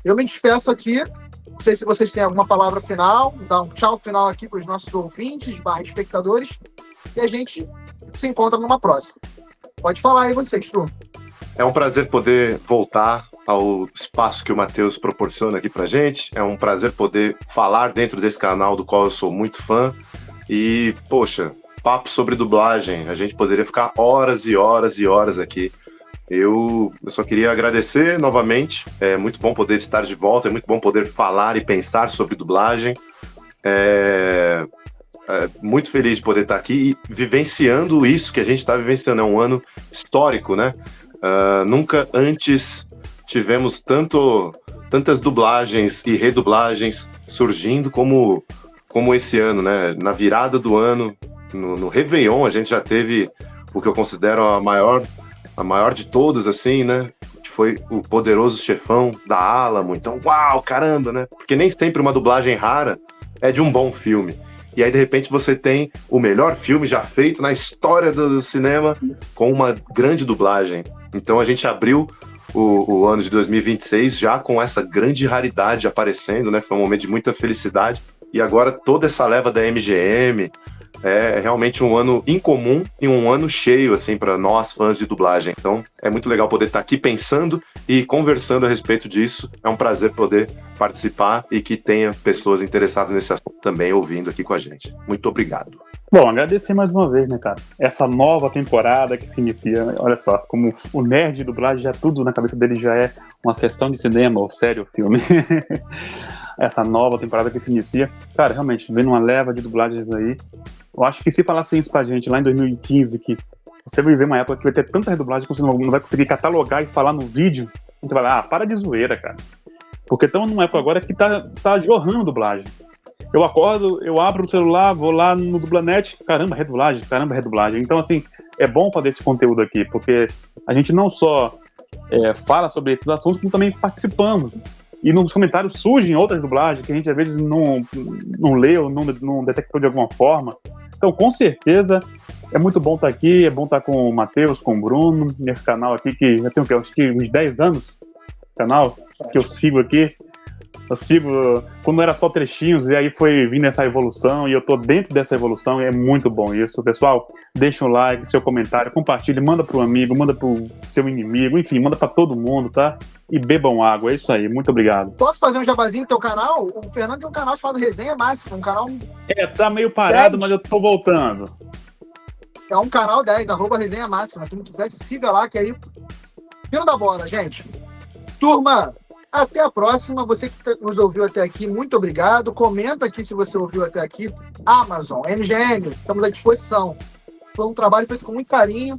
Eu me despeço aqui. Não sei se vocês têm alguma palavra final. Dar um tchau final aqui para os nossos ouvintes, espectadores. E a gente se encontra numa próxima. Pode falar aí vocês, Tu.
É um prazer poder voltar ao espaço que o Matheus proporciona aqui pra gente. É um prazer poder falar dentro desse canal do qual eu sou muito fã. E, poxa, papo sobre dublagem. A gente poderia ficar horas e horas e horas aqui. Eu só queria agradecer novamente. É muito bom poder estar de volta. É muito bom poder falar e pensar sobre dublagem. Muito feliz de poder estar aqui e vivenciando isso que a gente está vivenciando. É um ano histórico, né? Nunca antes tivemos tantas dublagens e redublagens surgindo como esse ano, né? Na virada do ano, no Réveillon, a gente já teve o que eu considero a maior de todas, assim, né? Que foi o Poderoso Chefão da Alamo. Então, uau, caramba, né? Porque nem sempre uma dublagem rara é de um bom filme. E aí, de repente, você tem o melhor filme já feito na história do cinema com uma grande dublagem. Então, a gente abriu o ano de 2026 já com essa grande raridade aparecendo, né? Foi um momento de muita felicidade. E agora toda essa leva da MGM é realmente um ano incomum e um ano cheio, assim, para nós fãs de dublagem. Então, é muito legal poder estar aqui pensando e conversando a respeito disso. É um prazer poder participar e que tenha pessoas interessadas nesse assunto também ouvindo aqui com a gente. Muito obrigado.
Bom, agradecer mais uma vez, né, cara? Essa nova temporada que se inicia, olha só, como o nerd de dublagem, já tudo na cabeça dele já é uma sessão de cinema, ou série, ou filme. Essa nova temporada que se inicia, cara, realmente, vendo uma leva de dublagens aí, eu acho que se falassem isso pra gente lá em 2015, que você vai viver uma época que vai ter tanta redublagem que você não vai conseguir catalogar e falar no vídeo, a gente vai falar, para de zoeira, cara. Porque estamos numa época agora que tá jorrando dublagem. Eu acordo, eu abro o celular, vou lá no Dublanet, caramba, redublagem. Então, assim, é bom fazer esse conteúdo aqui, porque a gente não só fala sobre esses assuntos, como também participamos. E nos comentários surgem outras dublagens que a gente às vezes não lê ou não detectou de alguma forma. Então, com certeza, é muito bom estar aqui, é bom estar com o Matheus, com o Bruno, nesse canal aqui, que já tem acho que uns 10 anos, canal, que eu sigo aqui. Eu sigo quando era só trechinhos, e aí foi vindo essa evolução, e eu tô dentro dessa evolução, e é muito bom isso. Pessoal, deixa um like, seu comentário, compartilhe, manda pro amigo, manda pro seu inimigo, enfim, manda pra todo mundo, tá? E bebam água, é isso aí, muito obrigado.
Posso fazer um jabazinho no teu canal? O Fernando tem um canal chamado Resenha Máxima, um canal...
Tá meio parado,
10.
mas eu tô voltando.
É um canal 10, @Resenha Máxima. Quem quiser, siga lá, que aí... Tiro da bola, gente. Turma, até a próxima. Você que nos ouviu até aqui, muito obrigado. Comenta aqui se você ouviu até aqui. Amazon, MGM, estamos à disposição. Foi um trabalho feito com muito carinho,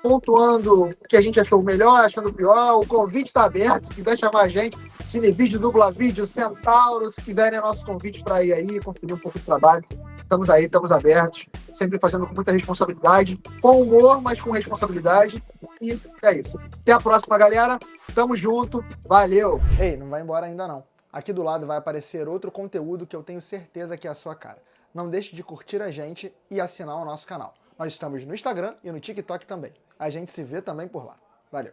pontuando o que a gente achou melhor, achando pior. O convite está aberto. Se quiser chamar a gente, Cinevídeo, Dubla Vídeo, Centauro, se quiserem nosso convite para ir aí, conferir um pouco do trabalho. Estamos aí, estamos abertos. Sempre fazendo com muita responsabilidade, com humor, mas com responsabilidade. E é isso. Até a próxima, galera. Tamo junto. Valeu. Ei, não vai embora ainda não. Aqui do lado vai aparecer outro conteúdo que eu tenho certeza que é a sua cara. Não deixe de curtir a gente e assinar o nosso canal. Nós estamos no Instagram e no TikTok também. A gente se vê também por lá. Valeu.